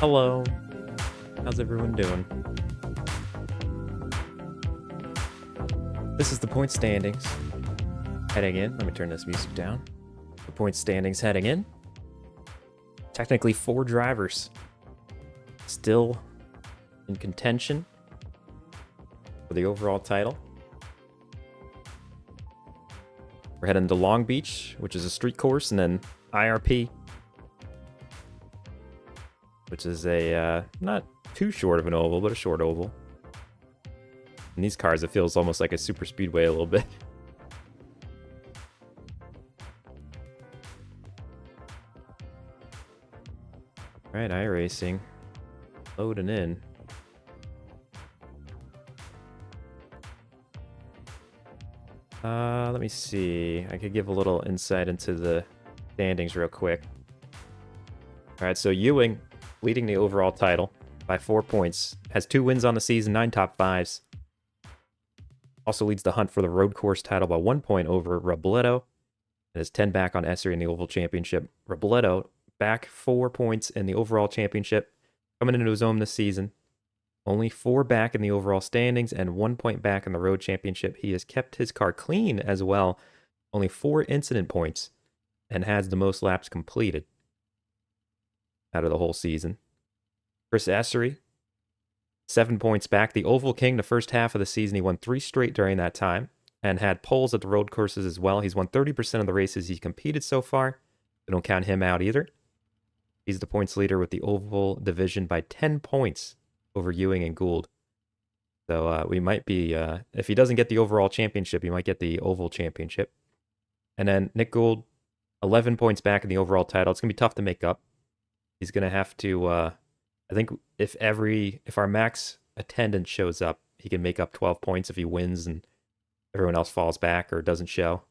Hello. How's everyone doing? This is the point standings. Heading in. Let me turn this music down. The point standings heading in. Technically 4 drivers. Still in contention for the overall title. We're heading to Long Beach, which is a street course, and then IRP, which is a not too short of an oval, but a short oval. In these cars, it feels almost like a super speedway a little bit. All right, iRacing, loading in. Let me see. I could give a little insight into the standings real quick. All right, so Ewing leading the overall title by 4 points. Has 2 wins on the season, 9 top 5s. Also leads the hunt for the road course title by 1 point over Robledo. And has 10 back on Essery in the Oval Championship. Robledo back 4 points in the overall championship. Coming into his own this season. Only 4 back in the overall standings and 1 point back in the road championship. He has kept his car clean as well. Only 4 incident points and has the most laps completed out of the whole season. Chris Essery, 7 points back. The Oval King, the first half of the season, he won 3 straight during that time and had poles at the road courses as well. He's won 30% of the races he's competed so far. We don't count him out either. He's the points leader with the Oval division by 10 points over Ewing and Gould. So we might be, if he doesn't get the overall championship, he might get the Oval championship. And then Nick Gould, 11 points back in the overall title. It's going to be tough to make up. He's going to have to, I think if our max attendance shows up, he can make up 12 points if he wins and everyone else falls back or doesn't show.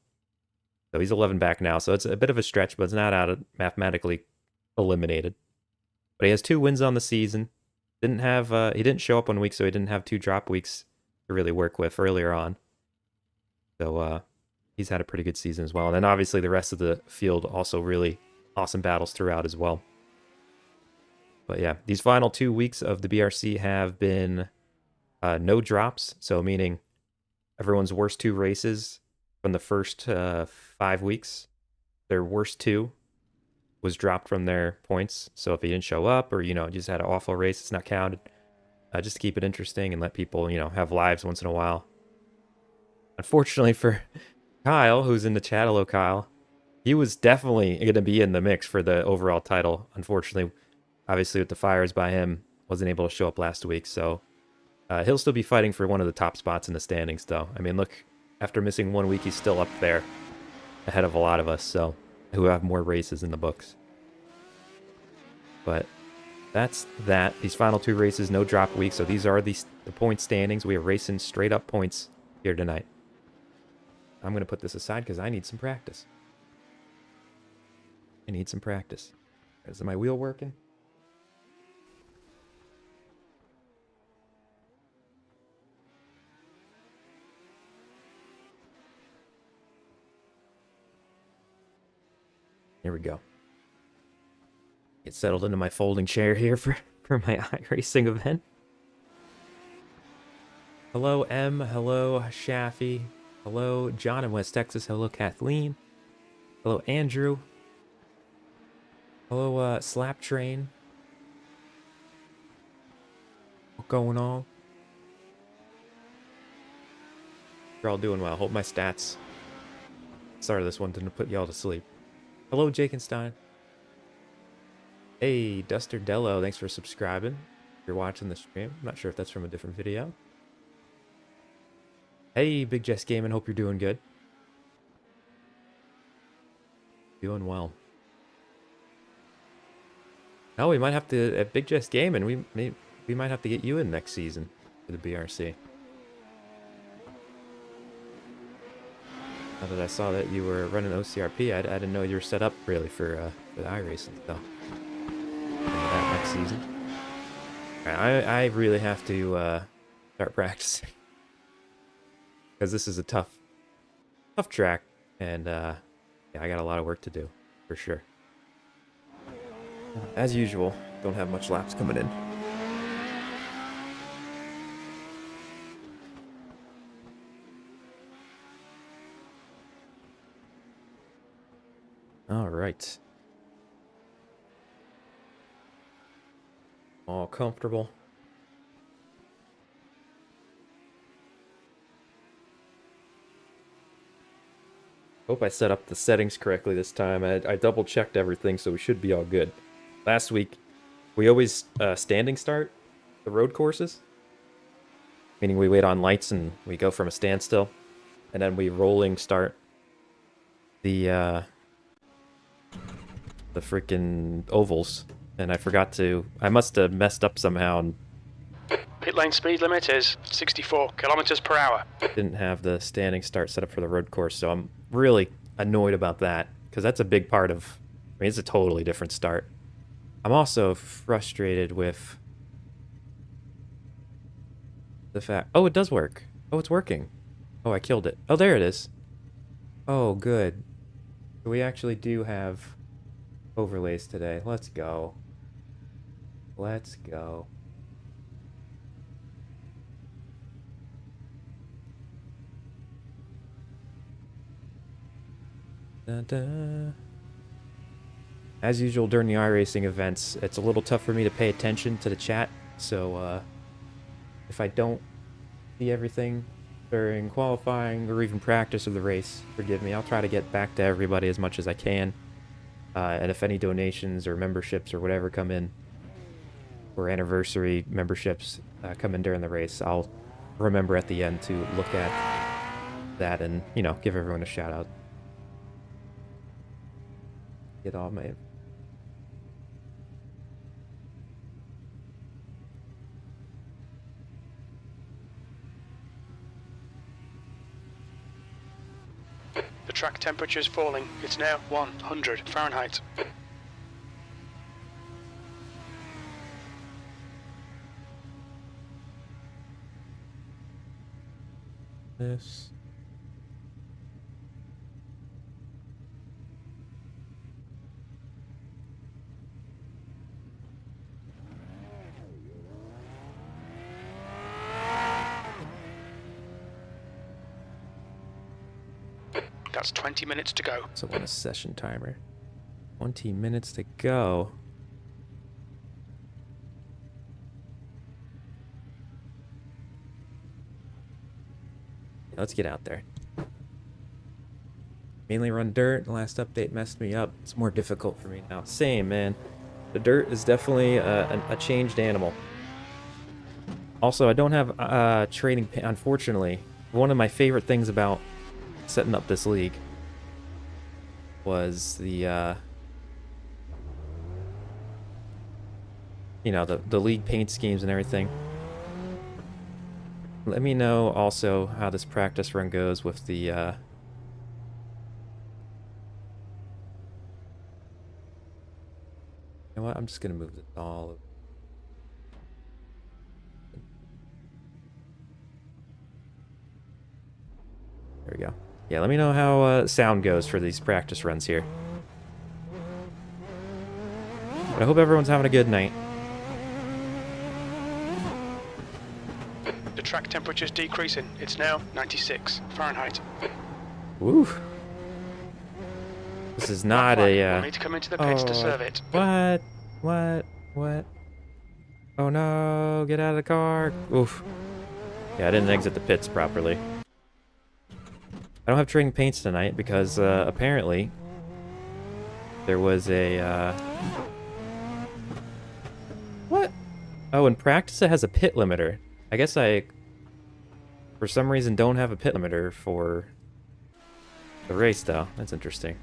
So he's 11 back now. So it's a bit of a stretch, but it's not out of mathematically eliminated. But he has 2 wins on the season. He didn't show up 1 week, so he didn't have 2 drop weeks to really work with earlier on. So he's had a pretty good season as well. And then obviously the rest of the field also really awesome battles throughout as well. But yeah, these final 2 weeks of the BRC have been no drops. So meaning everyone's worst 2 races from the first 5 weeks, their worst 2 was dropped from their points. So if he didn't show up or, just had an awful race, it's not counted. Just to keep it interesting and let people, have lives once in a while. Unfortunately for Kyle, who's in the chat, hello Kyle, he was definitely going to be in the mix for the overall title. Unfortunately, obviously with the fires by him, wasn't able to show up last week. So he'll still be fighting for one of the top spots in the standings though. I mean, look, after missing 1 week, he's still up there ahead of a lot of us. So who have more races in the books. But that's that. These final 2 races, no drop week. So these are the point standings. We are racing straight up points here tonight. I'm going to put this aside because I need some practice. Is my wheel working? Here we go. Get settled into my folding chair here for my iRacing event. Hello, M. Hello, Shaffy. Hello, John in West Texas. Hello, Kathleen. Hello, Andrew. Hello, Slap Train. What's going on? You're all doing well. Hope my stats start of this one didn't put y'all to sleep. Hello, Jakenstein. Hey, Duster Dello, thanks for subscribing. If you're watching the stream, I'm not sure if that's from a different video. Hey, Big Jess Gaming, hope you're doing good. Doing well. Oh, we might have to, at Big Jess Gaming, we might have to get you in next season for the BRC. Now that I saw that you were running OCRP, I didn't know you were set up really for the iRacing stuff. That next season. I really have to start practicing because this is a tough track, and yeah, I got a lot of work to do for sure. As usual, Don't have much laps coming in. All right. All comfortable. Hope I set up the settings correctly this time. I double checked everything, so we should be all good. Last week, we always standing start the road courses, meaning we wait on lights and we go from a standstill, and then we rolling start the freaking ovals. And I forgot to. I must have messed up somehow and Pit lane speed limit is 64 kilometers per hour. didn't have the standing start set up for the road course, so I'm really annoyed about that, because that's a big part of... I mean, it's a totally different start. I'm also frustrated with the fact... Oh, it does work. Oh, it's working. Oh, I killed it. Oh, there it is. Oh, good. We actually do have overlays today. Let's go. Let's go. Da-da. As usual during the iRacing events, it's a little tough for me to pay attention to the chat, so if I don't see everything during qualifying or even practice of the race, forgive me. I'll try to get back to everybody as much as I can. And if any donations or memberships or whatever come in, or anniversary memberships come in during the race, I'll remember at the end to look at that and, you know, give everyone a shout out. Get all my... The track temperature is falling. It's now 100 Fahrenheit. This... That's 20 minutes to go. So on a session timer. 20 minutes to go. Let's get out there. Mainly run dirt. The last update messed me up. It's more difficult for me now. Same, man. The dirt is definitely a changed animal. Also, I don't have trading... Unfortunately, one of my favorite things about setting up this league was the you know, the league paint schemes and everything. Let me know also how this practice run goes with the you know what, I'm just gonna move this all. There we go. Yeah, let me know how sound goes for these practice runs here. But I hope everyone's having a good night. The track temperature is decreasing. It's now 96 Fahrenheit. Woo. This is not We'll need to come into the pits to serve it. What? What? Oh no, get out of the car. Oof. Yeah, I didn't exit the pits properly. I don't have trading paints tonight because apparently there was a what? Oh, in practice it has a pit limiter. I guess I for some reason don't have a pit limiter for the race though. That's interesting.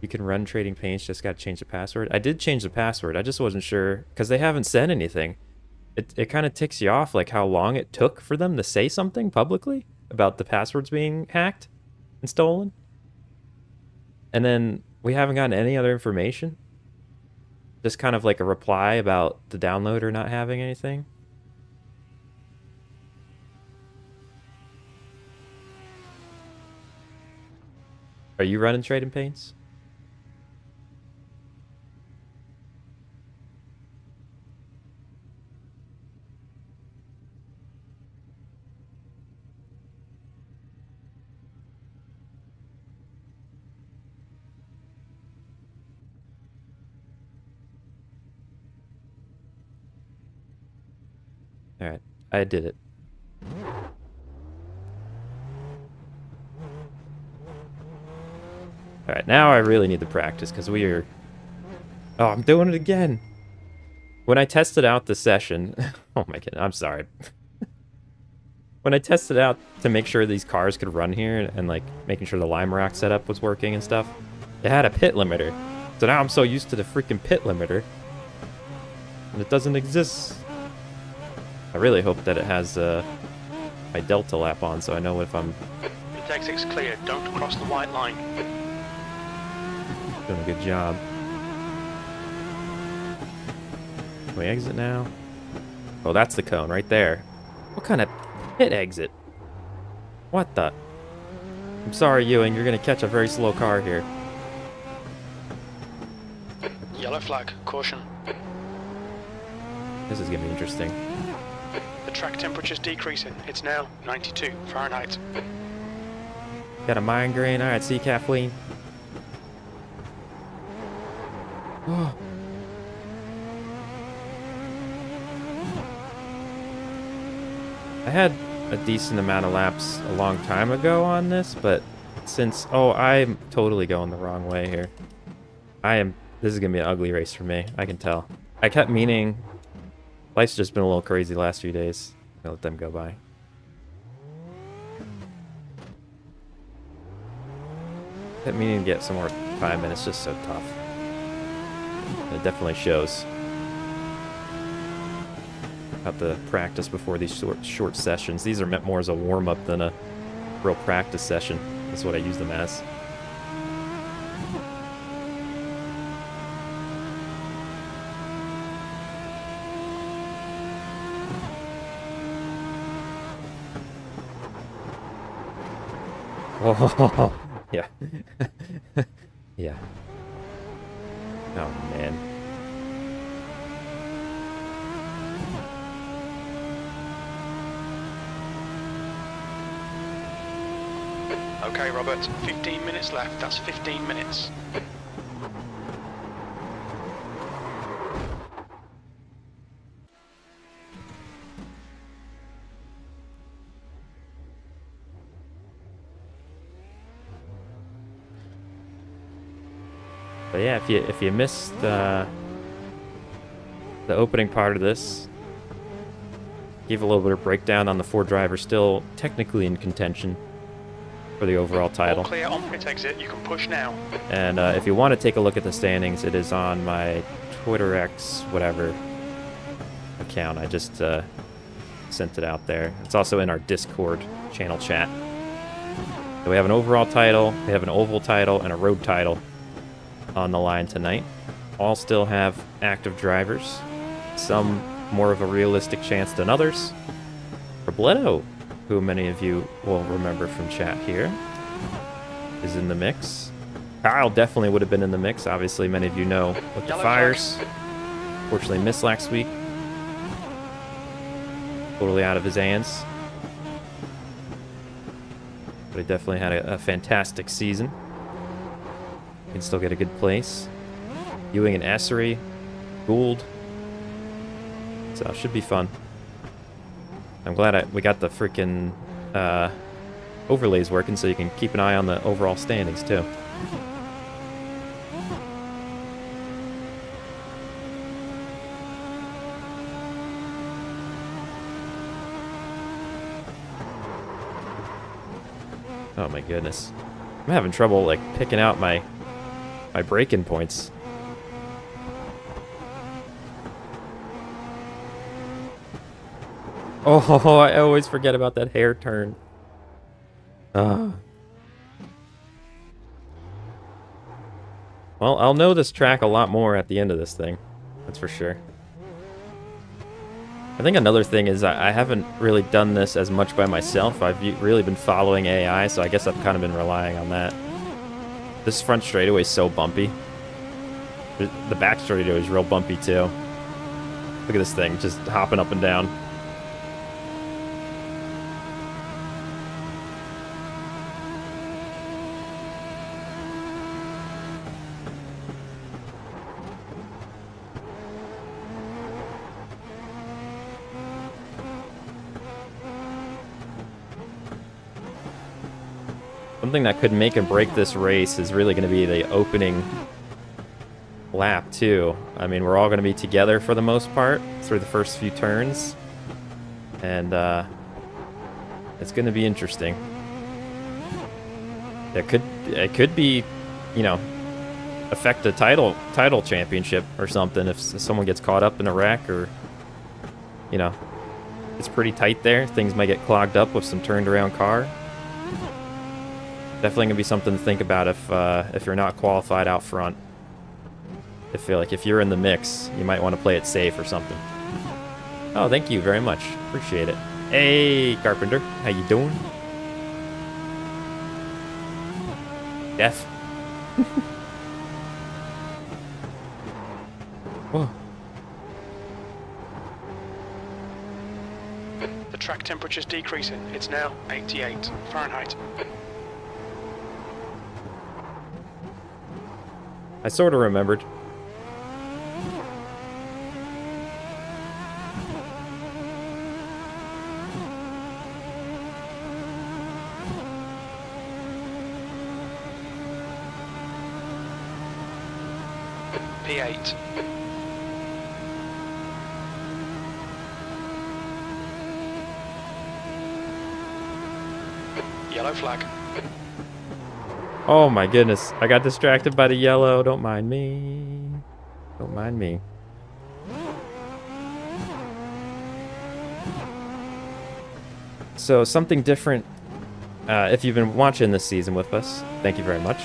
You can run trading paints, just gotta change the password. I did change the password, I just wasn't sure because they haven't said anything. It kind of ticks you off like how long it took for them to say something publicly about the passwords being hacked and stolen. And then we haven't gotten any other information. Just kind of like a reply about the downloader not having anything. Are you running trading paints? Alright, I did it. Alright, now I really need to practice, because we are... Oh, I'm doing it again! When I tested out the session... Oh my god, I'm sorry. When I tested out to make sure these cars could run here, and like, making sure the lime rack setup was working and stuff, it had a pit limiter. So now I'm so used to the freaking pit limiter, and it doesn't exist. I really hope that it has my delta lap on, so I know if I'm... Pit exit's clear. Don't cross the white line. Doing a good job. Can we exit now? Oh, that's the cone right there. What kind of pit exit? What the? I'm sorry, Ewing. You're going to catch a very slow car here. Yellow flag. Caution. This is going to be interesting. The track temperature's decreasing. It's now 92 Fahrenheit. Got a migraine. All right, see you, Kathleen. Oh. I had a decent amount of laps a long time ago on this, but since... Oh, I'm totally going the wrong way here. This is going to be an ugly race for me. I can tell. I kept meaning... Life's just been a little crazy the last few days. I'll let them go by. Kept meaning to get some more time, and it's just so tough. It definitely shows. Have to practice before these short sessions. These are meant more as a warm-up than a real practice session. That's what I use them as. Oh, yeah. Yeah. Oh, man. Okay, Robert. 15 minutes left. That's 15 minutes. But yeah, if you missed the opening part of this, give a little bit of breakdown on the 4 drivers still technically in contention for the overall title. All clear on pit exit. You can push now. And if you want to take a look at the standings, it is on my Twitter X whatever account. I just sent it out there. It's also in our Discord channel chat. So we have an overall title, we have an oval title, and a road title on the line tonight. All still have active drivers. Some more of a realistic chance than others. Robledo, who many of you will remember from chat here, is in the mix. Kyle definitely would have been in the mix. Obviously, many of you know with the fires. Fortunately, missed last week. Totally out of his hands. But he definitely had a fantastic season. Can still get a good place. Ewing and Essery, Gould. So it should be fun. I'm glad we got the freaking overlays working so you can keep an eye on the overall standings too. Oh my goodness. I'm having trouble like picking out my break-in points. Oh, I always forget about that hair turn. Well, I'll know this track a lot more at the end of this thing. That's for sure. I think another thing is I haven't really done this as much by myself. I've really been following AI, so I guess I've kind of been relying on that. This front straightaway is so bumpy. The back straightaway is real bumpy too. Look at this thing, just hopping up and down. something that could make and break this race is really going to be the opening lap too. I mean, we're all going to be together for the most part through the first few turns, and it's going to be interesting. It could be, you know, affect a title championship or something if someone gets caught up in a wreck, or, you know, it's pretty tight there. Things might get clogged up with some turned around car. Definitely gonna be something to think about if you're not qualified out front. I feel like if you're in the mix, you might want to play it safe or something. Oh, thank you very much. Appreciate it. Hey, Carpenter, how you doing? Jeff. Whoa. The track temperature's decreasing. It's now 88 Fahrenheit. I sort of remembered. P8. Yellow flag. Oh my goodness, I got distracted by the yellow. Don't mind me. Don't mind me. So something different, if you've been watching this season with us, thank you very much.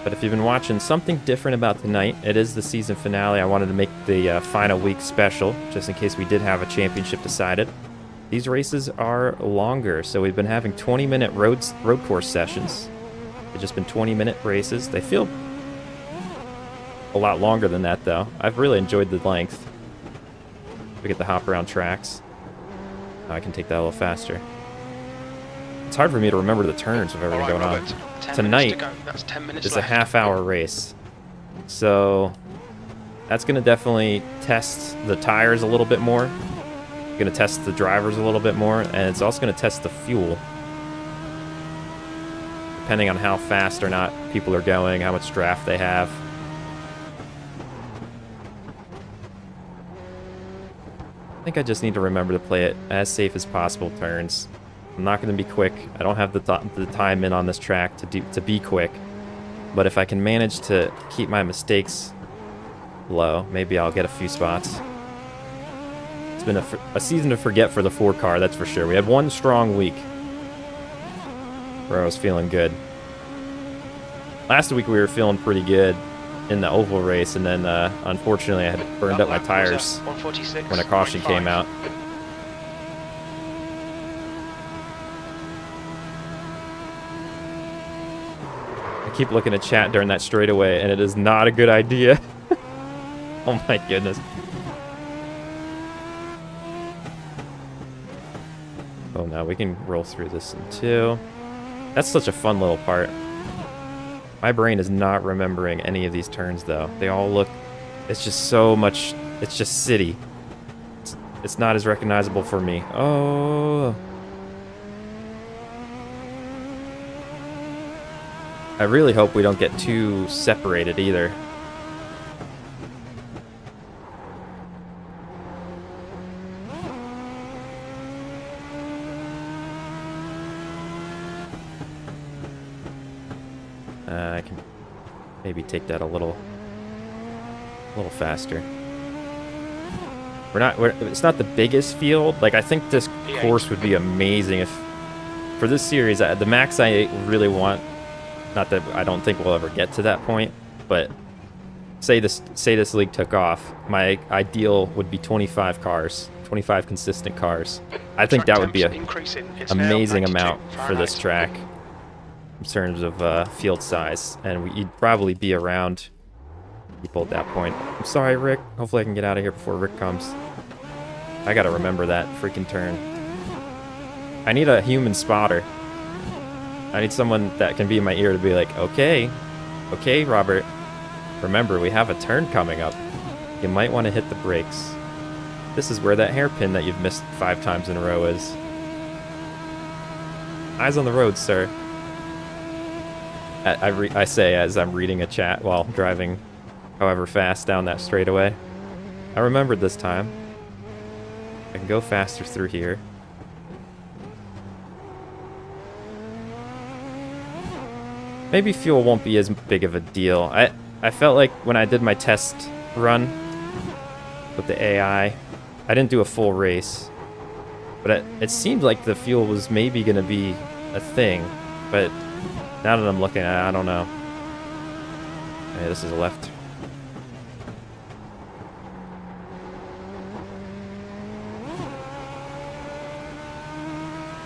But if you've been watching, something different about tonight, it is the season finale. I wanted to make the final week special, just in case we did have a championship decided. These races are longer, so we've been having 20-minute road course sessions. They've just been 20-minute races. They feel a lot longer than that, though. I've really enjoyed the length. We get to hop around tracks. Now I can take that a little faster. It's hard for me to remember the turns of everything going on. Tonight is a half-hour race, so that's going to definitely test the tires a little bit more. Going to test the drivers a little bit more, and it's also going to test the fuel. Depending on how fast or not people are going, how much draft they have. I think I just need to remember to play it as safe as possible turns. I'm not going to be quick. I don't have the time in on this track to be quick. But if I can manage to keep my mistakes low, maybe I'll get a few spots. It's been a season to forget for the 4 car, that's for sure. We had one strong week where I was feeling good. Last week we were feeling pretty good in the oval race, and then unfortunately I had burned up my tires when a caution came out. I keep looking at chat during that straightaway, and it is not a good idea. Oh my goodness. Oh no, we can roll through this one too. That's such a fun little part. My brain is not remembering any of these turns though. They all look, it's just so much, it's just city. It's not as recognizable for me. Oh. I really hope we don't get too separated either. I can maybe take that a little faster. It's not the biggest field. Like, I think this course would be amazing if, for this series, the max I really want, not that I don't think we'll ever get to that point, but say this league took off, my ideal would be 25 cars, 25 consistent cars. I think that would be an amazing amount for this track in terms of field size, and you'd probably be around people at that point. I'm sorry, Rick. Hopefully I can get out of here before Rick comes. I gotta remember that freaking turn. I need a human spotter. I need someone that can be in my ear to be like, okay, Robert, remember, we have a turn coming up. You might want to hit the brakes. This is where that hairpin that you've missed 5 times in a row is. Eyes on the road, sir. I say as I'm reading a chat while driving however fast down that straightaway. I remembered this time. I can go faster through here. Maybe fuel won't be as big of a deal. I felt like when I did my test run with the AI, I didn't do a full race. But it seemed like the fuel was maybe going to be a thing. But now that I'm looking at it, I don't know. Hey, this is a left.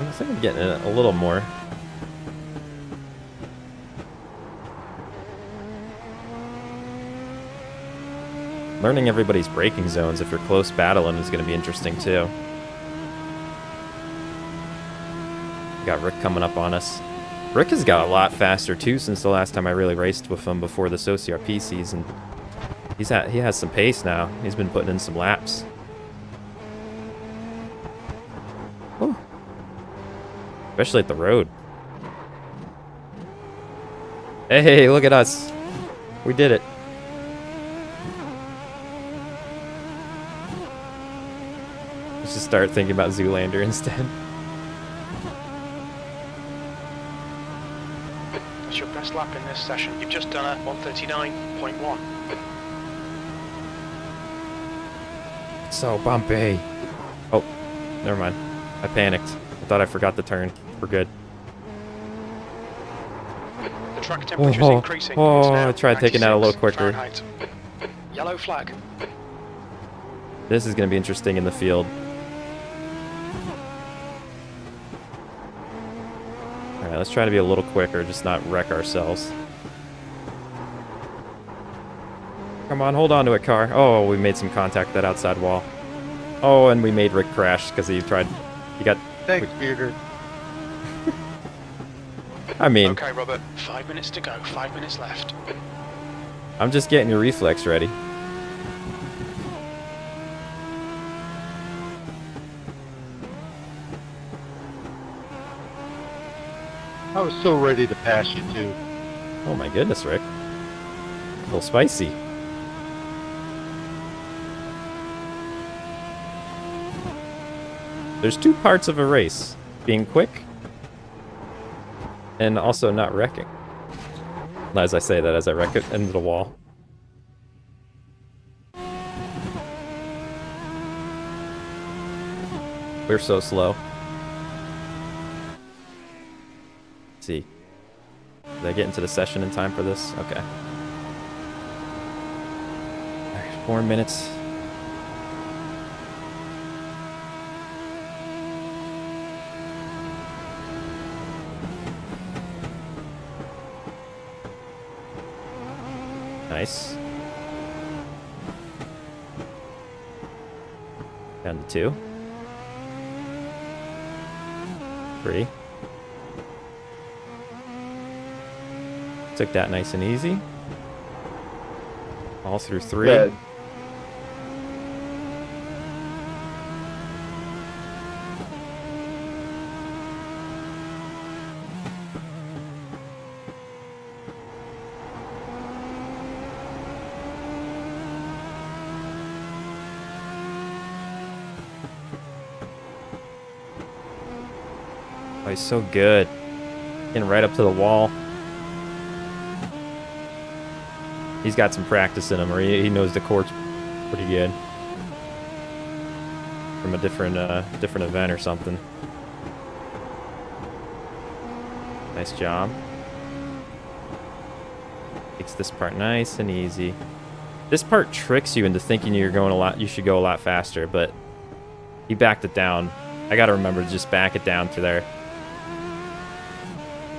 I think I'm getting it a little more. Learning everybody's braking zones if you're close battling is going to be interesting too. Got Rick coming up on us. Rick has got a lot faster too since the last time I really raced with him before the SOCRP season. He has some pace now. He's been putting in some laps. Whew. Especially at the road. Hey, look at us. We did it. Let's just start thinking about Zoolander instead. That's your best lap in this session. You've just done a 139.1. So bumpy. Oh, never mind. I panicked. I thought I forgot the turn. We're good. The track temperature's increasing. Oh, It's now I tried taking that a little quicker. Fahrenheit. Yellow flag. This is going to be interesting in the field. Alright, let's try to be a little quicker, just not wreck ourselves. Come on, hold on to it, car. Oh, we made some contact with that outside wall. Oh, and we made Rick crash because he got... Thanks, Bearder. I mean... Okay, Robert. 5 minutes to go. 5 minutes left. I'm just getting your reflex ready. I was so ready to pass you, too. Oh my goodness, Rick. A little spicy. There's two parts of a race. Being quick and also not wrecking. As I say that, as I wreck it into the wall. We're so slow. Let's see. Did I get into the session in time for this? Okay. Alright, 4 minutes. Nice. Down to 2. 3. Took that nice and easy. All through 3. Good. Oh, he's so good. Getting right up to the wall. He's got some practice in him, or he knows the course pretty good. From a different event or something. Nice job. Makes this part nice and easy. This part tricks you into thinking you should go a lot faster, but he backed it down. I gotta remember to just back it down through there.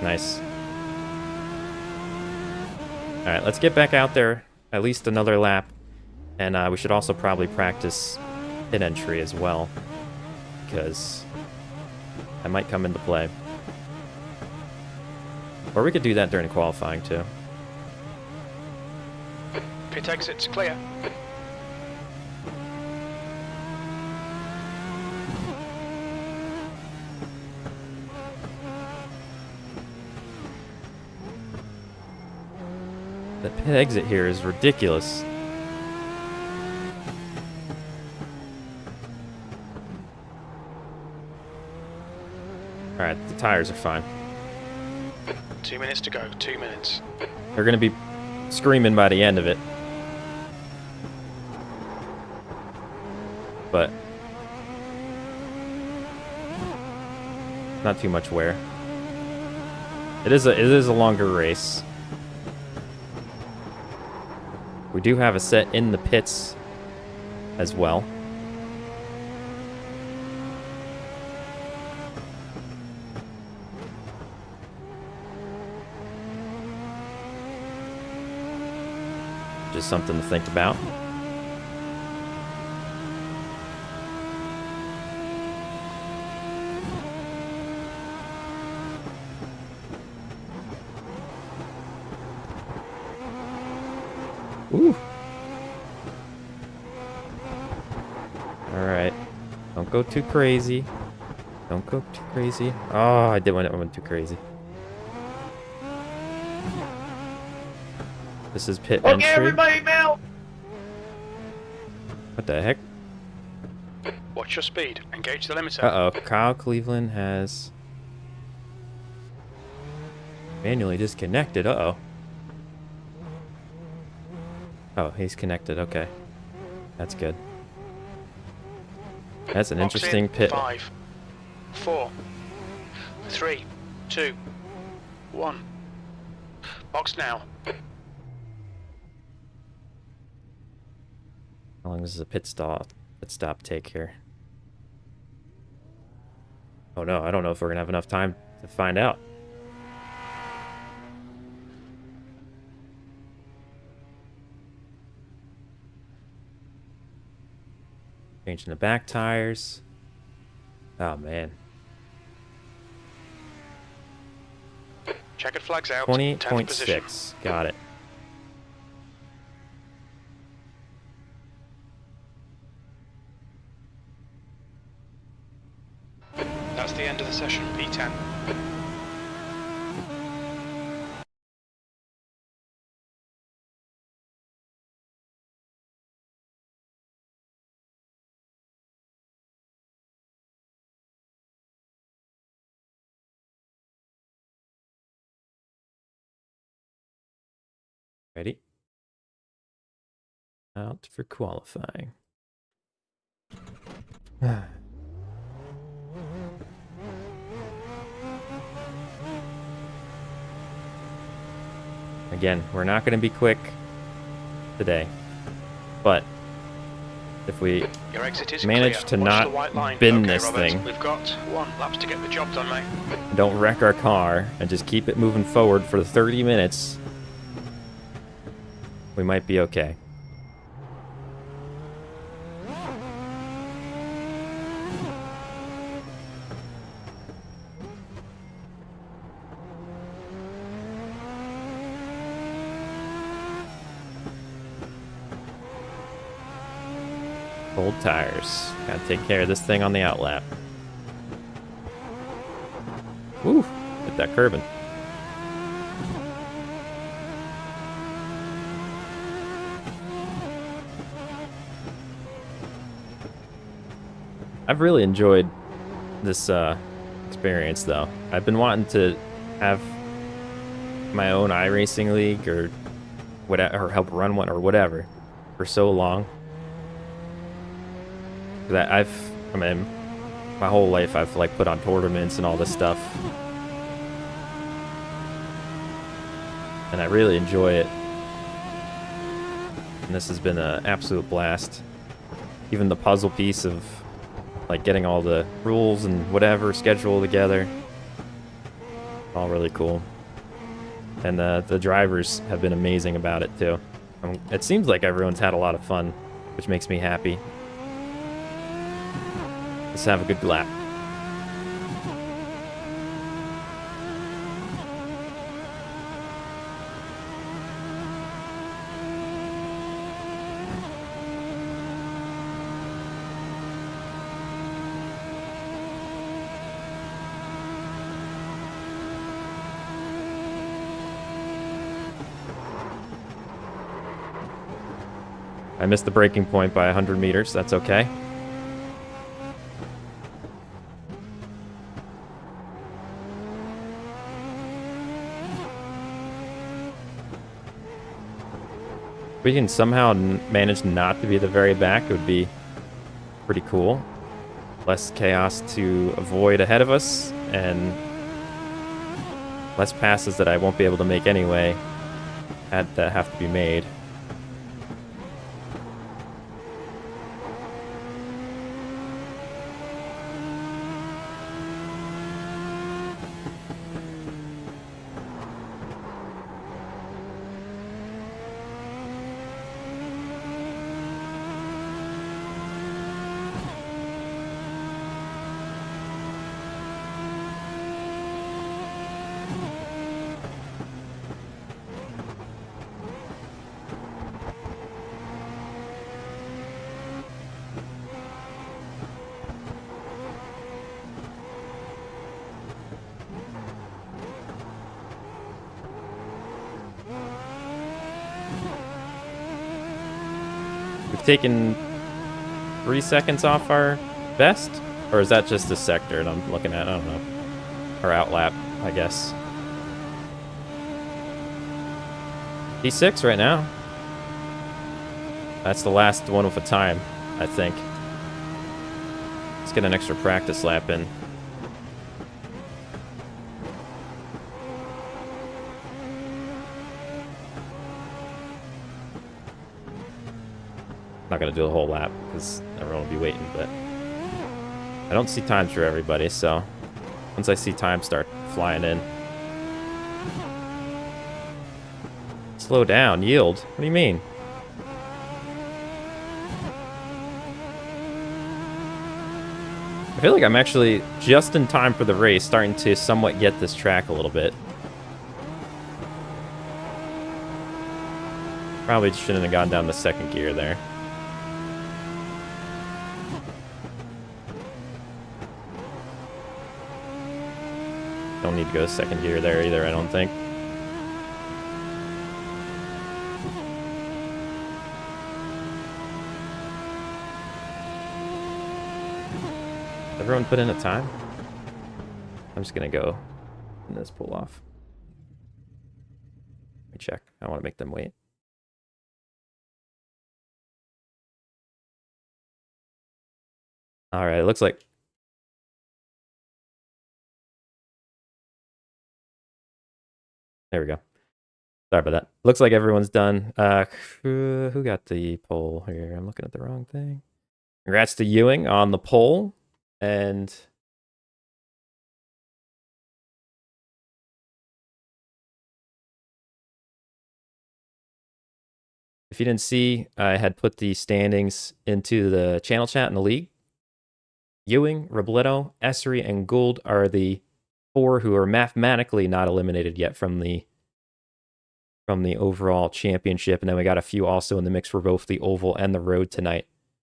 Nice. Alright, let's get back out there at least another lap. And we should also probably practice pit entry as well, because that might come into play. Or we could do that during qualifying too. Pit exit's clear. The pit exit here is ridiculous. Alright, the tires are fine. 2 minutes to go. 2 minutes. They're gonna be screaming by the end of it. But not too much wear. It is a longer race. We do have a set in the pits as well. Just something to think about. Ooh. Alright. Don't go too crazy. Don't go too crazy. Oh, I went too crazy. This is pit entry. Everybody now! What the heck? Watch your speed. Engage the limiter. Uh-oh. Kyle Cleveland has manually disconnected. Uh-oh. Oh, he's connected. Okay. That's good. That's an Box interesting in. pit. 5, 4, 3, 2, 1. Box now. How long does the pit stop take here? Oh no, I don't know if we're gonna have enough time to find out. Changing the back tires. Oh man. Checkered flags out. 10th position. 20.6. Got it. That's the end of the session. P10. Ready? Out for qualifying. Again, we're not going to be quick today, but if we Your exit is manage clear. to Watch not the white line. bin Okay, this Robert, thing, We've got 1 lap to get the job done, mate. don't wreck our car, and just keep it moving forward for 30 minutes, we might be okay. Cold tires. Gotta take care of this thing on the outlap. Woo! Hit that curbing. I've really enjoyed this experience, though. I've been wanting to have my own iRacing league or whatever, or help run one or whatever, for so long. That I mean, my whole life I've like put on tournaments and all this stuff, and I really enjoy it. And this has been an absolute blast. Even the puzzle piece of like getting all the rules and whatever schedule together, all really cool. And the drivers have been amazing about it too. It seems like everyone's had a lot of fun, which makes me happy. Let's have a good lap. I missed the breaking point by 100 meters. That's okay. If we can somehow manage not to be at the very back, it would be pretty cool. Less chaos to avoid ahead of us, and less passes that I won't be able to make anyway that have to be made. We've taken 3 seconds off our best? Or is that just the sector that I'm looking at? I don't know. Or outlap, I guess. P6 right now. That's the last one with a time, I think. Let's get an extra practice lap in. Not gonna do the whole lap because everyone will be waiting, but I don't see times for everybody, so once I see times start flying in. Slow down, yield. What do you mean? I feel like I'm actually just in time for the race, starting to somewhat get this track a little bit. Probably shouldn't have gone down the second gear there. Don't need to go second gear there either, I don't think. Everyone put in a time? I'm just gonna go and this pull off. Let me check. I want to make them wait. All right, it looks like there we go. Sorry about that. Looks like everyone's done. Who got the poll here? I'm looking at the wrong thing. Congrats to Ewing on the poll. And if you didn't see, I had put the standings into the channel chat in the league. Ewing, Robledo, Essery, and Gould are the 4 who are mathematically not eliminated yet from the overall championship. And then we got a few also in the mix for both the oval and the road tonight.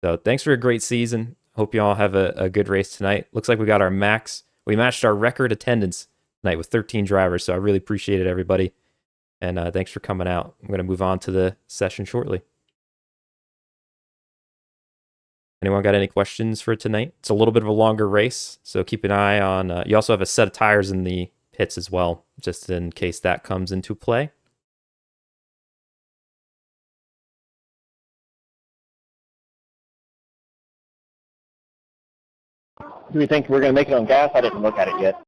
So thanks for a great season. Hope you all have a good race tonight. Looks like we got our max. We matched our record attendance tonight with 13 drivers. So I really appreciate it, everybody. And thanks for coming out. I'm going to move on to the session shortly. Anyone got any questions for tonight? It's a little bit of a longer race, so keep an eye on... you also have a set of tires in the pits as well, just in case that comes into play. Do we think we're going to make it on gas? I didn't look at it yet.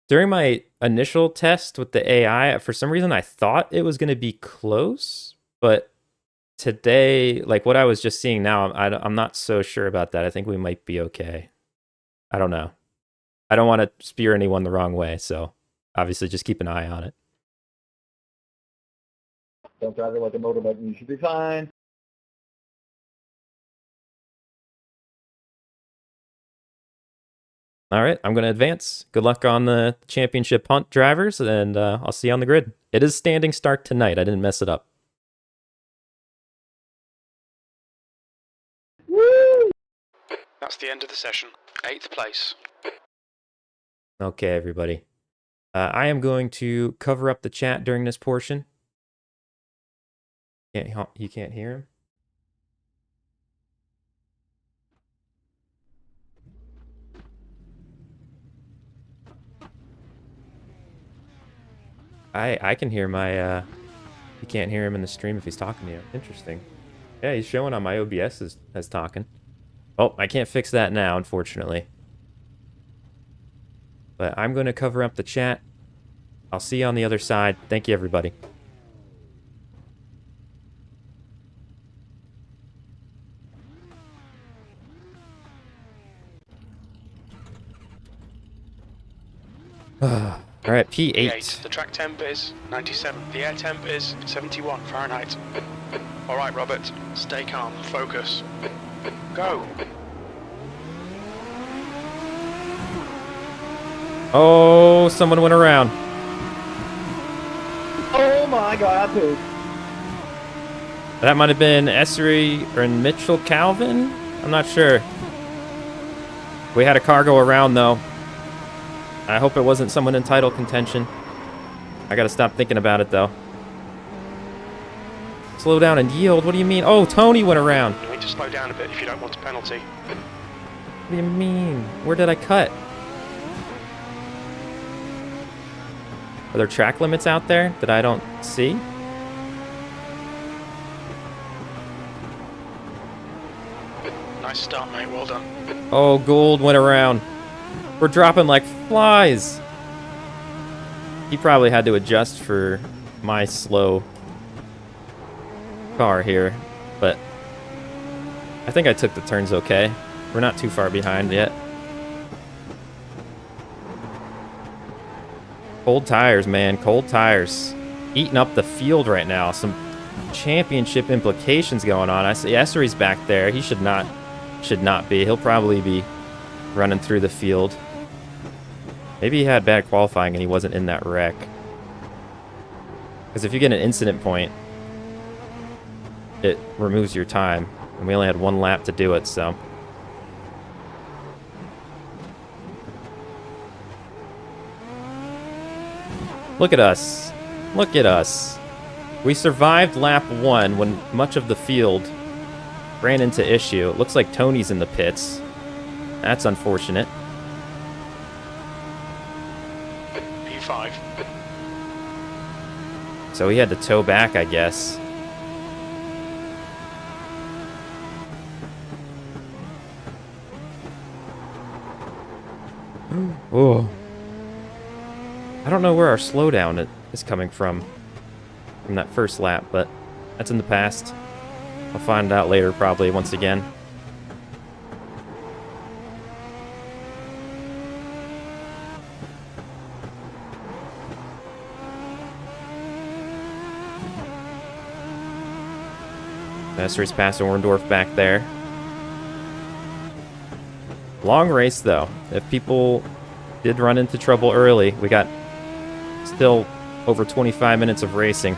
During my initial test with the AI, for some reason I thought it was going to be close, but today, like what I was just seeing now, I'm not so sure about that. I think we might be okay. I don't know. I don't want to steer anyone the wrong way, so obviously just keep an eye on it. Don't drive it like a motorbike. You should be fine. All right, I'm going to advance. Good luck on the championship hunt, drivers, and I'll see you on the grid. It is standing start tonight. I didn't mess it up. Woo! That's the end of the session. 8th place. Okay, everybody. I am going to cover up the chat during this portion. You can't hear him? I can hear my you can't hear him in the stream if he's talking to you. Interesting. Yeah, he's showing on my OBS as talking. Oh, I can't fix that now, unfortunately. But I'm going to cover up the chat. I'll see you on the other side. Thank you, everybody. All right, P8. The track temp is 97. The air temp is 71 Fahrenheit. All right, Robert. Stay calm. Focus. Go. Oh, someone went around. Oh my god, dude. That might have been Essery or Mitchell Calvin? I'm not sure. We had a car go around, though. I hope it wasn't someone in title contention. I gotta stop thinking about it, though. Slow down and yield? What do you mean? Oh, Tony went around. You need to slow down a bit if you don't want a penalty. What do you mean? Where did I cut? Are there track limits out there that I don't see? Nice start, mate. Well done. Oh, Gould went around. We're dropping like flies. He probably had to adjust for my slow car here, but I think I took the turns okay. We're not too far behind yet. Cold tires, man. Cold tires. Eating up the field right now. Some championship implications going on. I see Essery's back there. He should not be. He'll probably be running through the field. Maybe he had bad qualifying and he wasn't in that wreck. Because if you get an incident point, it removes your time. And we only had one lap to do it, so. Look at us. Look at us. We survived lap 1 when much of the field ran into issue. It looks like Tony's in the pits. That's unfortunate. P5. So he had to tow back, I guess. Oh. I don't know where our slowdown is coming from that first lap, but that's in the past. I'll find out later, probably, once again. Essery's past Orndorff back there. Long race, though. If people did run into trouble early, we got still over 25 minutes of racing.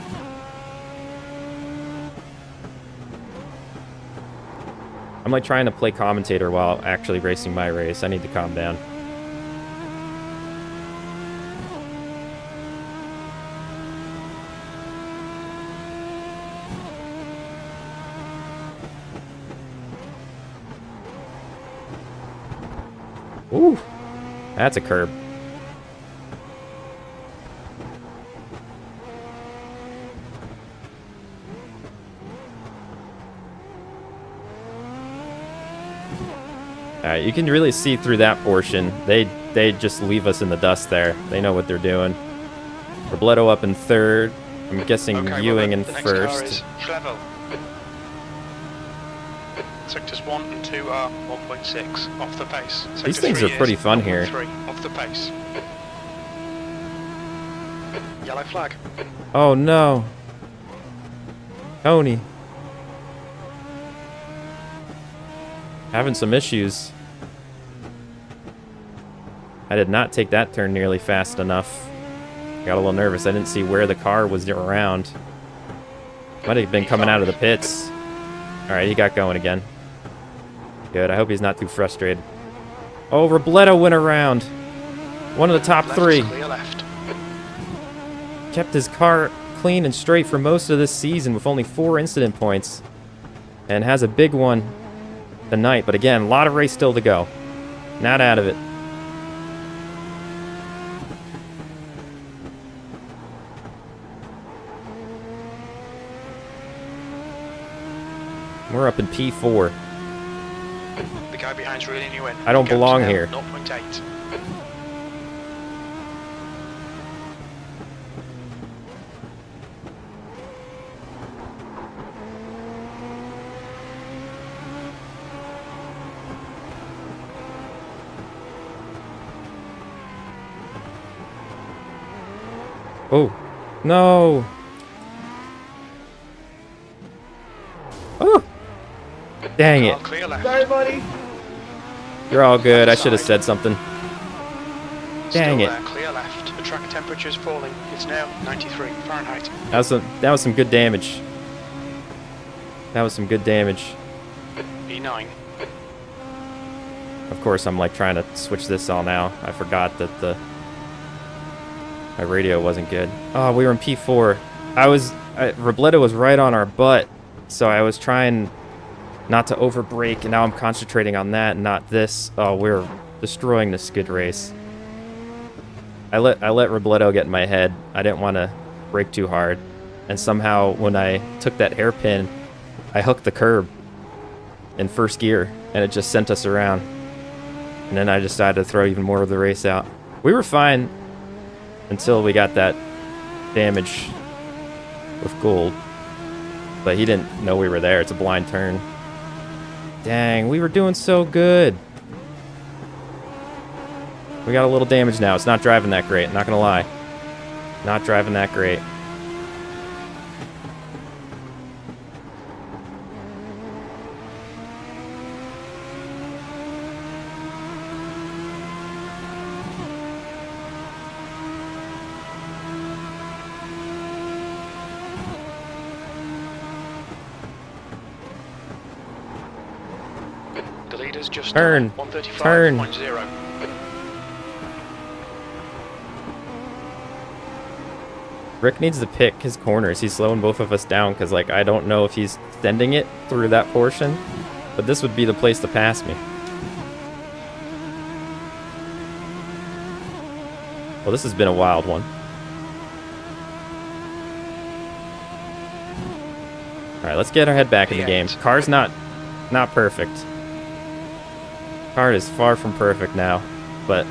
I'm like trying to play commentator while actually racing my race. I need to calm down. Ooh, that's a curb. Alright, you can really see through that portion. They just leave us in the dust there. They know what they're doing. Robledo up in third. I'm guessing Okay, Ewing in Robert, the next car first. is Flevo. Sectors 1 and 2 are 1.6 off the pace. Sector These things 3 are pretty is fun here. 1.3 off the pace. Yellow flag. Oh no. Tony. Having some issues. I did not take that turn nearly fast enough. Got a little nervous. I didn't see where the car was around. Might have been coming out of the pits. Alright, he got going again. Good. I hope he's not too frustrated. Oh, Robledo went around. One of the top Left three. is clear left. Kept his car clean and straight for most of this season with only 4 incident points. And has a big one tonight. But again, a lot of race still to go. Not out of it. We're up in P4. The guy behind's reeling you in. I don't Gaps belong now, here. 0.8. Oh, no. Oh, dang it. Clear left. Sorry, buddy. You're all good. I should have said something. Dang Still it. there, clear left. The track temperature's falling. It's now 93 Fahrenheit. That was some good damage. That was some good damage. E9. Of course, I'm like trying to switch this all now. I forgot that my radio wasn't good. Oh, we were in P4. Robledo was right on our butt, so I was trying not to overbrake, and now I'm concentrating on that and not this. Oh, we're destroying this skid race. I let Robledo get in my head. I didn't want to brake too hard, and somehow when I took that hairpin, I hooked the curb in first gear, and it just sent us around. And then I decided to throw even more of the race out. We were fine until we got that damage with Gould. But he didn't know we were there. It's a blind turn. Dang, we were doing so good. We got a little damage now. It's not driving that great, not gonna lie. Not driving that great. The leader's just Turn. 135.0. Rick needs to pick his corners. He's slowing both of us down because, like, I don't know if he's sending it through that portion, but this would be the place to pass me. Well, this has been a wild one. All right, let's get our head back in the game. Car's not perfect. Car is far from perfect now, but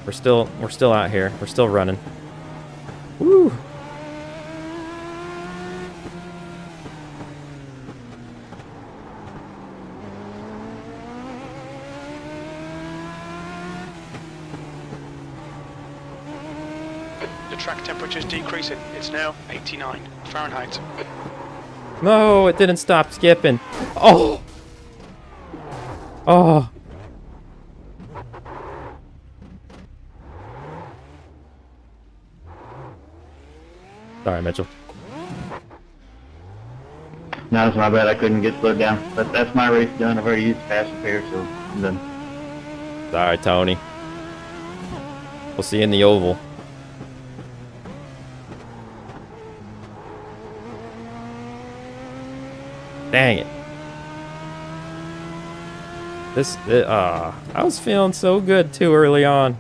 we're still out here. We're still running. Woo! The track temperature's decreasing. It's now 89 Fahrenheit. No, it didn't stop skipping. Oh! Oh! Sorry, Mitchell. No, it's my bad. I couldn't get slowed down. But that's my race done. I've already used fast repair, so I'm done. Sorry, Tony. We'll see you in the oval. Dang it. I was feeling so good too early on.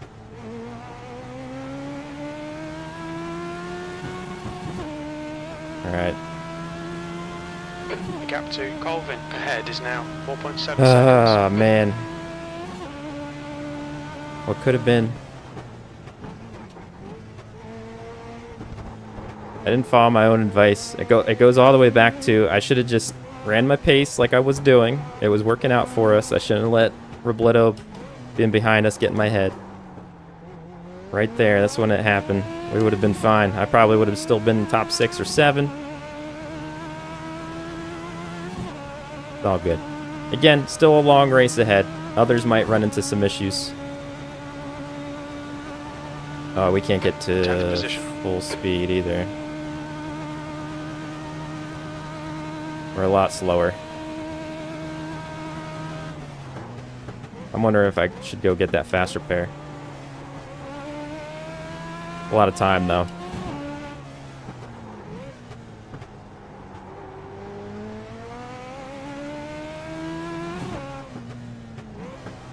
Alright. The gap to Colvin ahead is now 4.7 seconds. Ah, man. What could have been? I didn't follow my own advice. It goes all the way back to I should have just ran my pace like I was doing. It was working out for us. I shouldn't have let Robledo being behind us get in my head. Right there, that's when it happened. We would have been fine. I probably would have still been in top 6 or 7. It's all good. Again, still a long race ahead. Others might run into some issues. Oh, we can't get to full speed either. We're a lot slower. I'm wondering if I should go get that fast repair. A lot of time, though.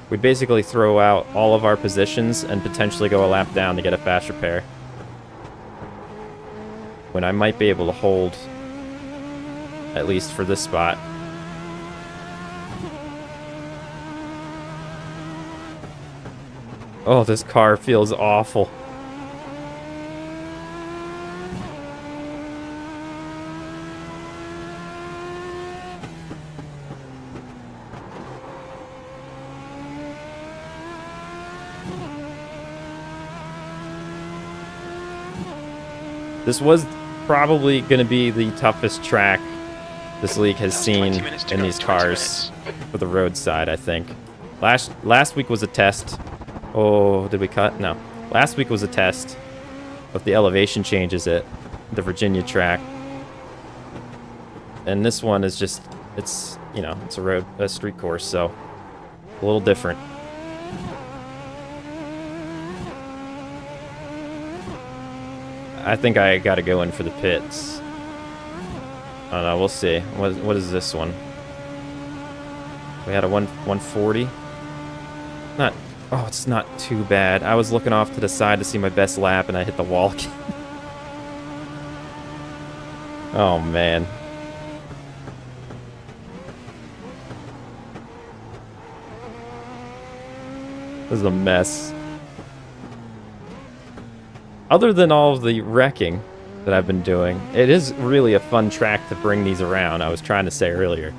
We'd basically throw out all of our positions and potentially go a lap down to get a fast repair. When I might be able to hold, at least for this spot. Oh, this car feels awful. This was probably going to be the toughest track this league has seen in these cars for the roadside, I think. Last week was a test. Oh, did we cut? No. Last week was a test of the elevation changes at the Virginia track. And this one is just, it's, you know, it's a street course, so a little different. I think I gotta go in for the pits. I don't know, we'll see. What is this one? We had a 140. Not, oh, it's not too bad. I was looking off to the side to see my best lap and I hit the wall. Oh, man. This is a mess. Other than all of the wrecking that I've been doing, it is really a fun track to bring these around, I was trying to say earlier.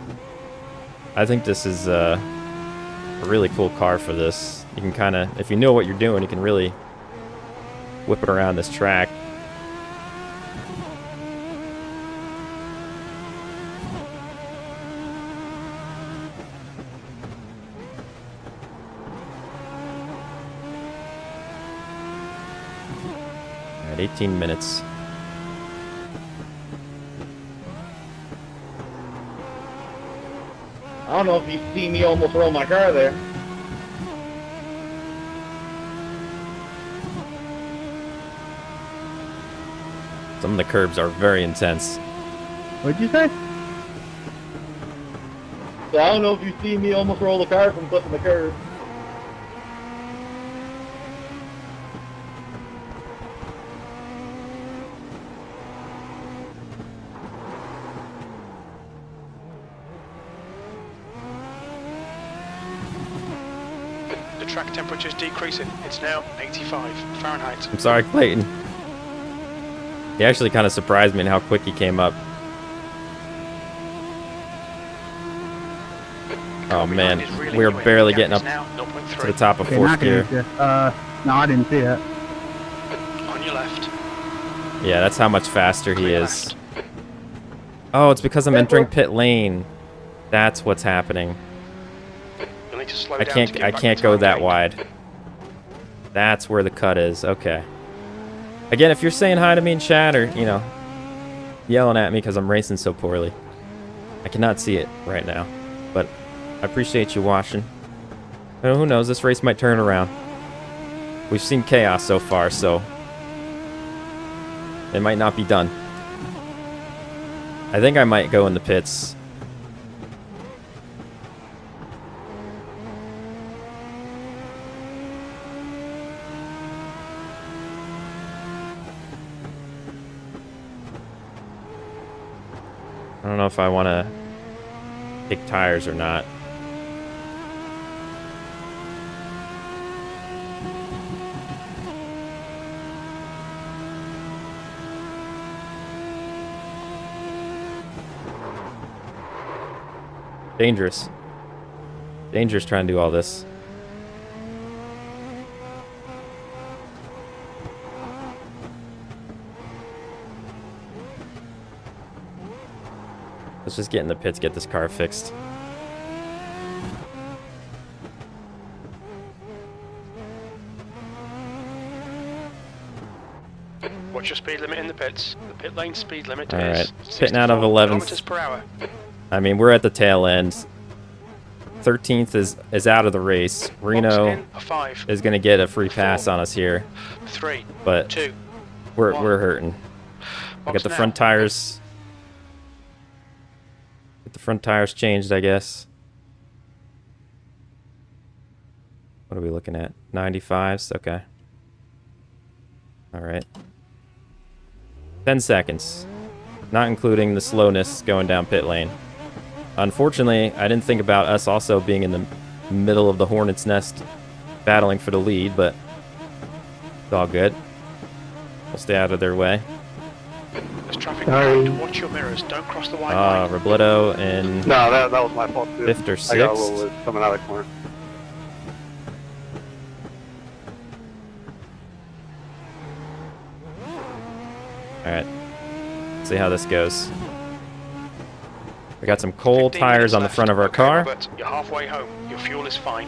I think this is a really cool car for this. You can kind of, if you know what you're doing, you can really whip it around this track. All right, 18 minutes. I don't know if you see me almost roll my car there. Some of the curbs are very intense. What'd you say? So I don't know if you see me almost roll the car from flipping the curb. The track temperature is decreasing. It's now 85 Fahrenheit. I'm sorry, Clayton. He actually kind of surprised me in how quick he came up. Oh man, we were barely getting up to the top of fourth gear. No, I didn't see it. On your left. Yeah, that's how much faster he Clear is. left. Oh, it's because I'm entering pit lane. That's what's happening. You'll need to slow I down to can't get I back can't to go time that gain. wide. That's where the cut is. Okay. Again, if you're saying hi to me in chat or, you know, yelling at me because I'm racing so poorly, I cannot see it right now. But I appreciate you watching. And who knows, this race might turn around. We've seen chaos so far, so it might not be done. I think I might go in the pits. I don't know if I want to take tires or not. Dangerous. Dangerous trying to do all this. Let's just get in the pits, get this car fixed. What's your speed limit in the pits? The pit lane speed limit All is right, pitting out of 64 11th. kilometers per hour. I mean, we're at the tail end. 13th is out of the race. Box Reno in a 5, is going to get a free pass on us here. 3, But 2, We're hurting. I got the front tires. Get the front tires changed, I guess. What are we looking at? 95s? Okay. Alright. 10 seconds. Not including the slowness going down pit lane. Unfortunately, I didn't think about us also being in the middle of the hornet's nest battling for the lead, but it's all good. We'll stay out of their way. There's traffic behind. Watch your mirrors. Don't cross the white line. Robledo and No, that was my fault too. 5th or I got a 6th. little coming out of the corner. Alright. See how this goes. We got some cold 15 tires minutes on the left. front of our Okay, car. Robert, you're halfway home. Your fuel is fine.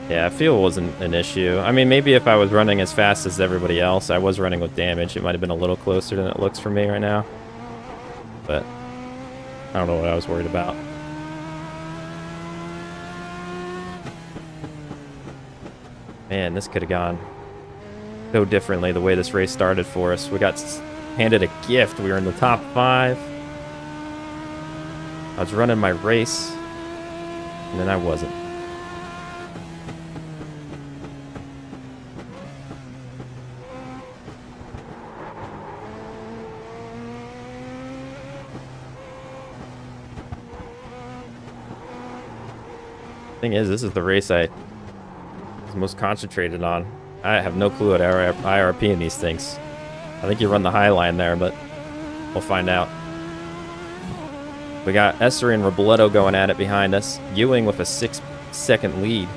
Yeah, fuel wasn't an issue. I mean, maybe if I was running as fast as everybody else, I was running with damage. It might have been a little closer than it looks for me right now. But I don't know what I was worried about. Man, this could have gone so differently the way this race started for us. We got handed a gift. We were in the top 5. I was running my race, and then I wasn't. Thing is, this is the race I was most concentrated on. I have no clue at IRP in these things. I think you run the high line there, but we'll find out. We got Esser and Robledo going at it behind us. Ewing with a 6-second lead.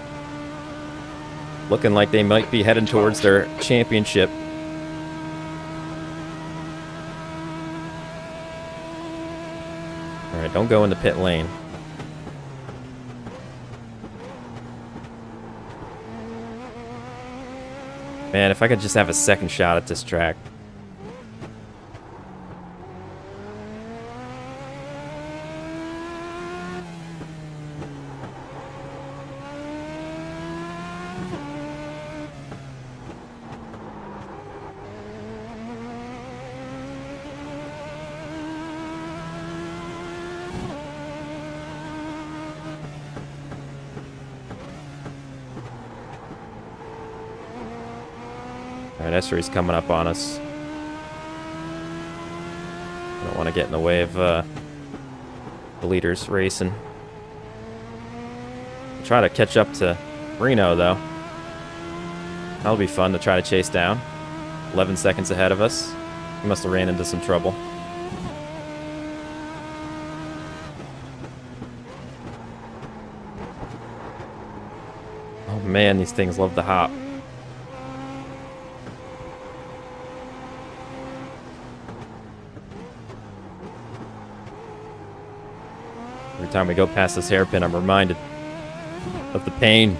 Looking like they might be heading towards their championship. Alright, don't go in the pit lane. Man, if I could just have a second shot at this track. Alright, Essery's coming up on us. I don't want to get in the way of the leaders racing. I'll try to catch up to Reno, though. That'll be fun to try to chase down. 11 seconds ahead of us. He must have ran into some trouble. Oh man, these things love to hop. Every time we go past this hairpin, I'm reminded of the pain.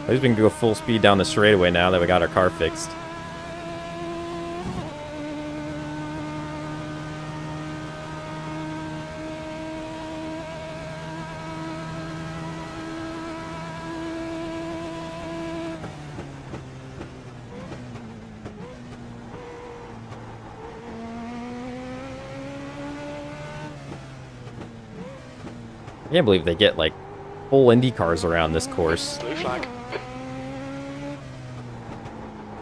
At least we can go full speed down the straightaway now that we got our car fixed. I can't believe they get like full Indy cars around this course. Blue flag.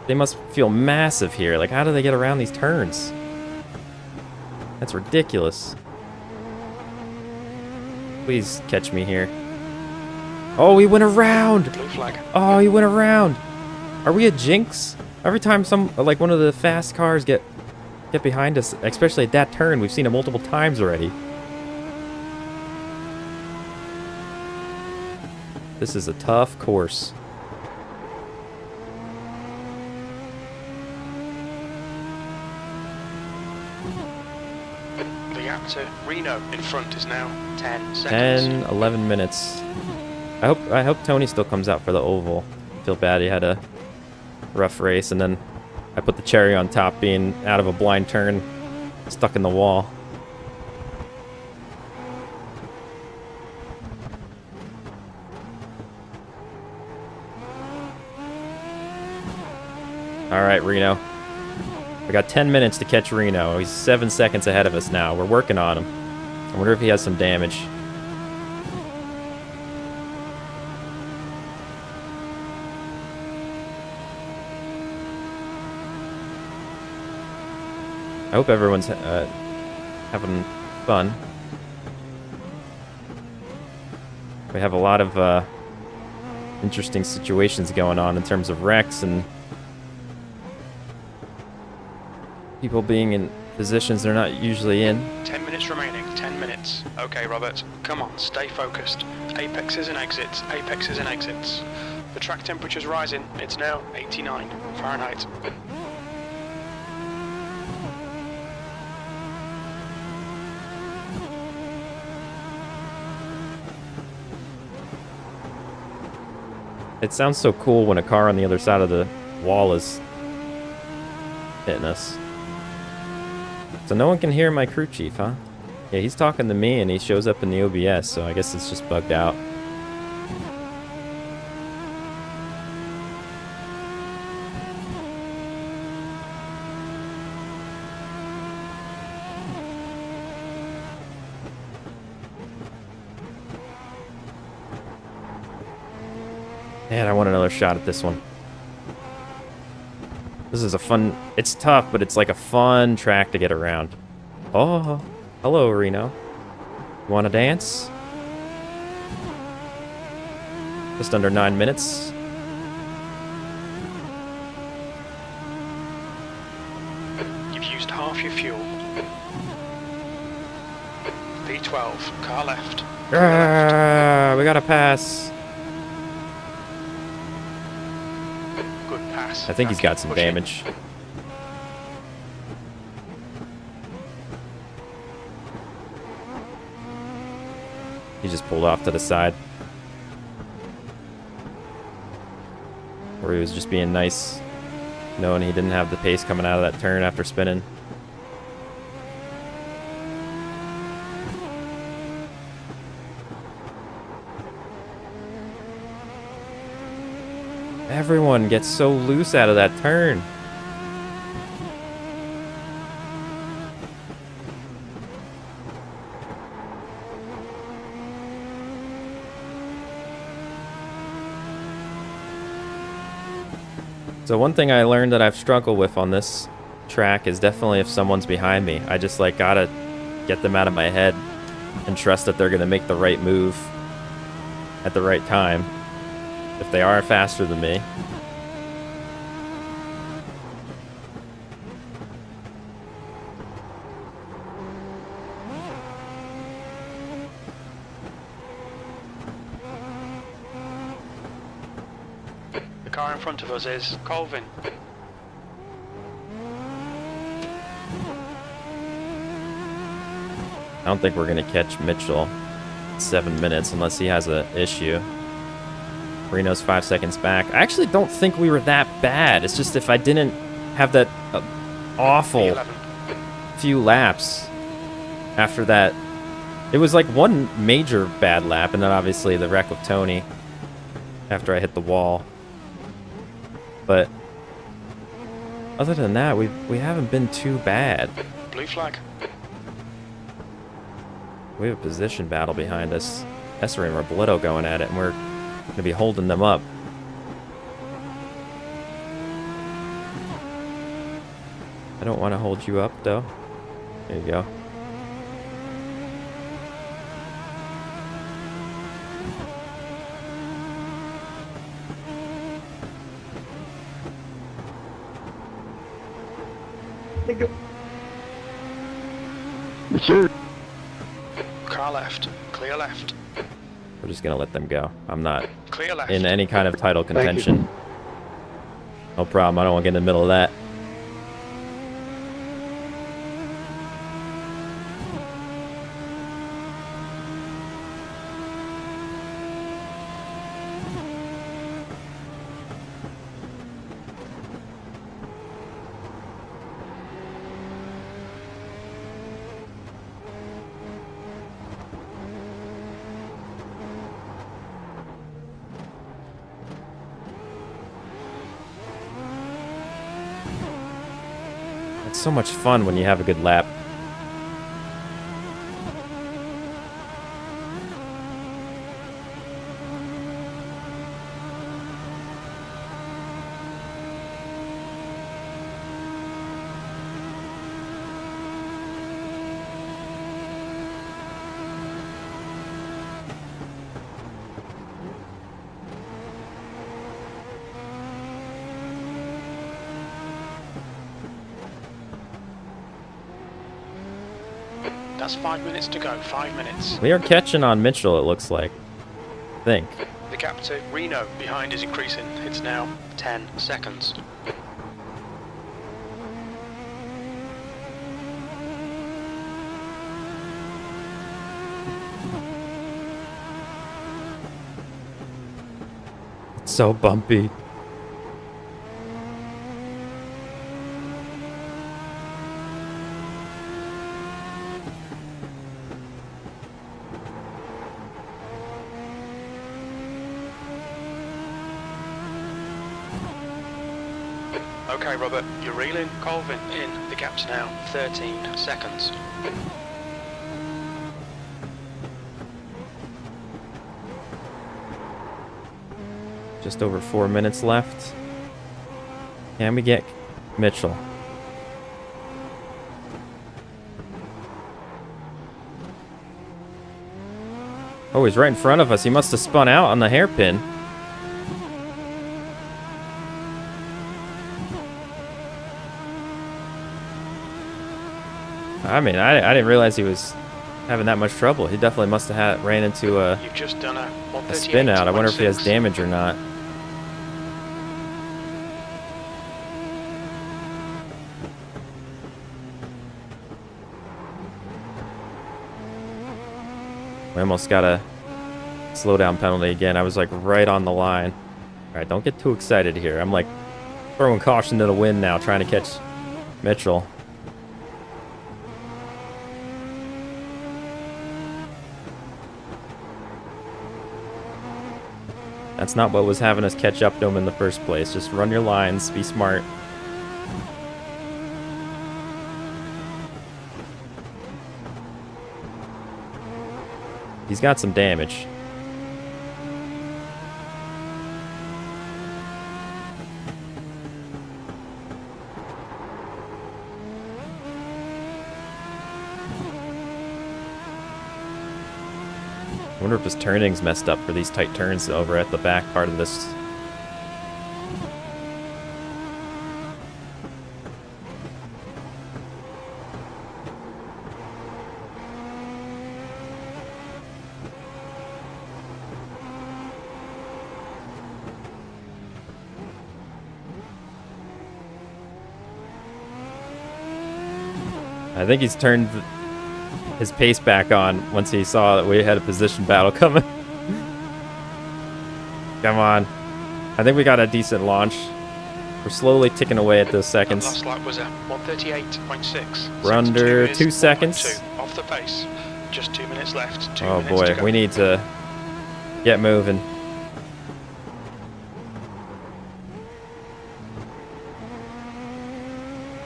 They must feel massive here. Like, how do they get around these turns? That's ridiculous. Please catch me here. Oh, he went around! Blue flag. Oh, he went around! Are we a jinx? Every time like one of the fast cars get behind us, especially at that turn, we've seen it multiple times already. This is a tough course. The gap to Reno in front is now 10 seconds. 10, 11 minutes. I hope Tony still comes out for the oval. I feel bad he had to rough race, and then I put the cherry on top, being out of a blind turn, stuck in the wall. All right, Reno. We got 10 minutes to catch Reno. He's 7 seconds ahead of us now. We're working on him. I wonder if he has some damage. I hope everyone's having fun. We have a lot of interesting situations going on in terms of wrecks and people being in positions they're not usually in. 10 minutes remaining, 10 minutes. Okay, Robert, come on, stay focused. Apexes and exits, apexes and exits. The track temperature's rising, it's now 89 Fahrenheit. It sounds so cool when a car on the other side of the wall is hitting us. So no one can hear my crew chief, huh? Yeah, he's talking to me and he shows up in the OBS, so I guess it's just bugged out. Man, I want another shot at this one. This is a fun... It's tough, but it's like a fun track to get around. Oh, hello, Reno. You want to dance? Just under 9 minutes. You've used half your fuel. V12, car left. Ah, we got to pass. Good pass. I think he's got some Pushing. damage. He just pulled off to the side. Or he was just being nice, knowing he didn't have the pace coming out of that turn after spinning. Everyone gets so loose out of that turn. So one thing I learned that I've struggled with on this track is definitely if someone's behind me. I just like gotta get them out of my head and trust that they're gonna make the right move at the right time. If they are faster than me. The car in front of us is Colvin. I don't think we're gonna catch Mitchell in 7 minutes unless he has an issue. Reno's 5 seconds back. I actually don't think we were that bad. It's just if I didn't have that awful V11. few laps after that. It was like one major bad lap, and then obviously the wreck with Tony after I hit the wall. But other than that, we haven't been too bad. Blue flag. We have a position battle behind us. Esser and Robledo going at it, and we're going to be holding them up. I don't want to hold you up, though. There you go. Sure. Car left. Clear left. We're just going to let them go. I'm not Clear left. in any kind of title contention. No problem. I don't want to get in the middle of that. It's so much fun when you have a good lap. That's 5 minutes to go. 5 minutes. We are catching on Mitchell, it looks like. I think. The gap to Reno behind is increasing. It's now 10 seconds. It's so bumpy. Okay, Robert, you're reeling. Colvin in. The gap's now 13 seconds. Just over 4 minutes left. Can we get Mitchell? Oh, he's right in front of us. He must have spun out on the hairpin. I mean, I didn't realize he was having that much trouble. He definitely must have ran into a You've just done a spin out. I wonder if he has 138.6. damage or not. We almost got a slowdown penalty again. I was like right on the line. All right, don't get too excited here. I'm like throwing caution to the wind now, trying to catch Mitchell. That's not what was having us catch up to him in the first place. Just run your lines, be smart. He's got some damage. I wonder if his turning's messed up for these tight turns over at the back part of this. I think he's turned his pace back on once he saw that we had a position battle coming. Come on. I think we got a decent launch. We're slowly ticking away at those seconds. Last lap was a 138.6. We're under 2 seconds. 1.2 off the pace. Just 2 minutes left. 2 Oh minutes to boy, go. we need to get moving.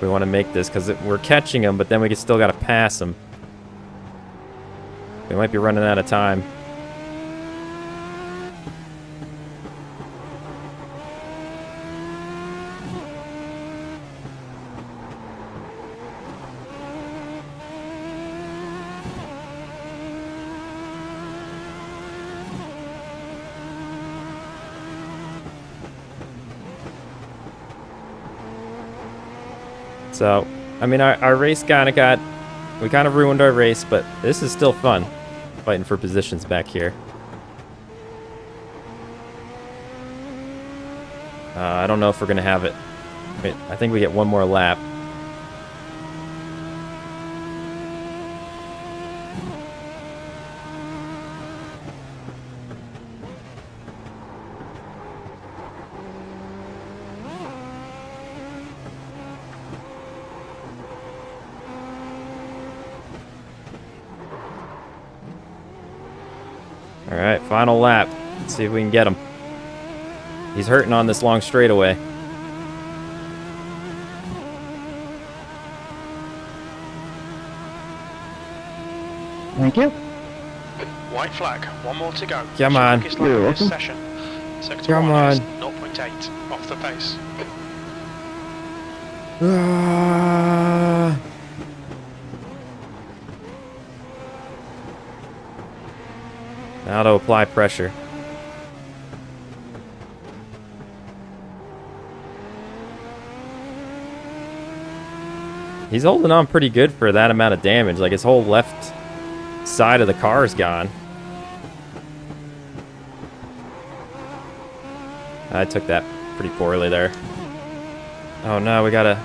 We want to make this because we're catching him, but then we still got to pass him. We might be running out of time. So, I mean, our race kind of we kind of ruined our race, but this is still fun, fighting for positions back here. I don't know if we're going to have it. Wait, I think we get one more lap. All right, final lap. Let's see if we can get him. He's hurting on this long straightaway. Thank you. White flag, one more to go. Come on. Quickest lap You're of this welcome. session. Sector Come 1 is on. 0.8 off the pace. Ah. Now to apply pressure. He's holding on pretty good for that amount of damage. Like, his whole left side of the car is gone. I took that pretty poorly there. Oh no, we got a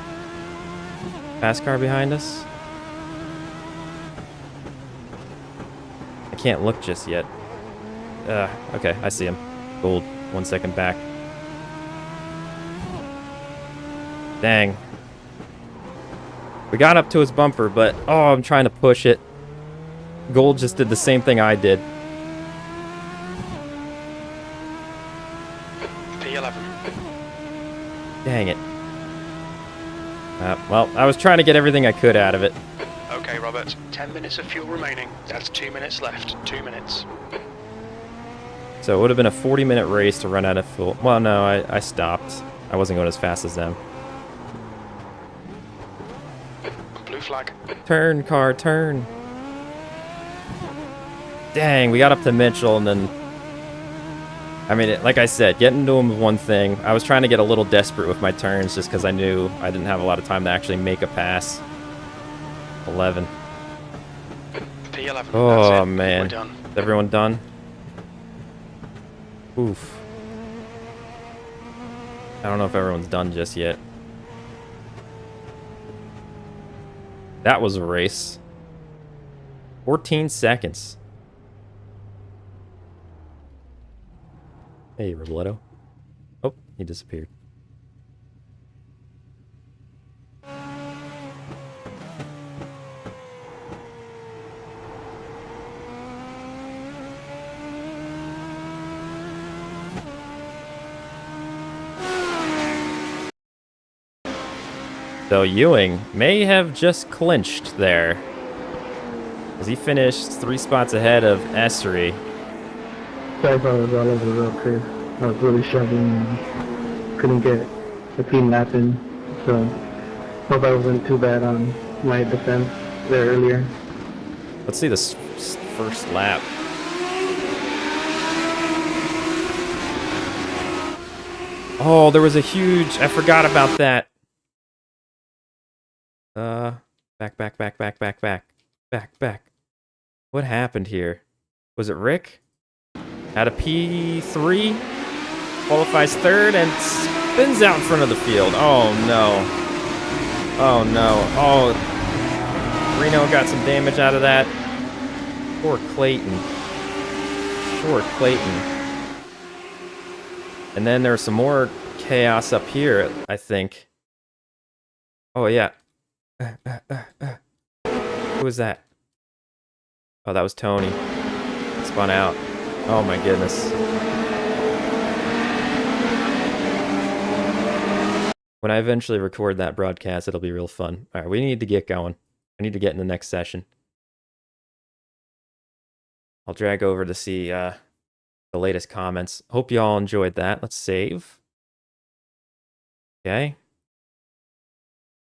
fast car behind us. I can't look just yet. Okay, I see him. Gold, 1 second back. Dang. We got up to his bumper, but oh, I'm trying to push it. Gold just did the same thing I did. P11. Dang it. Well, I was trying to get everything I could out of it. Okay, Robert. 10 minutes of fuel remaining. That's 2 minutes left. 2 minutes. So it would have been a 40-minute race to run out of fuel. Well, no, I stopped. I wasn't going as fast as them. Blue flag. Turn, car, turn. Dang, we got up to Mitchell and then... I mean, like I said, getting to him was one thing. I was trying to get a little desperate with my turns just because I knew I didn't have a lot of time to actually make a pass. 11. P11. Oh, That's it. man. We're done. Is everyone done? Oof. I don't know if everyone's done just yet. That was a race. 14 seconds. Hey, Robledo. Oh, he disappeared. So Ewing may have just clinched there, as he finished 3 spots ahead of Esri. Sorry if I was all over the road, Chris. I was really struggling and couldn't get the team lap in. So, hope I wasn't too bad on my defense there earlier. Let's see this first lap. Oh, there was a huge... I forgot about that. Back. What happened here? Was it Rick? Had a P3, qualifies third, and spins out in front of the field. Oh no. Oh no. Oh, Reno got some damage out of that. Poor Clayton. Poor Clayton. And then there's some more chaos up here, I think. Oh yeah. Who was that? Oh, that was Tony. Spun out. Oh my goodness. When I eventually record that broadcast, it'll be real fun. All right, we need to get going. I need to get in the next session. I'll drag over to see the latest comments. Hope you all enjoyed that. Let's save. Okay.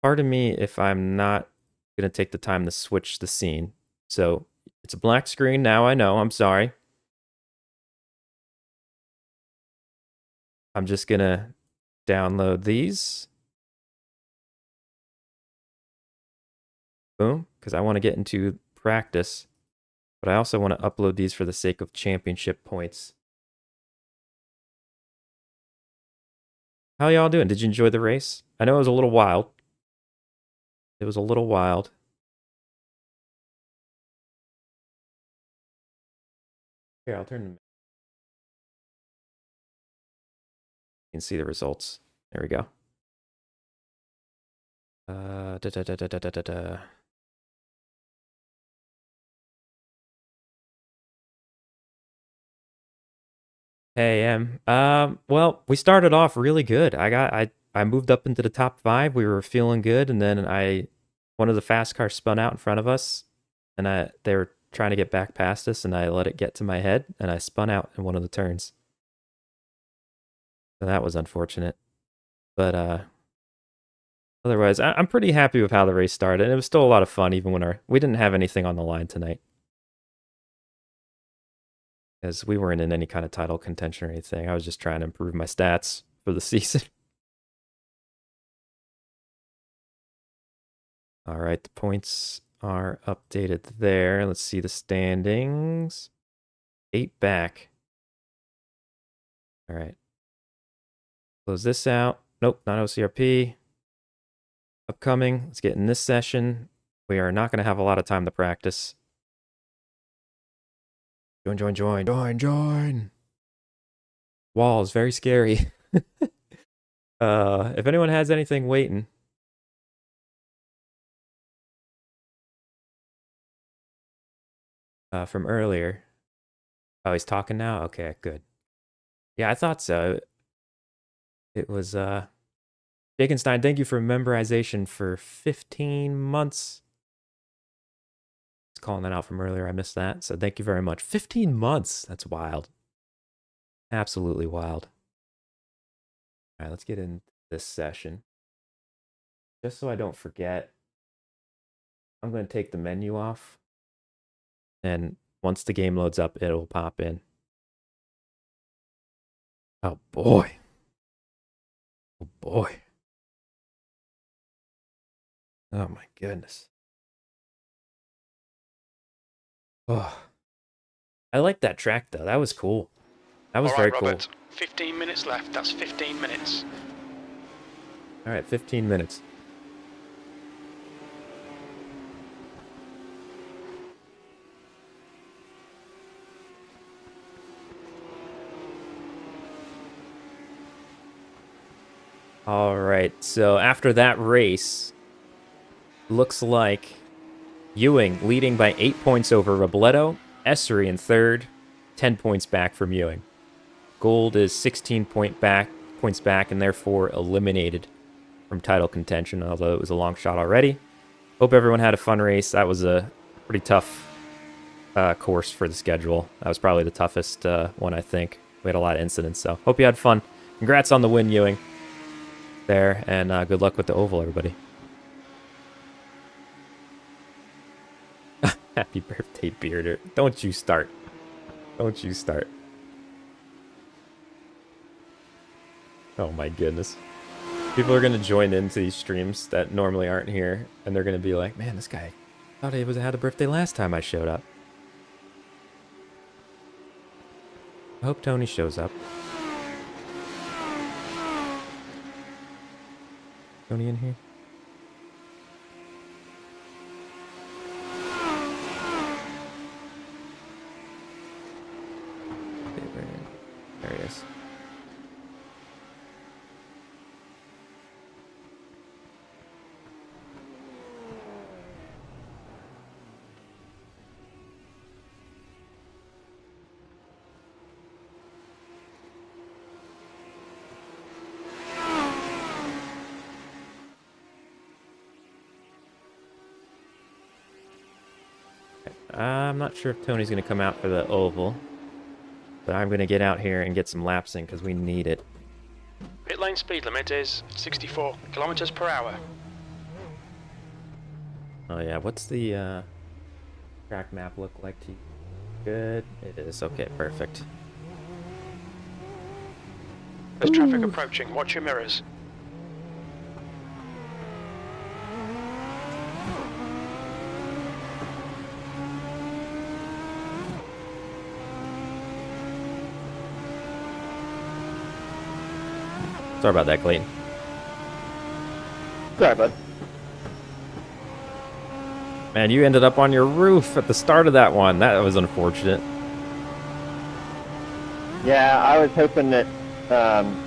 Pardon me if I'm not going to take the time to switch the scene. So it's a black screen now, I know. I'm sorry. I'm just going to download these. Boom, because I want to get into practice. But I also want to upload these for the sake of championship points. How y'all doing? Did you enjoy the race? I know it was a little wild. It was a little wild. Here, I'll turn them. You can see the results. There we go. Hey, well, we started off really good. I moved up into the top 5. We were feeling good, and then one of the fast cars spun out in front of us, and they were trying to get back past us, and I let it get to my head, and I spun out in one of the turns. So that was unfortunate. But otherwise, I'm pretty happy with how the race started. And it was still a lot of fun, even when we didn't have anything on the line tonight. Because we weren't in any kind of title contention or anything. I was just trying to improve my stats for the season. All right, the points are updated there. Let's see the standings. 8 back. All right. Close this out. Nope, not OCRP. Upcoming. Let's get in this session. We are not going to have a lot of time to practice. Join. Wall is very scary. If anyone has anything waiting. From earlier. Oh, he's talking now? Okay, good. Yeah, I thought so. It was, Jakenstein, thank you for memorization for 15 months. Calling that out from earlier. I missed that. So thank you very much. 15 months. That's wild. Absolutely wild. All right, let's get into this session. Just so I don't forget, I'm going to take the menu off. And once the game loads up, it'll pop in. Oh, boy. Oh, boy. Oh, my goodness. Oh, I like that track though. That was cool. That was very Robert, cool. 15 minutes left. That's 15 minutes. All right, 15 minutes. All right, so after that race, looks like Ewing leading by 8 points over Robledo. Essery in third, 10 points back from Ewing. Gold is 16 points back, and therefore eliminated from title contention, although it was a long shot already. Hope everyone had a fun race. That was a pretty tough course for the schedule. That was probably the toughest one, I think. We had a lot of incidents, so hope you had fun. Congrats on the win, Ewing, there, and good luck with the oval, everybody. Happy birthday, Bearder. Don't you start. Don't you start. Oh my goodness. People are going to join into these streams that normally aren't here, and they're going to be like, man, this guy thought he had a birthday last time I showed up. I hope Tony shows up. Tony in here? There he is. I'm not sure if Tony's going to come out for the oval, but I'm going to get out here and get some laps in because we need it. Pit lane speed limit is 64 kilometers per hour. Oh yeah, what's the track map look like to you? Good, it is. Okay, perfect. There's traffic approaching. Watch your mirrors. Sorry about that, Clayton. Sorry, bud. Man, you ended up on your roof at the start of that one. That was unfortunate. Yeah, I was hoping that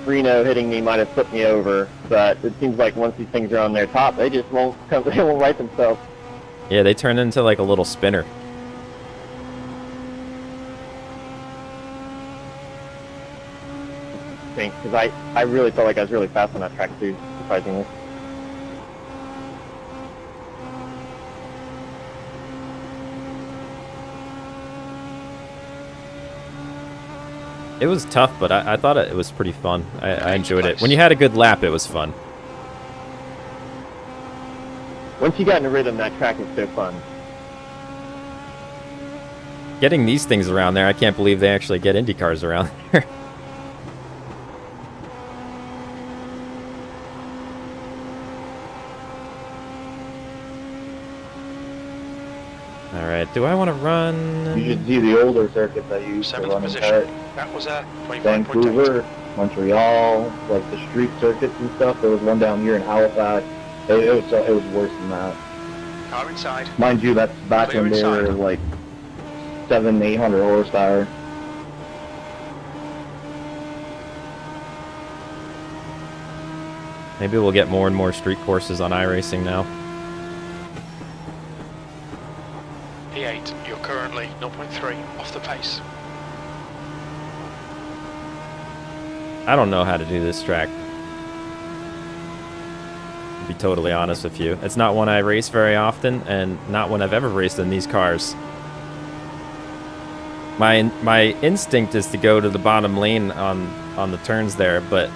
Reno hitting me might have flipped me over, but it seems like once these things are on their top, they just won't come. They won't right themselves. Yeah, they turned into like a little spinner. Because I really felt like I was really fast on that track too, surprisingly. It was tough, but I thought it was pretty fun. I enjoyed it. Place. When you had a good lap, it was fun. Once you got in a rhythm, that track is so fun. Getting these things around there, I can't believe they actually get Indy cars around there. All right, do I want to run? You should see the older circuits I used to 7th run in position. kart. That was a 25.8. Vancouver, Montreal, like the street circuits and stuff. There was one down here in Halifax. It was worse than that. Car inside. Mind you, that's back Clear when they were inside. like 700-800 horsepower. Maybe we'll get more and more street courses on iRacing now. P8, you're currently 0.3 off the pace. I don't know how to do this track. To be totally honest with you. It's not one I race very often, and not one I've ever raced in these cars. My instinct is to go to the bottom lane on the turns there, but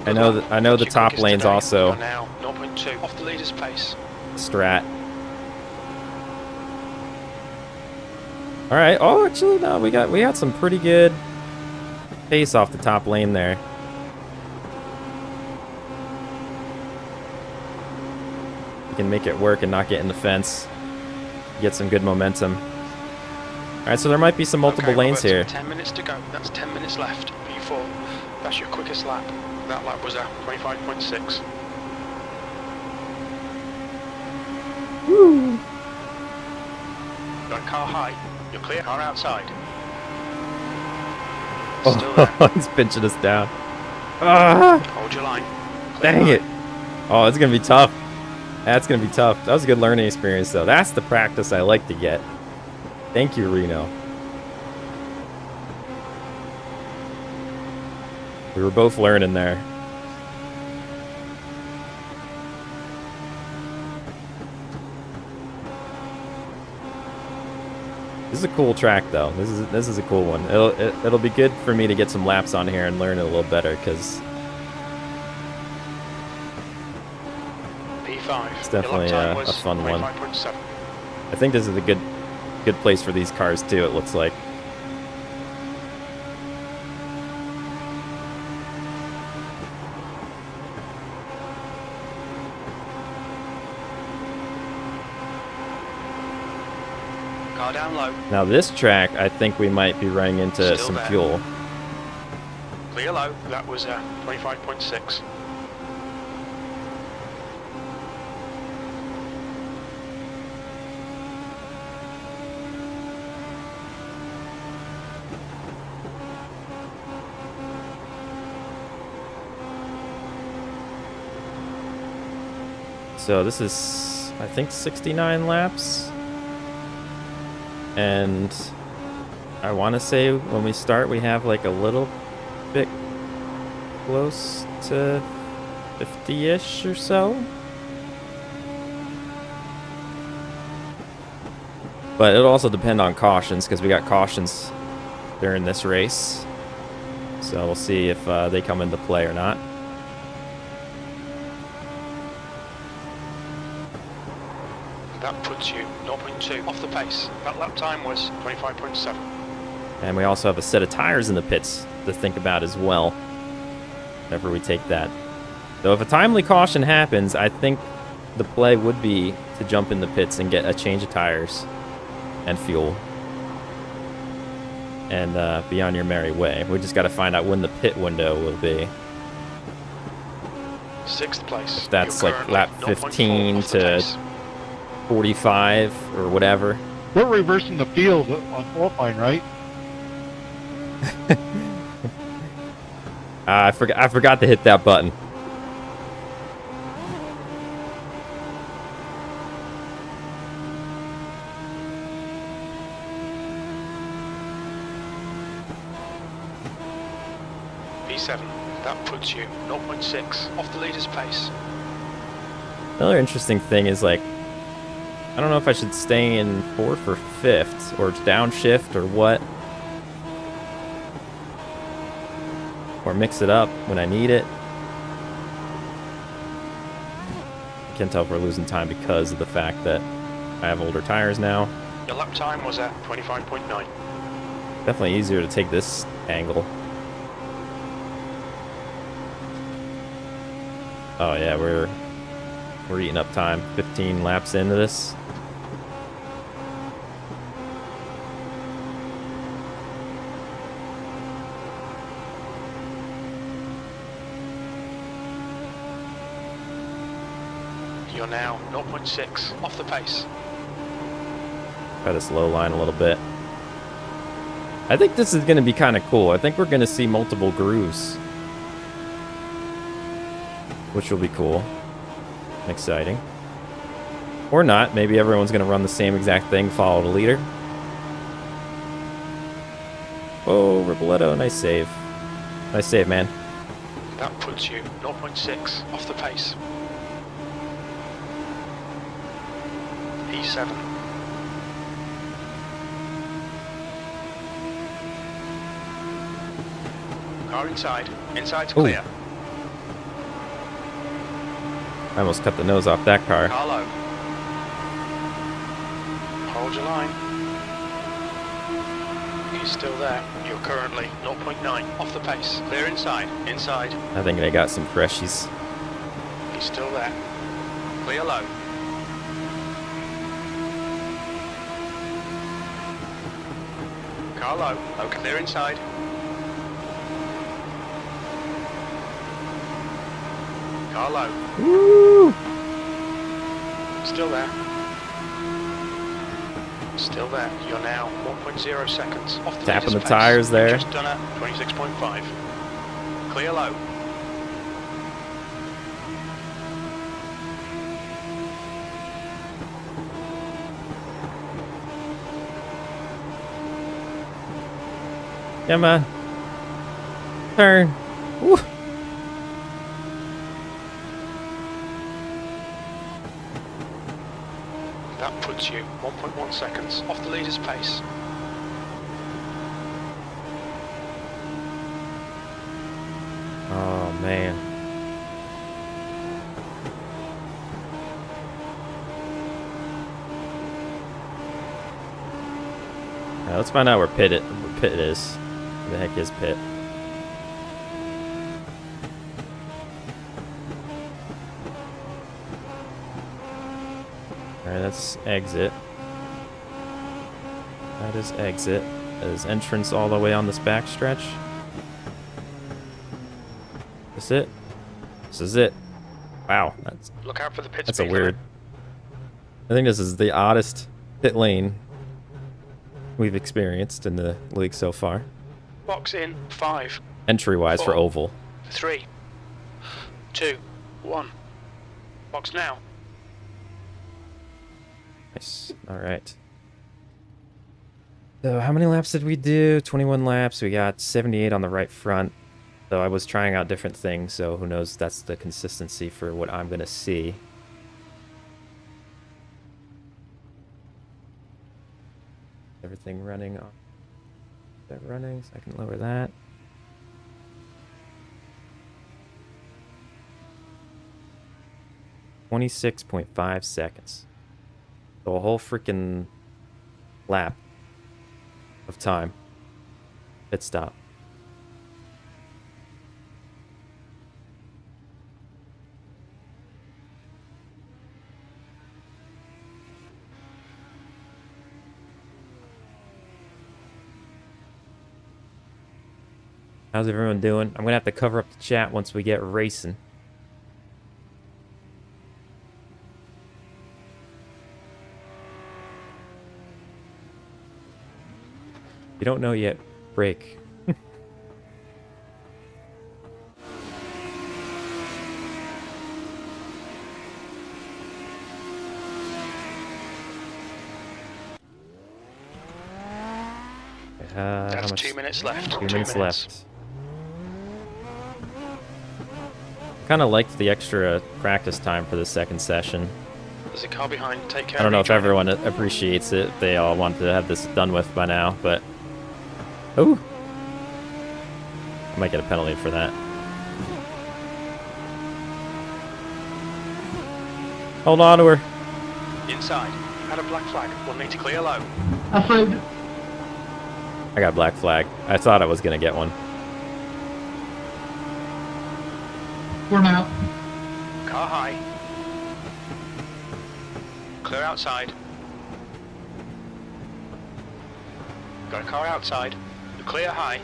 I know the That's your top quickest lane's today. also You're now 0.2 off the leader's pace. strat. All right. Oh, actually, no. We got some pretty good pace off the top lane there. We can make it work and not get in the fence. Get some good momentum. All right, so there might be some multiple Okay, lanes Robert, here. 10 minutes to go. That's 10 minutes left. P4. That's your quickest lap. That lap was a 25.6. Woo! Got a car high. You're clear. Car outside. Still there. Oh, he's pinching us down. Ah! Hold your line. Clear Dang line. it. Oh, it's going to be tough. That's going to be tough. That was a good learning experience, though. That's the practice I like to get. Thank you, Reno. We were both learning there. This is a cool track, though. This is a cool one. It'll be good for me to get some laps on here and learn it a little better, because P5. It's definitely Your lap time a was fun one. 25.7. I think this is a good place for these cars too. It looks like. Car down low. Now this track, I think we might be running into Still some there. fuel. Clear low. That was a 25.6. So this is, I think, 69 laps. And I want to say when we start, we have like a little bit close to 50-ish or so. But it'll also depend on cautions, because we got cautions during this race. So we'll see if they come into play or not. That puts you 0.2 off the pace. That lap time was 25.7. And we also have a set of tires in the pits to think about as well, whenever we take that. So if a timely caution happens, I think the play would be to jump in the pits and get a change of tires and fuel. And be on your merry way. We just got to find out when the pit window will be. 6th place. If that's You're like currently lap 0.4 15 off the to pace. 45 or whatever. We're reversing the field on Alpine, right? I forgot to hit that button. P7. That puts you 0.6 off the leader's pace. Another interesting thing is, like, I don't know if I should stay in 4th or 5th or downshift or what. or mix it up when I need it. I can't tell if we're losing time because of the fact that I have older tires now. Your lap time was at 25.9. Definitely easier to take this angle. Oh yeah, we're eating up time. 15 laps into this. You're now 0.6 off the pace. Try this low line a little bit. I think this is going to be kind of cool. I think we're going to see multiple grooves, which will be cool and exciting. Or not. Maybe everyone's going to run the same exact thing, follow the leader. Oh, Riboletto, nice save. Nice save, man. That puts you 0.6 off the pace. E7. Car inside. Inside's clear. I almost cut the nose off that car. Car low. Hold your line. He's still there. You're currently 0.9 off the pace. Clear inside. Inside. I think they got some freshies. He's still there. Clear low. Car low. Okay, clear inside. Car low. Woo! Still there. Still there. You're now 1.0 seconds off the Tapping the pace. tires there. Just done at 26.5. Clear low. Come on. Turn. Woo. That puts you 1.1 seconds off the leader's pace. Oh, man. Now, let's find out where Pitt is. Where the heck is Pitt? Alright, that's exit. That is exit. That is entrance all the way on this back stretch. This it? This is it. Wow, Look out for the pit that's speed a weird. limit. I think this is the oddest pit lane we've experienced in the league so far. Box in 5, Entry-wise for 4. oval. 3, 2, 1. Box now. Nice. All right. So how many laps did we do? 21 laps. We got 78 on the right front. So I was trying out different things, so who knows, that's the consistency for what I'm going to see. Everything running on. Is that running? So I can lower that. .5 seconds. So a whole freaking lap of time. Pit stop. How's everyone doing? I'm gonna have to cover up the chat once we get racing. You don't know yet, break. How That's much? 2 minutes left. 2 minutes left. Kind of liked the extra practice time for the second session. There's a car behind. Take care. I don't know of if everyone appreciates it. They all want to have this done with by now, but... Ooh! I might get a penalty for that. Hold on to her. Inside. Had a black flag. We'll need to clear low. Outside. I got a black flag. I thought I was going to get one. We're out. Car high. Clear outside. Got a car outside. Clear high.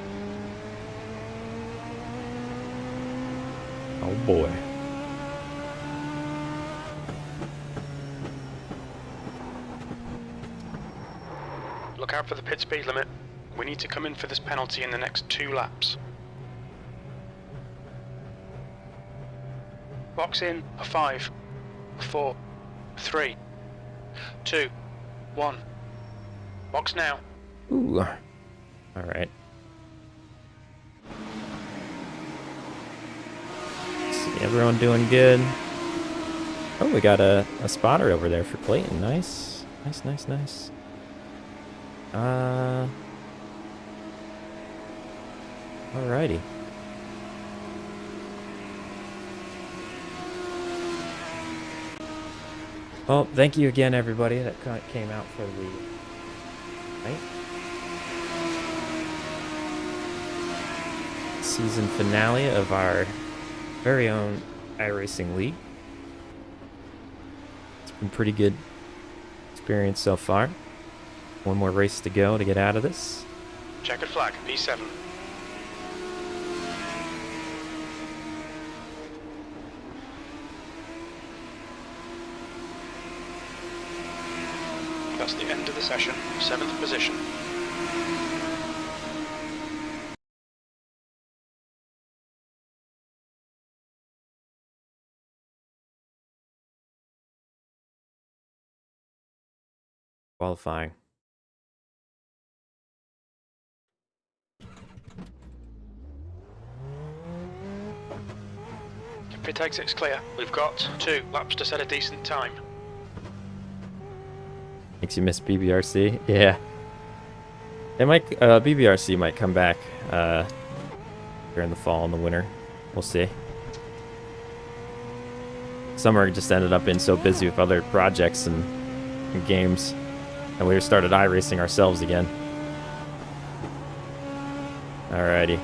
Oh boy. Look out for the pit speed limit. We need to come in for this penalty in the next 2 laps. Box in. A 5. A 4. 3. 2. 1. Box now. Ooh. All right. See, everyone doing good. Oh, we got a spotter over there for Clayton. Nice. Nice, nice, nice. Alrighty. Well, thank you again, everybody that came out for the night. Season finale of our very own iRacing League. It's been pretty good experience so far. One more race to go to get out of this. Checkered flag. P7. That's the end of the session. 7th position. Qualifying. Pit exit's clear. We've got 2 laps to set a decent time. Makes you miss BBRC? Yeah. It might, BBRC might come back during the fall and the winter. We'll see. Summer just ended up being so busy with other projects and games, and we started iRacing ourselves again. Alrighty.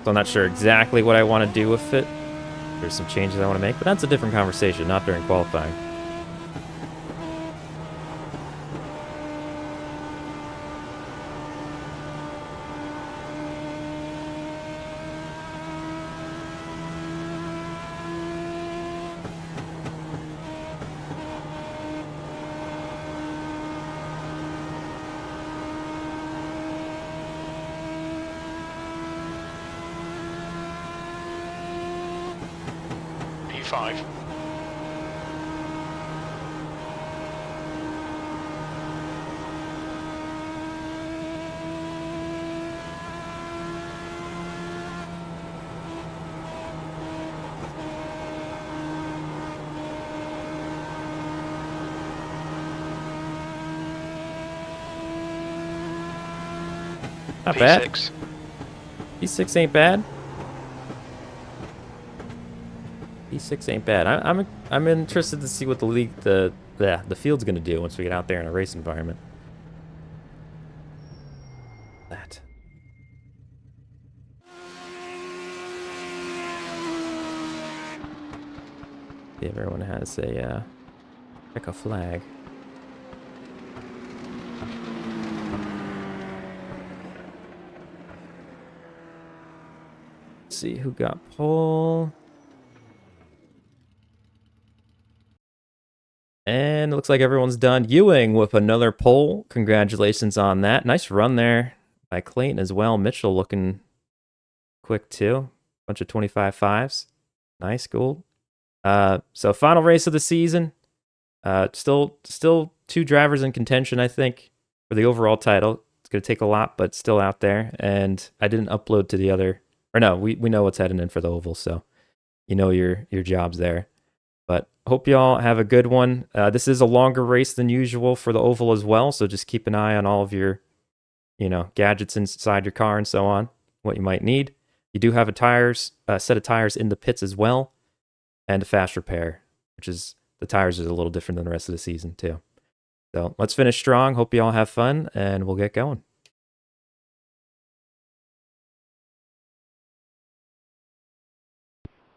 So I'm not sure exactly what I want to do with it. There's some changes I want to make, but that's a different conversation, not during qualifying. P5. Not bad. P6. P6 ain't bad. P6 ain't bad. I'm interested to see what the league the field's gonna do once we get out there in a race environment. That. See, everyone has a pick a flag. Let's see who got pole. And it looks like everyone's done. Ewing with another pole. Congratulations on that. Nice run there by Clayton as well. Mitchell looking quick too. Bunch of 25.5s. Nice, Gould. So final race of the season. Still 2 drivers in contention, I think, for the overall title. It's going to take a lot, but still out there. And I didn't upload to the other... Or no, we know what's heading in for the oval, so you know your job's there. But hope y'all have a good one. This is a longer race than usual for the oval as well, so just keep an eye on all of your gadgets inside your car and so on, what you might need. You do have a set of tires in the pits as well, and a fast repair, which is the tires is a little different than the rest of the season too. So let's finish strong. Hope you all have fun, and we'll get going.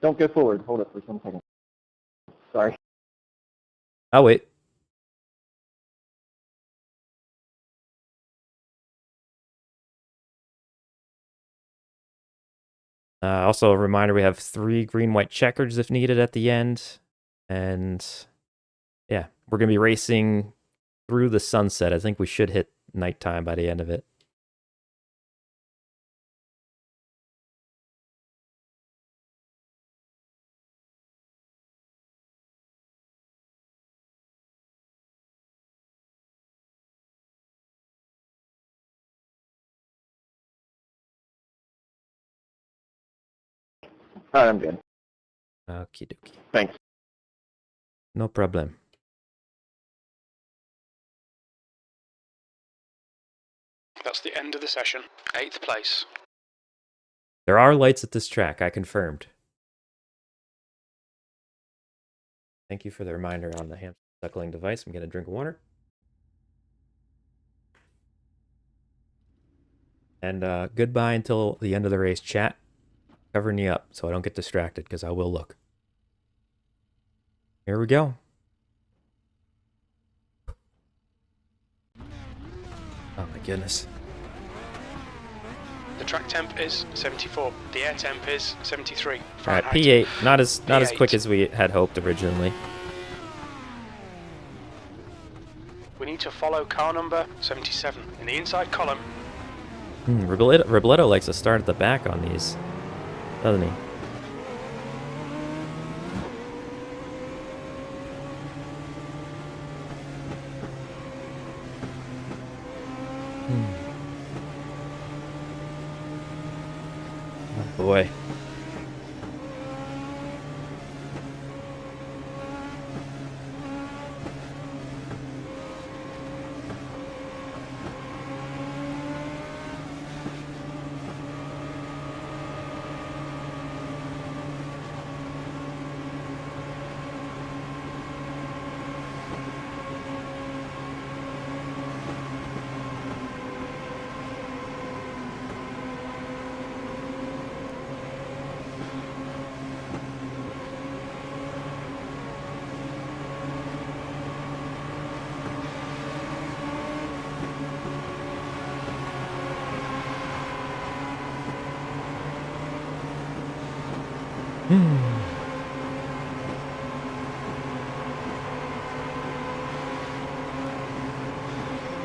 Don't go forward. Hold it for 1 second. Sorry. I'll wait. Also, a reminder, we have 3 green-white checkers if needed at the end. And yeah, we're going to be racing through the sunset. I think we should hit nighttime by the end of it. All right, I'm good. Okie dokie. Thanks. No problem. That's the end of the session. 8th place. There are lights at this track, I confirmed. Thank you for the reminder on the hamster suckling device. I'm going to drink water. And goodbye until the end of the race, chat. Covering you up so I don't get distracted, because I will look. Here we go. Oh my goodness. The track temp is 74. The air temp is 73. All right, Fahrenheit. P8, not as P8. quick as we had hoped originally. We need to follow car number 77 in the inside column. Robledo likes to start at the back on these, doesn't he? Oh boy.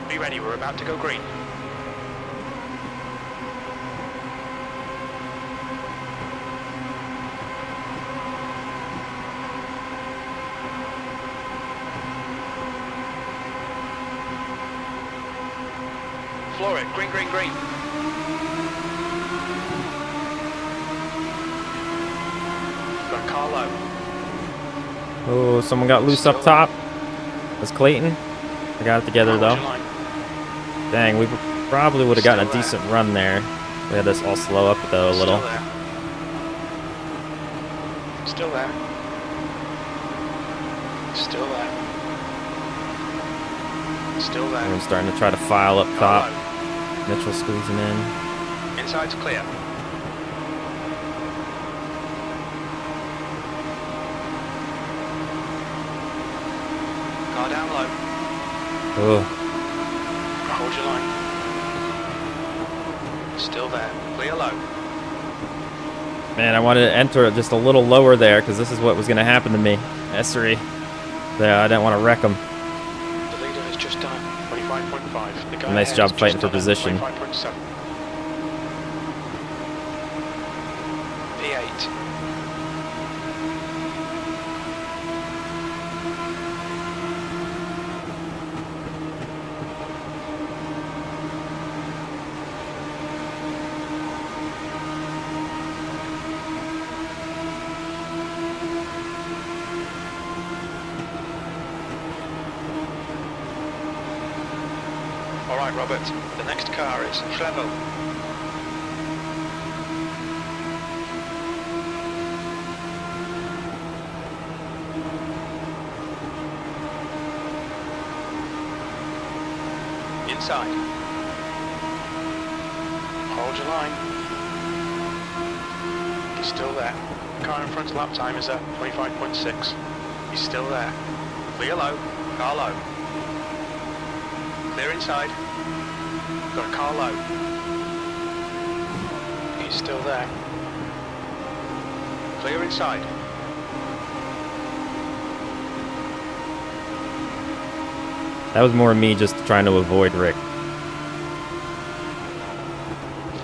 Be ready, we're about to go green. Floor it, green, green, green. Got car low. Oh, someone got loose up top. That's Clayton. I got it together though. Dang, we probably would have gotten a decent run there. We had this all slow up though a little. Still there. Still there. Still there. Everyone's starting to try to file up top. Low. Mitchell squeezing in. Inside's clear. Car down low. Oh, Hold your line. Still there. Clear low. man, I wanted to enter it just a little lower there because this is what was going to happen to me. S3. Yeah, I didn't want to wreck him. The leader has just done 25.5. The guy Nice ahead job has fighting just for done position. 25.7. P8. right, Robert. The next car is Flevo. Inside. Hold your line. He's still there. Car in front's lap time is at 25.6. He's still there. Clear low. Car low. Clear inside. Got a car low. He's still there. Clear inside. That was more me just trying to avoid Rick.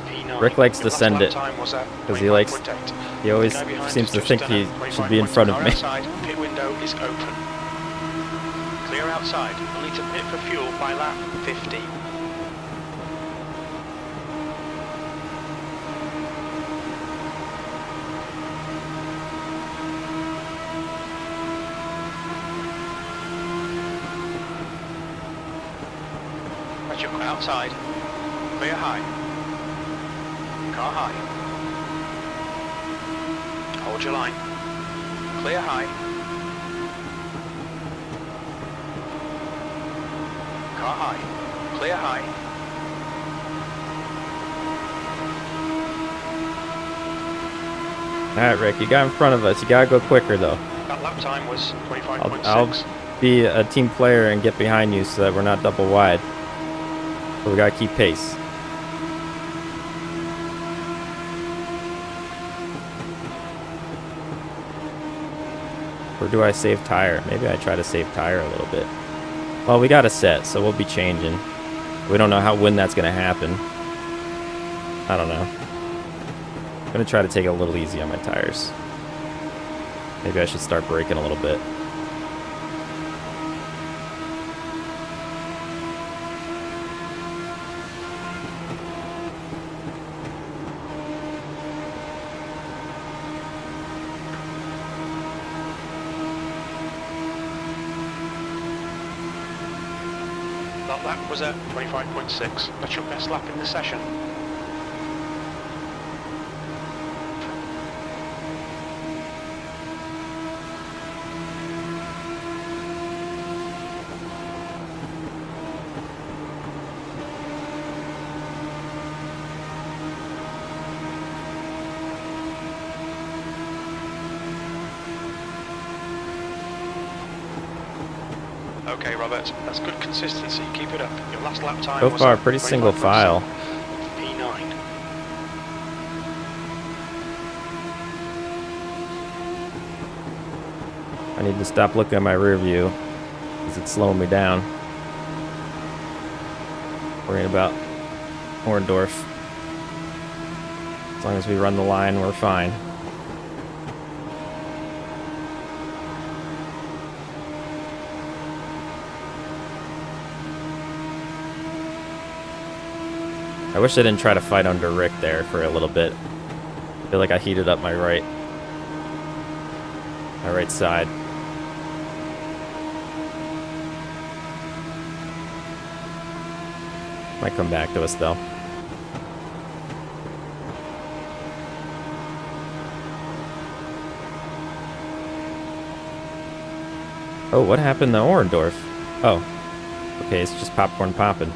P9. Rick likes to Your last send lap it time was at because he likes. 25.8. He always Guy behind seems is to just think done he at should be in front of 25.6. me. Outside, pit window is open. Clear outside. You'll need to pit for fuel by lap 50. Right, you're outside. Clear high. Car high. Hold your line. Clear high. Car high. Clear high. All right, Rick, you got in front of us. You gotta go quicker though. That lap time was 25.6. I'll be a team player and get behind you so that we're not double wide. But we gotta keep pace. Or do I save tire? Maybe I try to save tire a little bit. Well, we got a set, so we'll be changing. We don't know when that's gonna happen. I don't know. I'm gonna try to take it a little easy on my tires. Maybe I should start braking a little bit. That lap was at 25.6. That's your best lap in the session. Okay, Robert, that's good consistency. Keep it up. Your last lap time So was far, at pretty single 25.7. file. P9. I need to stop looking at my rear view because it's slowing me down. Worrying about Orndorff. As long as we run the line, we're fine. I wish I didn't try to fight under Rick there for a little bit. I feel like I heated up my right side. Might come back to us though. Oh, what happened to Orndorff? Oh, okay, it's just popcorn popping.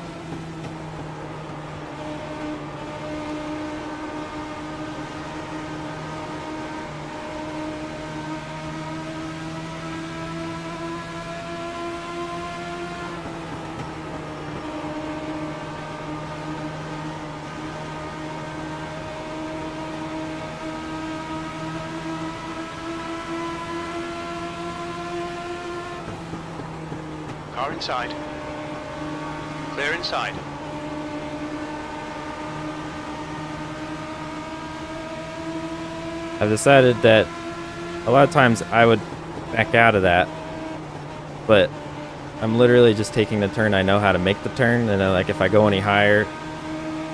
Car inside. Clear inside. I've decided that a lot of times I would back out of that, but I'm literally just taking the turn. I know how to make the turn, and then, like, if I go any higher,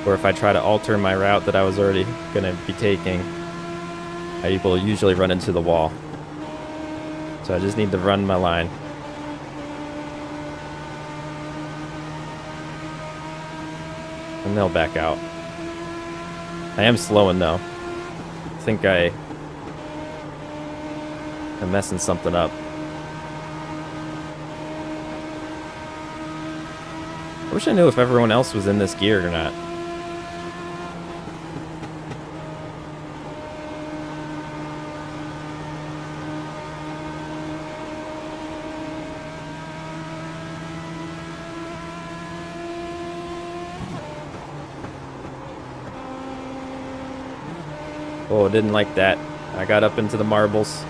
or if I try to alter my route that I was already gonna be taking, I will usually run into the wall. So I just need to run my line. And they'll back out. I am slowing though. I think I'm messing something up. I wish I knew if everyone else was in this gear or not. Oh, didn't like that. I got up into the marbles.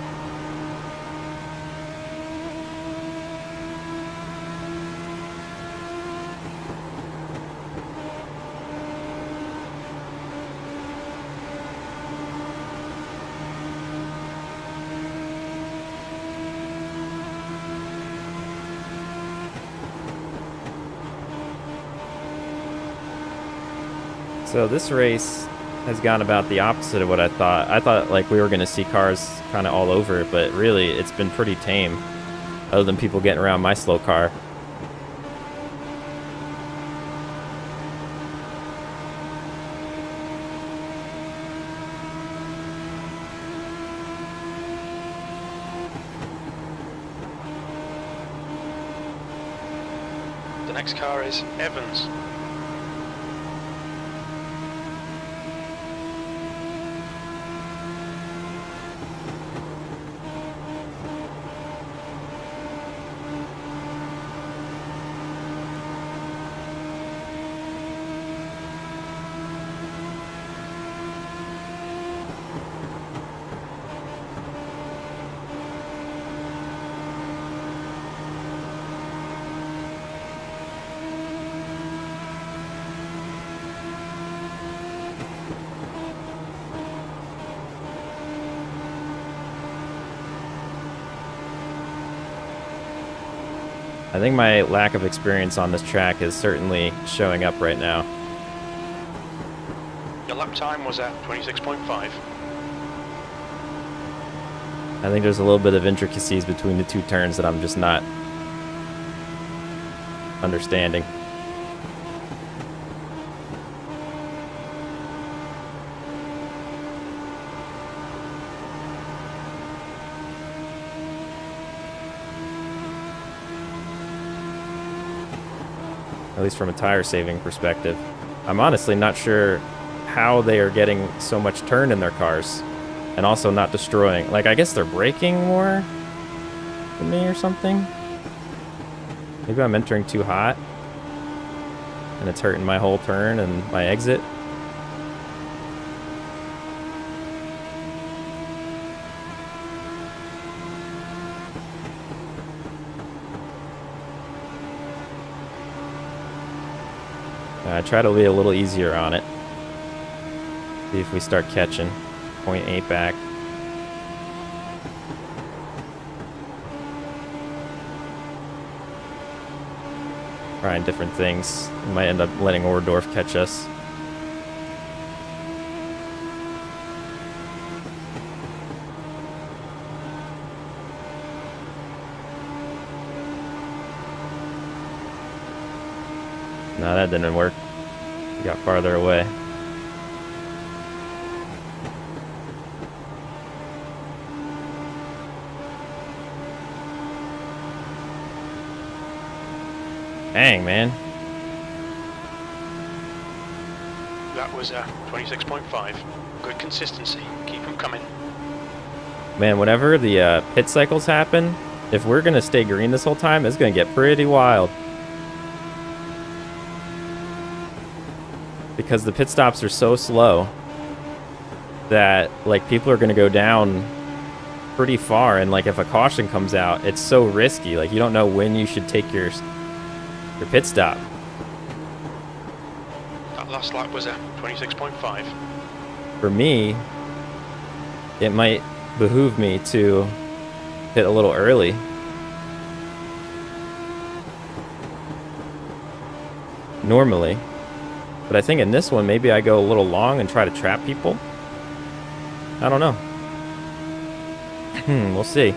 So this race has gone about the opposite of what I thought. I thought like we were going to see cars kind of all over, but really it's been pretty tame, other than people getting around my slow car. The next car is Evans. I think my lack of experience on this track is certainly showing up right now. Your lap time was at 26.5. I think there's a little bit of intricacies between the two turns that I'm just not understanding. At least from a tire saving perspective. I'm honestly not sure how they are getting so much turn in their cars and also not destroying. Like, I guess they're braking more than me or something. Maybe I'm entering too hot and it's hurting my whole turn and my exit. I try to be a little easier on it. See if we start catching. 0.8 back. Trying different things. We might end up letting Ordorf catch us. No, that didn't work. We got farther away. Dang, man. That was 26.5. Good consistency. Keep them coming. Man, whenever the pit cycles happen, if we're going to stay green this whole time, it's going to get pretty wild. Because the pit stops are so slow that like people are going to go down pretty far, and like if a caution comes out, it's so risky. Like you don't know when you should take your pit stop. That last lap was 26.5. For me, it might behoove me to hit a little early. Normally. But I think in this one, maybe I go a little long and try to trap people. I don't know. We'll see.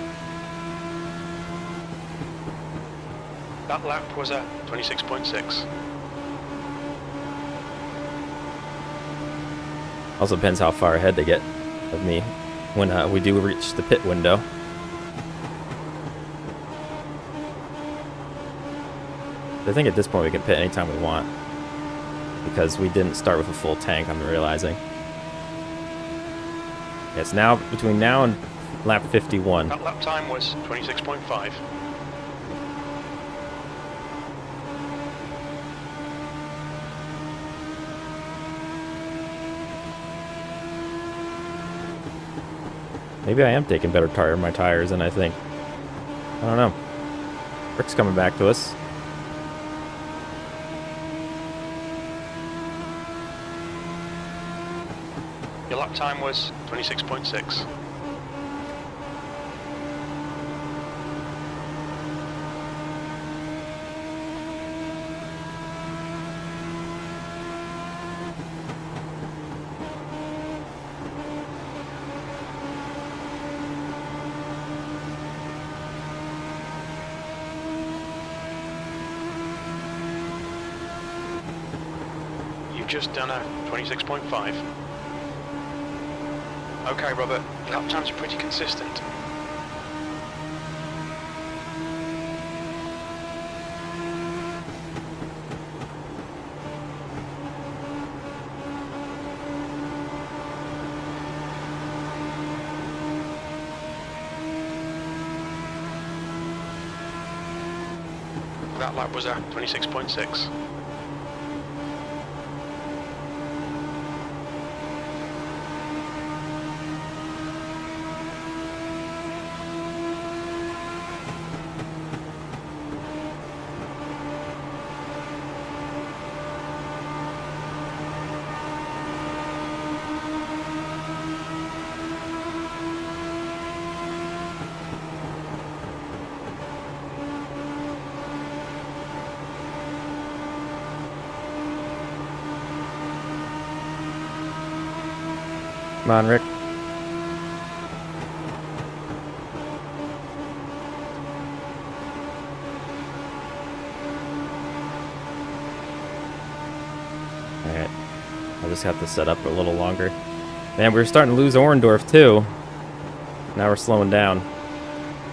That lap was 26.6. Also depends how far ahead they get of me when we do reach the pit window. I think at this point we can pit anytime we want, because we didn't start with a full tank, I'm realizing. It's now between now and lap 51. That lap time was 26.5. Maybe I am taking better my tires than I think. I don't know. Rick's coming back to us. Your lap time was 26.6. You've just done a 26.5. Okay, Robert, lap times are pretty consistent. That lap was a 26.6. Come on, Rick. Alright. I'll just have to set up a little longer. Man, we were starting to lose Orndorff too. Now we're slowing down.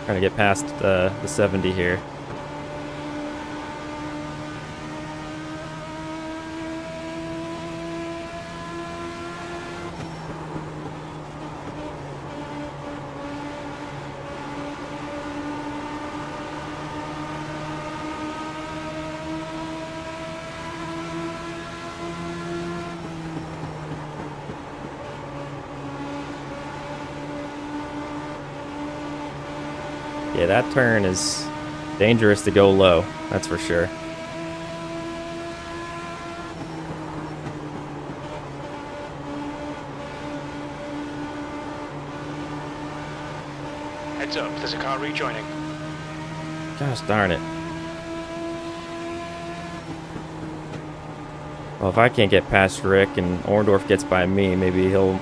Trying to get past the 70 here. Yeah, that turn is dangerous to go low, that's for sure. Heads up, there's a car rejoining. Gosh darn it. Well, if I can't get past Rick and Orndorff gets by me, maybe he'll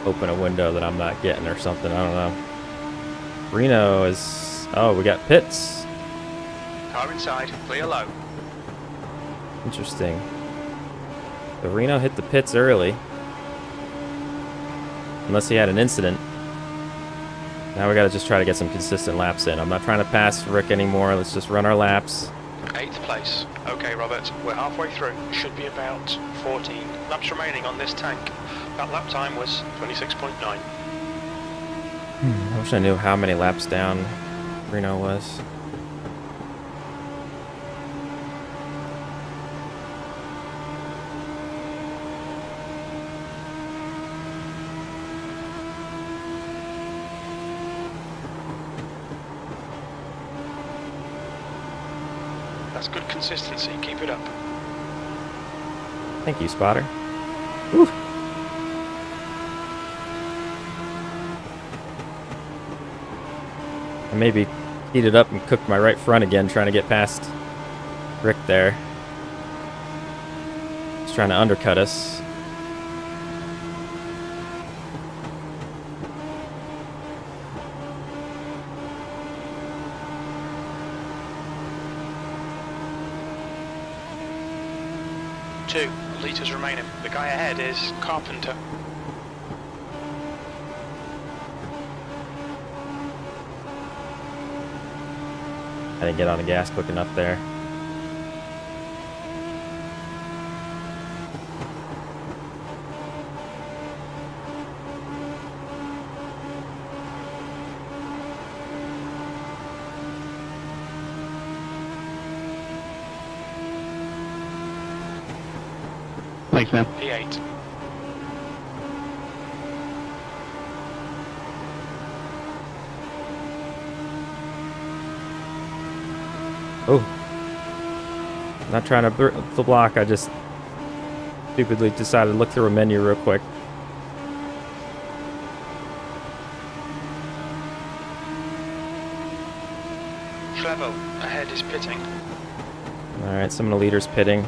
open a window that I'm not getting or something, I don't know. Reno is... Oh, we got pits. Car inside, clear low. Interesting. The Reno hit the pits early. Unless he had an incident. Now we gotta just try to get some consistent laps in. I'm not trying to pass Rick anymore. Let's just run our laps. 8th place. Okay, Robert, we're halfway through. Should be about 14 laps remaining on this tank. That lap time was 26.9. I wish I knew how many laps down Reno was. That's good consistency. Keep it up. Thank you, spotter. Woo. I maybe heated up and cooked my right front again, trying to get past Rick there. He's trying to undercut us. Two litres remaining. The guy ahead is Carpenter. I didn't get on the gas quick enough there. Thanks, man. P8. Oh. Not trying to block, I just stupidly decided to look through a menu real quick. Flevo, ahead is pitting. Alright, some of the leaders pitting.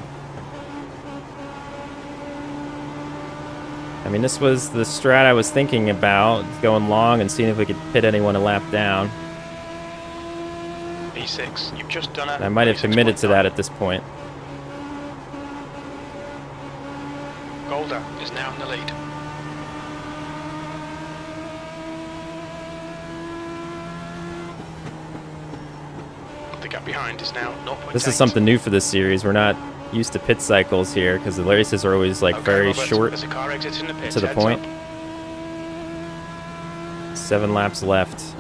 I mean, this was the strat I was thinking about, going long and seeing if we could pit anyone a lap down. P6, you've just done it. I might have committed to that at this point. Golder is now in the lead. The gap behind is now 0.8. This is something new for this series. We're not used to pit cycles here because the races are always like very Robert, short there's a car exiting the pit. to the Heads point. up. 7 laps left.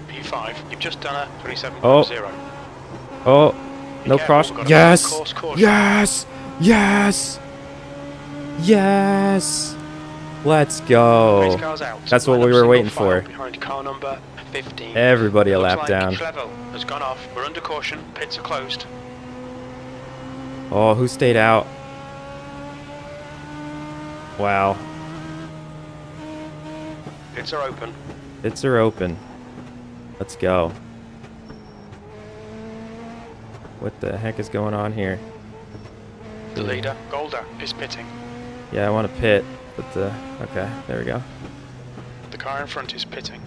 P5, you've just done a 27.0. Oh, no careful, cross. we've got a Yes! course caution. Yes! Yes! Yes! Let's Race go. car's out. That's what Line we up were single waiting file for. Behind car number 15. Everybody a Looks lap like down. Flevo has gone off. We're under caution. Pits are closed. Oh, who stayed out? Wow. Pits are open. Pits are open. Let's go. What the heck is going on here? The leader, Golder, is pitting. Yeah, I want to pit, but okay, there we go. The car in front is pitting.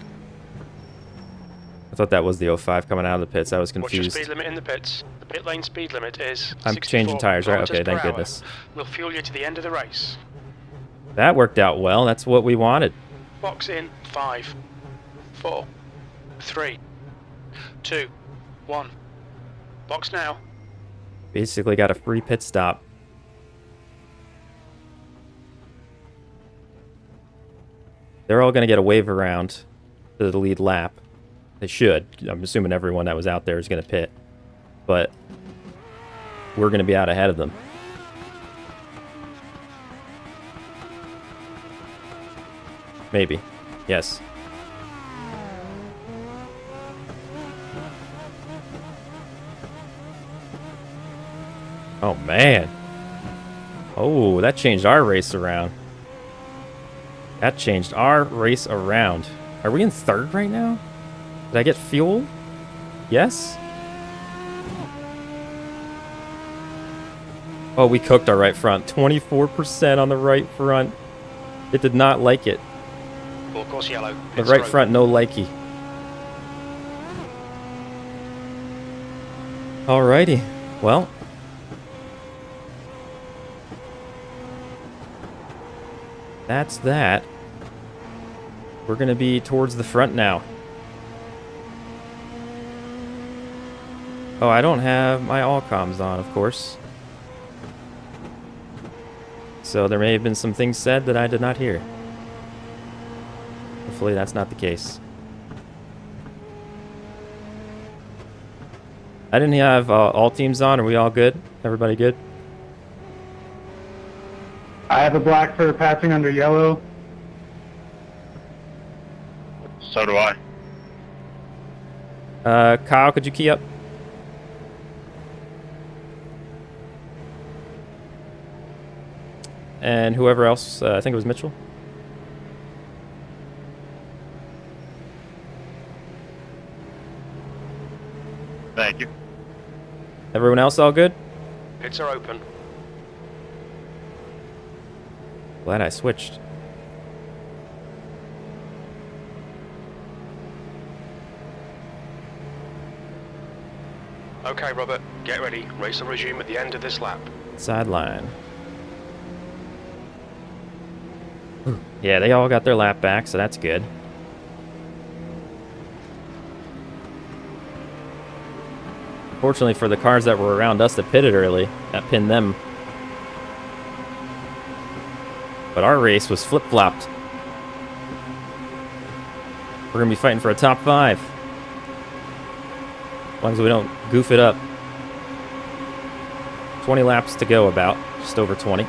I thought that was the 05 coming out of the pits. I was What's your confused. speed limit in the pits? The pit lane speed limit is I'm 64 changing tires, right? kilometers Okay, thank per hour. goodness. We'll fuel you to the end of the race. That worked out well. That's what we wanted. Box in 5, 4, 3, 2, 1. Box now. Basically got a free pit stop. They're all going to get a wave around to the lead lap. They should. I'm assuming everyone that was out there is going to pit. But we're going to be out ahead of them. Maybe. Yes. Oh, man. Oh, that changed our race around. That changed our race around. Are we in third right now? Did I get fuel? Yes? Oh, we cooked our right front. 24% on the right front. It did not like it. Full course yellow. The Pits right are front, no likey. Alrighty. Well. That's that. We're going to be towards the front now. Oh, I don't have my all comms on, of course. So there may have been some things said that I did not hear. Hopefully that's not the case. I didn't have all teams on. Are we all good? Everybody good? I have a black for passing under yellow. So do I. Kyle, could you key up? And whoever else, I think it was Mitchell. Thank you. Everyone else all good? Pits are open. Glad I switched. Okay, Robert, get ready. Race will resume at the end of this lap. Sideline. Yeah, they all got their lap back, so that's good. Fortunately for the cars that were around us that pitted early, that pinned them. But our race was flip-flopped. We're going to be fighting for a top 5. As long as we don't goof it up. 20 laps to go about. Just over 20.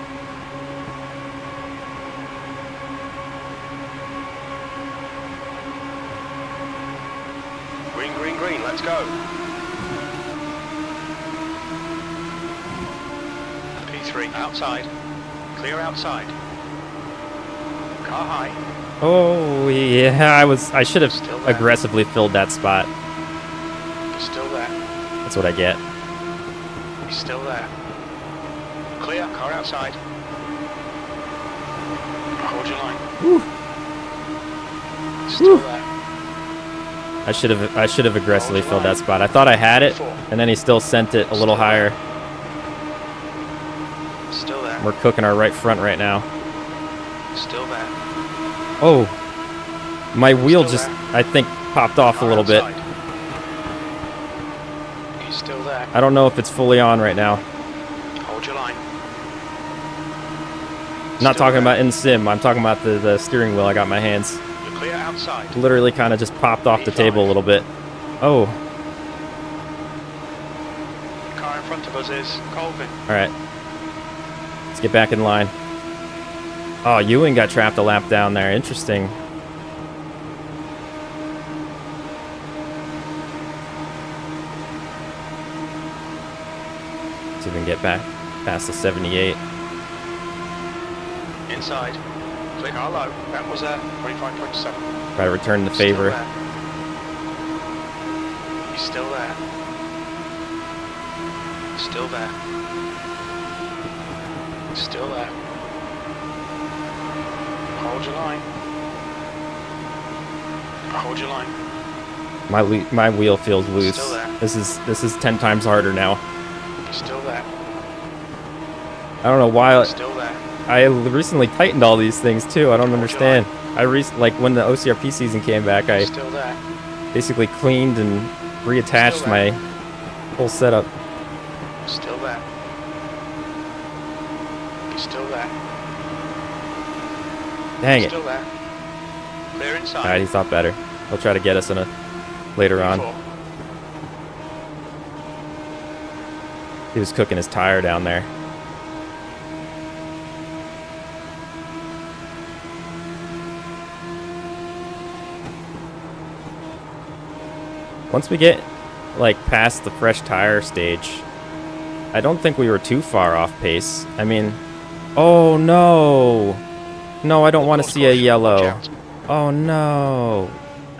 Green, green, green, let's go. P3, outside. Clear outside. Car high. Oh, yeah, I should have Still there. aggressively filled that spot. He's still there. That's what I get. He's still there. Clear, car outside. Hold your line. Whew. Still Whew. there. I should have aggressively filled that spot. I thought I had it, and then he still sent it a little higher. Still there. We're cooking our right front right now. Still there. Oh, my wheel Still just, there. I think, popped off a Car little bit. outside. He's still there. I don't know if it's fully on right now. Hold your line. I'm not Still talking there. about in sim. I'm talking about the steering wheel I got in my hands. You're clear outside. Literally kind of just popped off the table a little bit. Oh, Car in front of us is Colvin. all right. Let's get back in line. Oh, Ewing got trapped a lap down there. Interesting. Let's see if we can get back past the 78. Inside. Clear car low. That was 25.7. Try to return the Still favor. there. He's still there. Still there. Still there. Hold your line. Hold your line. My wheel feels loose. Still there. This is 10 times harder now. He's still there. I don't know why. Still there. I recently tightened all these things too. I don't Hold your understand. Like when the OCRP season came back, I Still there. basically cleaned and reattached Still my there. whole setup. Still there. He's still there. Dang it. Still there. Clear inside. Alright, he thought better. He'll try to get us in a later on. Four. He was cooking his tire down there. Once we get like past the fresh tire stage, I don't think we were too far off pace. I mean, oh no. No, I don't want to see a Watch yellow. out. Oh no.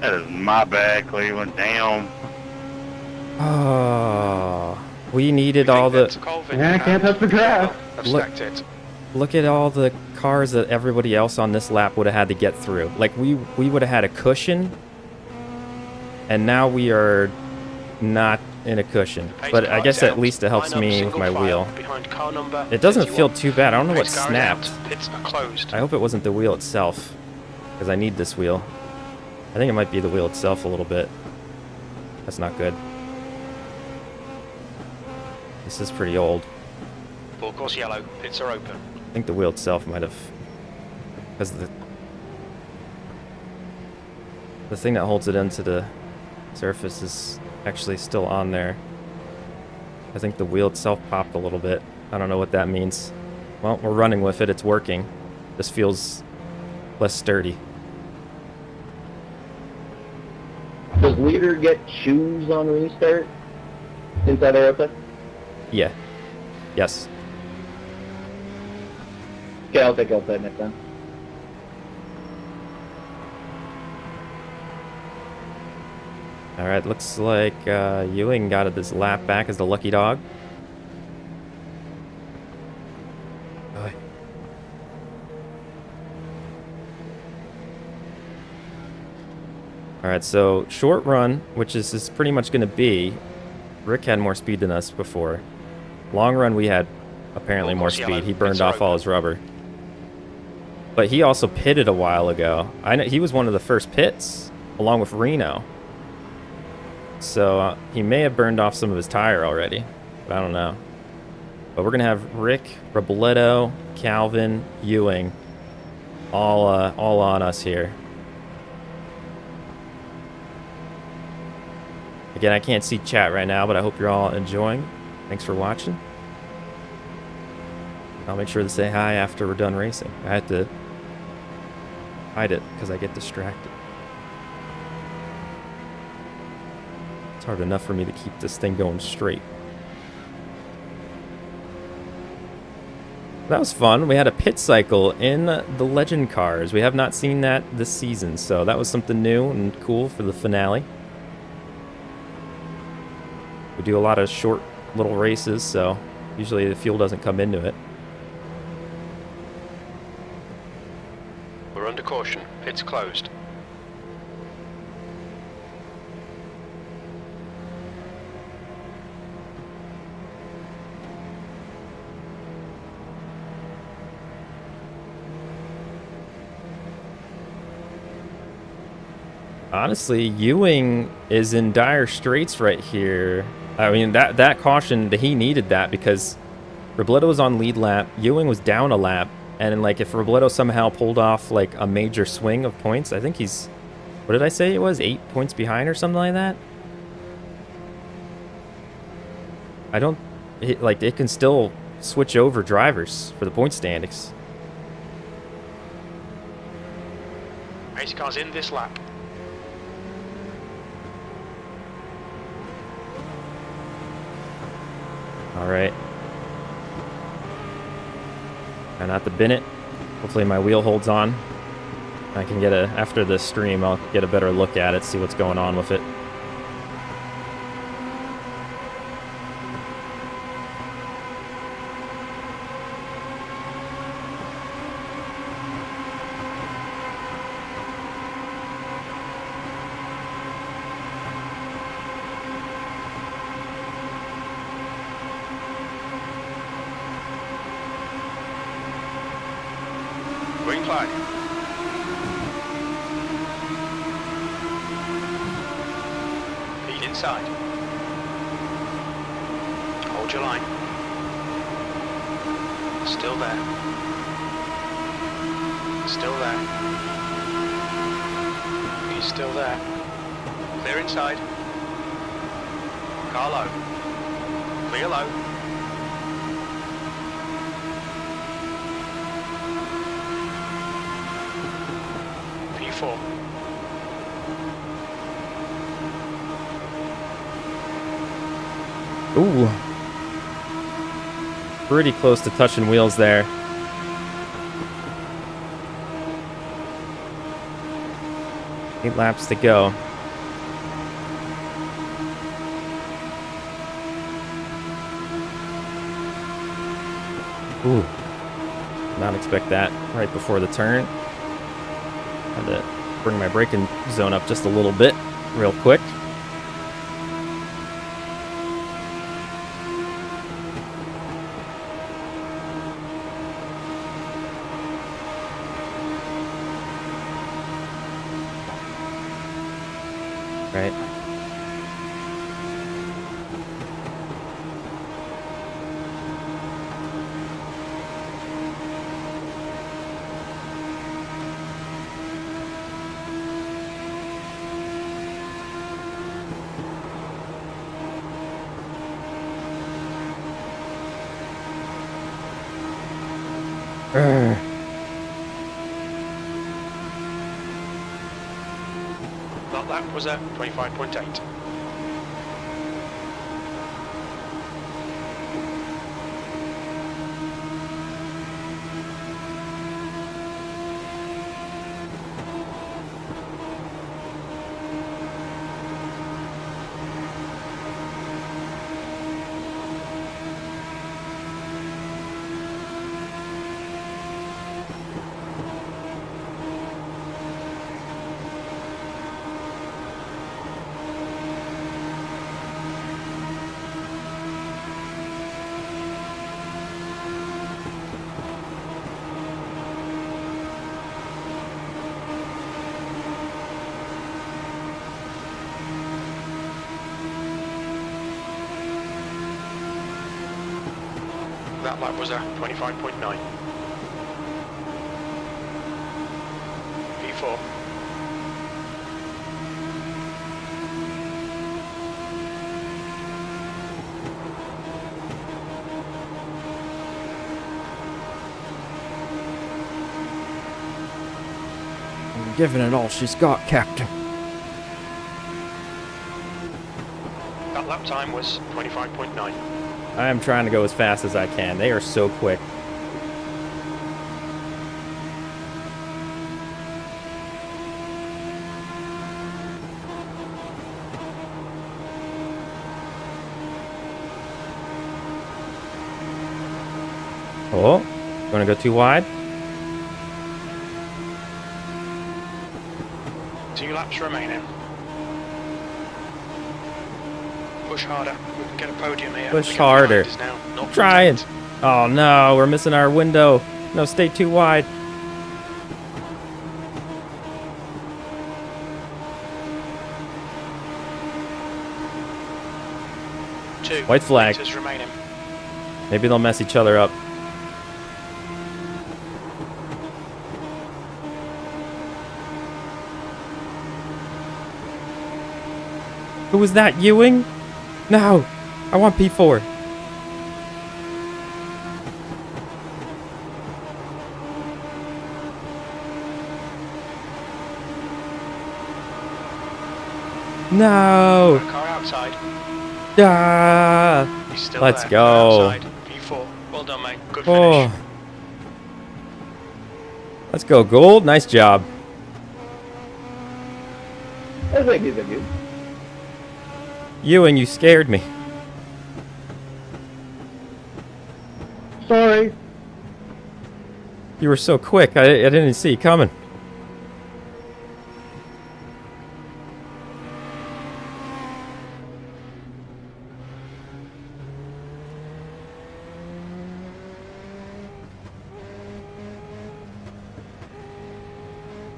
That is my bad, Cleveland. Damn. Oh. We needed We all think the that's Colvin Yeah, I can't and touch the grass. have Look. stacked it. look at all the cars that everybody else on this lap would have had to get through. Like we would have had a cushion, and now we are not in a cushion. Pace But car I guess down. at least it helps Line up me with single my file wheel. behind car number It doesn't 51. feel too bad. I don't know what Pace car is snapped. out. Pits are closed. I hope it wasn't the wheel itself, because I need this wheel. I think it might be the wheel itself a little bit. That's not good. This is pretty old. Full course yellow. Pits are open. I think the wheel itself might have, because the thing that holds it into the surface is actually still on there. I think the wheel itself popped a little bit. I don't know what that means. Well, we're running with it. It's working. This feels less sturdy. Does leader get shoes on restart inside IRP? Yeah. Yes. Okay, I'll take outside next time. All right. Looks like Ewing got this lap back as the lucky dog. Boy. All right, so short run, which is pretty much going to be, Rick had more speed than us before. Long run, we had apparently more Almost yellow. speed. He burned Pits are off all open. his rubber. But he also pitted a while ago. I know he was one of the first pits, along with Reno. So he may have burned off some of his tire already, but I don't know. But we're gonna have Rick, Robledo, Calvin, Ewing, all on us here. Again, I can't see chat right now, but I hope you're all enjoying. Thanks for watching. I'll make sure to say hi after we're done racing. I had to hide it because I get distracted. It's hard enough for me to keep this thing going straight. That was fun. We had a pit cycle in the Legend cars. We have not seen that this season, so that was something new and cool for the finale. We do a lot of short little races, so usually the fuel doesn't come into it. We're under caution. It's closed. Honestly, Ewing is in dire straits right here. I mean, that caution, he needed that because Robledo was on lead lap, Ewing was down a lap, and like if Robledo somehow pulled off like a major swing of points, I think he's, what did I say it was, 8 points behind or something like that? I don't, like it can still switch over drivers for the point standings. Race car's in this lap. All right. Try not to bin it. Hopefully my wheel holds on. I can get after the stream, I'll get a better look at it, see what's going on with it. Green flag. Lead inside. Hold your line. Still there. Still there. He's still there. Clear inside. Car low. Clear low. P4. Ooh. Pretty close to touching wheels there. Eight laps to go. Ooh. Not expect that right before the turn. Had to bring my braking zone up just a little bit, real quick. Right. That lap was at 25.8. That lap was a 25.9. P4. I'm giving it all she's got, Captain. That lap time was 25.9. I am trying to go as fast as I can. They are so quick. Oh, gonna go too wide? 2 laps remaining. Push harder. We can get a podium here. Push The gap harder. behind is now 0.8. Trying. Oh no, we're missing our window. No, stay too wide. Two White flag. meters remaining. Maybe they'll mess each other up. Who was that, Ewing? No, I want P4. No. Car outside. Ah. He's still Let's there. go. Outside. P4. Well done, mate. Good finish. Oh. Let's go, Gold. Nice job. Thank you. Ewing, you scared me. Sorry. You were so quick. I didn't see you coming.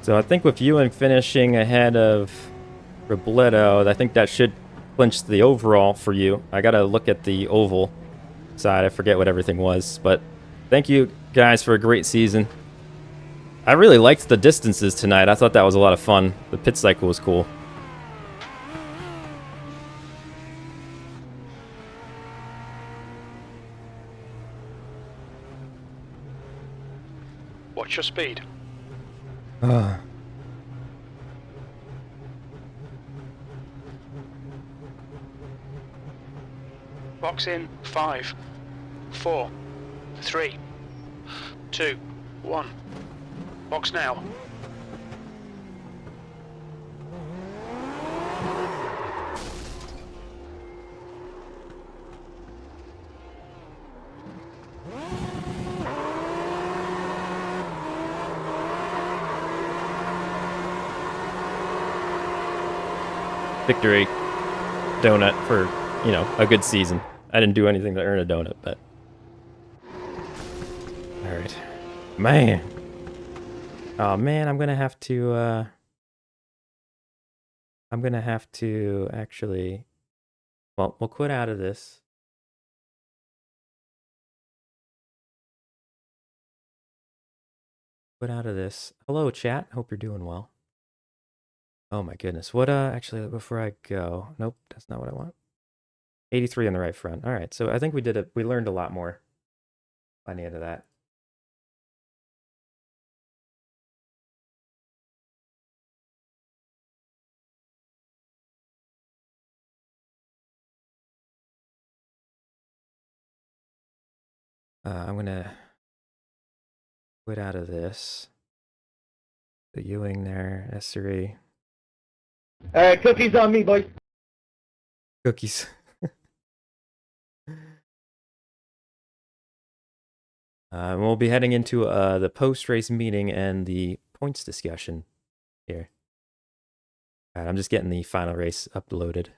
So I think with Ewing finishing ahead of Robledo, I think that should clinch the overall for you. I gotta look at the oval side. I forget what everything was, but thank you guys for a great season. I really liked the distances tonight. I thought that was a lot of fun. The pit cycle was cool. Watch your speed. Box in 5, 4, 3, 2, 1. Box now. Victory donut for, you know, a good season. I didn't do anything to earn a donut, but... Alright. Man. Oh, man, I'm gonna have to, I'm gonna have to actually... Well, we'll quit out of this. Quit out of this. Hello, chat. Hope you're doing well. Oh my goodness. What, actually, before I go... Nope, that's not what I want. 83 on the right front. All right, so I think we learned a lot more by the end of that. I'm gonna quit out of this. The Ewing there, S3. Alright, cookies on me, boys. Cookies. We'll be heading into the post-race meeting and the points discussion here. All right, I'm just getting the final race uploaded.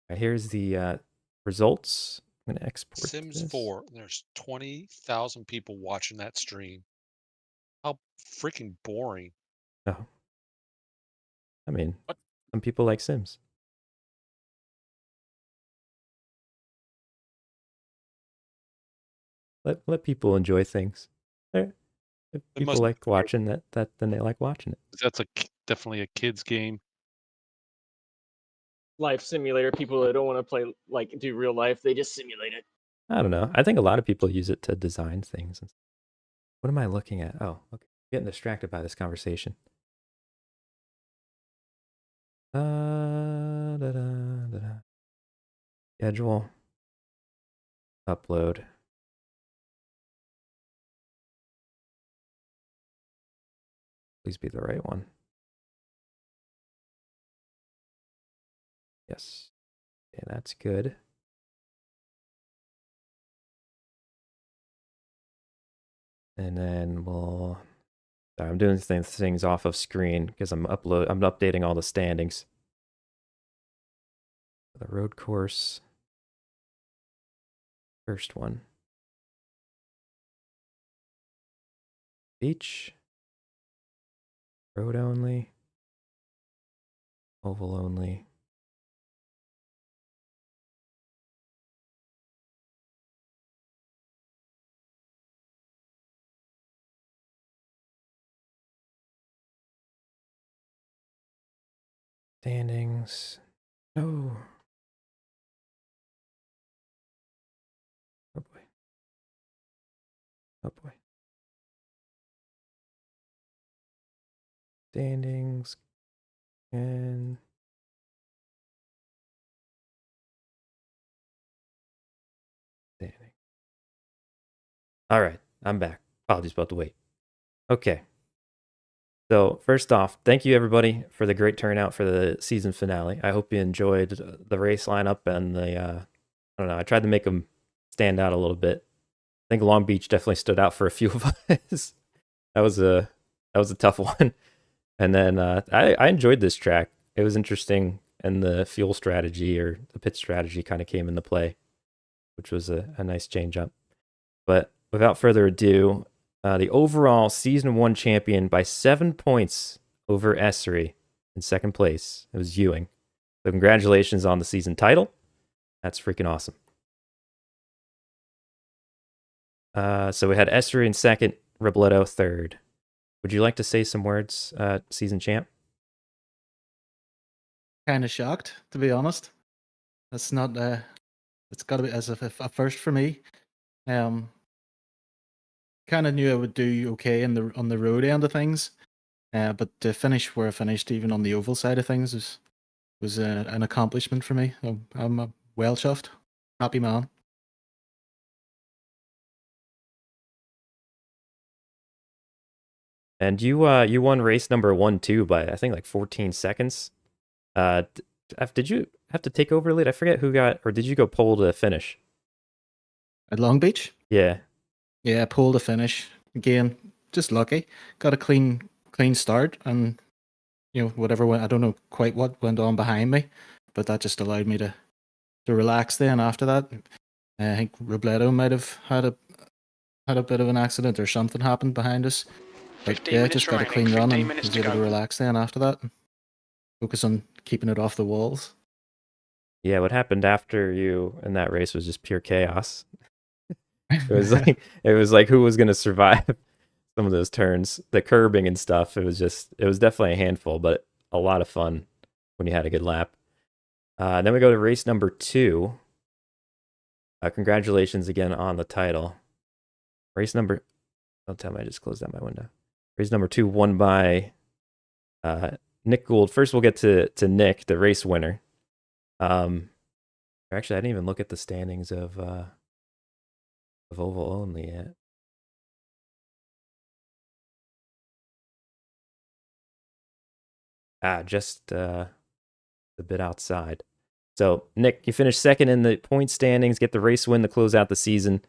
All right, here's the results. I'm gonna export Sims this. 4. There's 20,000 people watching that stream. How freaking boring. Oh. I mean, What? some people like Sims. Let people enjoy things. If It people must. like watching that, then they like watching it. That's definitely a kid's game. Life simulator. People that don't want to play like do real life, they just simulate it. I don't know. I think a lot of people use it to design things. What am I looking at? Oh, okay. Getting distracted by this conversation. Da-da. Schedule. Upload. Please be the right one. Yes. Okay, that's good. And then we'll. Sorry, I'm doing things off of screen because I'm updating all the standings. The road course. First one. Beach. Road only. Oval only. Standings. Oh. Oh boy. Oh boy. Standings. And standing. All right, I'm back. Apologies about the wait. Okay. So first off, thank you everybody for the great turnout for the season finale. I hope you enjoyed the race lineup and the. I don't know. I tried to make them stand out a little bit. I think Long Beach definitely stood out for a few of us. That was a tough one. And then I enjoyed this track. It was interesting, and the fuel strategy or the pit strategy kind of came into play, which was a nice change up. But without further ado, the overall season 1 champion by 7 points over Essery in second place. It was Ewing. So congratulations on the season title. That's freaking awesome. So we had Essery in second, Robledo third. Would you like to say some words, season champ? Kind of shocked, to be honest. That's not. It's got to be as a first for me. Kind of knew I would do okay on the road end of things, but to finish where I finished, even on the oval side of things, was an accomplishment for me. I'm well chuffed, happy man. And you won race number 1 too by I think like 14 seconds. Did you have to take over lead? I forget who got, or did you go pole to finish? At Long Beach, Yeah. yeah, pole to finish again. Just lucky, got a clean start, and whatever went. I don't know quite what went on behind me, but that just allowed me to relax. Then after that, I think Robledo might have had a bit of an accident or something happened behind us. But 15 yeah, minutes just got a remaining, clean run 15 and minutes was to able to go. relax then after that. Focus on keeping it off the walls. Yeah, what happened after you in that race was just pure chaos. It was like who was going to survive some of those turns, the curbing and stuff. It was definitely a handful, but a lot of fun when you had a good lap. Then we go to race number 2. Congratulations again on the title. Race number, don't tell me I just closed out my window. Race number 2 won by Nick Gould. First, we'll get to Nick, the race winner. Actually, I didn't even look at the standings of oval only yet. Just a bit outside. So, Nick, you finished second in the point standings, get the race win to close out the season.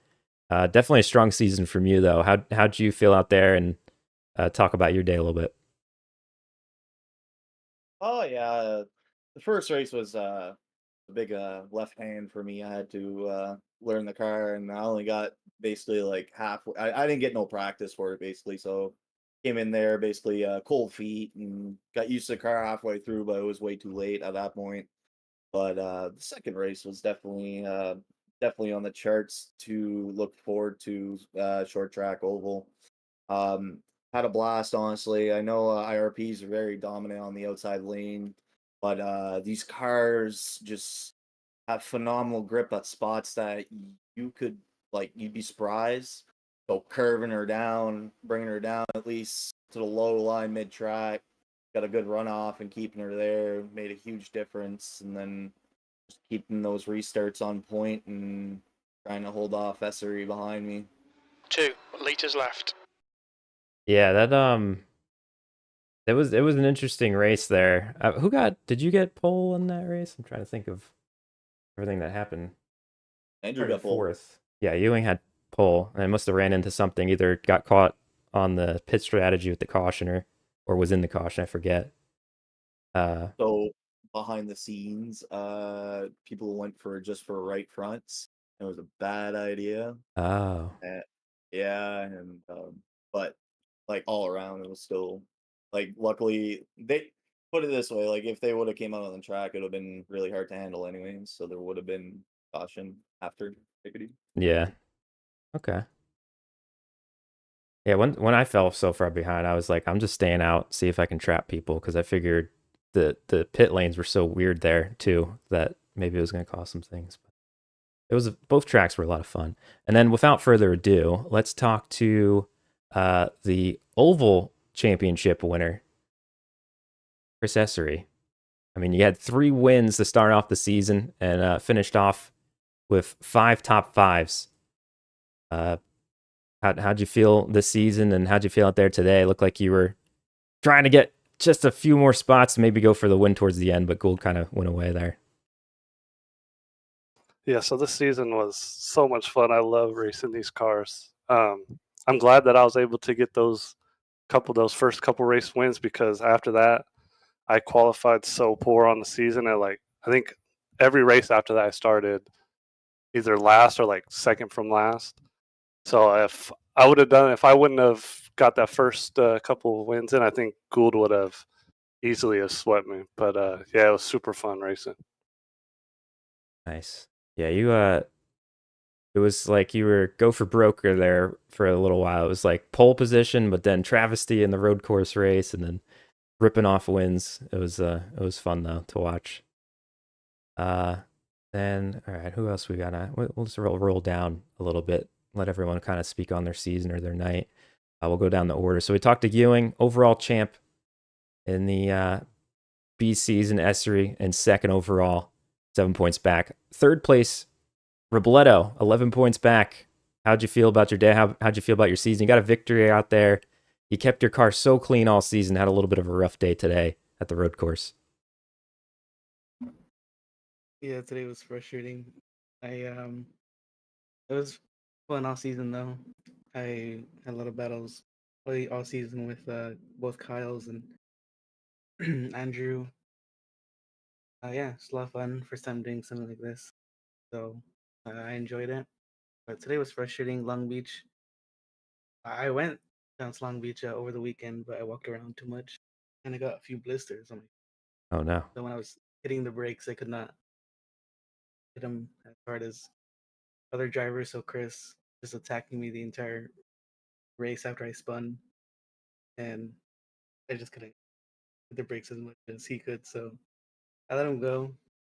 Definitely a strong season from you, though. How'd you feel out there, and talk about your day a little bit? Oh yeah, the first race was a big left hand for me. I had to learn the car, and I only got basically like half. I didn't get no practice for it basically, so came in there basically cold feet and got used to the car halfway through, but it was way too late at that point. But the second race was definitely on the charts to look forward to. Short track oval. Um, Had a blast, honestly. I know IRPs are very dominant on the outside lane, but these cars just have phenomenal grip at spots that you could you'd be surprised. So curving her down, bringing her down at least to the low line mid track, got a good runoff and keeping her there made a huge difference. And then just keeping those restarts on point and trying to hold off Essery behind me. 2 liters left. Yeah, it was an interesting race there. Did you get pole in that race? I'm trying to think of everything that happened. Andrew Started got pole. fourth. Yeah, Ewing had pole, and I must have ran into something. Either got caught on the pit strategy with the cautioner, or was in the caution. I forget. So behind the scenes, people went for just for right fronts. It was a bad idea. Oh, Yeah, and but like all around, it was still luckily they put it this way, like if they would have came out on the track, it would have been really hard to handle anyways. So there would have been caution after Pickety. yeah. Okay. Yeah, when I fell so far behind, I was like, I'm just staying out, see if I can trap people, because I figured the pit lanes were so weird there too that maybe it was going to cause some things. But both tracks were a lot of fun. And then without further ado, let's talk to the Oval Championship winner, Chris Essery. I mean, you had 3 wins to start off the season and finished off with 5 top 5s. How'd you feel this season, and how'd you feel out there today? It looked like you were trying to get just a few more spots, maybe go for the win towards the end, but Gould kind of went away there. Yeah, so this season was so much fun. I love racing these cars. I'm glad that I was able to get those first couple race wins, because after that, I qualified so poor on the season. And I think every race after that, I started either last or second from last. So if I wouldn't have got that first couple of wins in, I think Gould would have easily have swept me. But yeah, it was super fun racing. Nice. Yeah, it was like you were go for broker there for a little while. It was like pole position, but then travesty in the road course race, and then ripping off wins. It was fun though to watch. Then all right, who else we got? We'll just roll down a little bit, let everyone kind of speak on their season or their night. We'll go down the order. So we talked to Ewing, overall champ in the B season, Essery, and second overall, 7 points back. Third place, Robledo, 11 points back. How'd you feel about your day? How'd you feel about your season? You got a victory out there. You kept your car so clean all season. Had a little bit of a rough day today at the road course. Yeah, today was frustrating. It was fun all season though. I had a lot of battles all season with both Kyles and Andrew. Yeah, it's a lot of fun. First time doing something like this, so I enjoyed it. But today was frustrating. Long Beach. I went down to Long Beach over the weekend, but I walked around too much, and I got a few blisters on my. Oh no. So when I was hitting the brakes, I could not hit them as hard as other drivers. So Chris just attacking me the entire race after I spun, and I just couldn't hit the brakes as much as he could. So I let him go,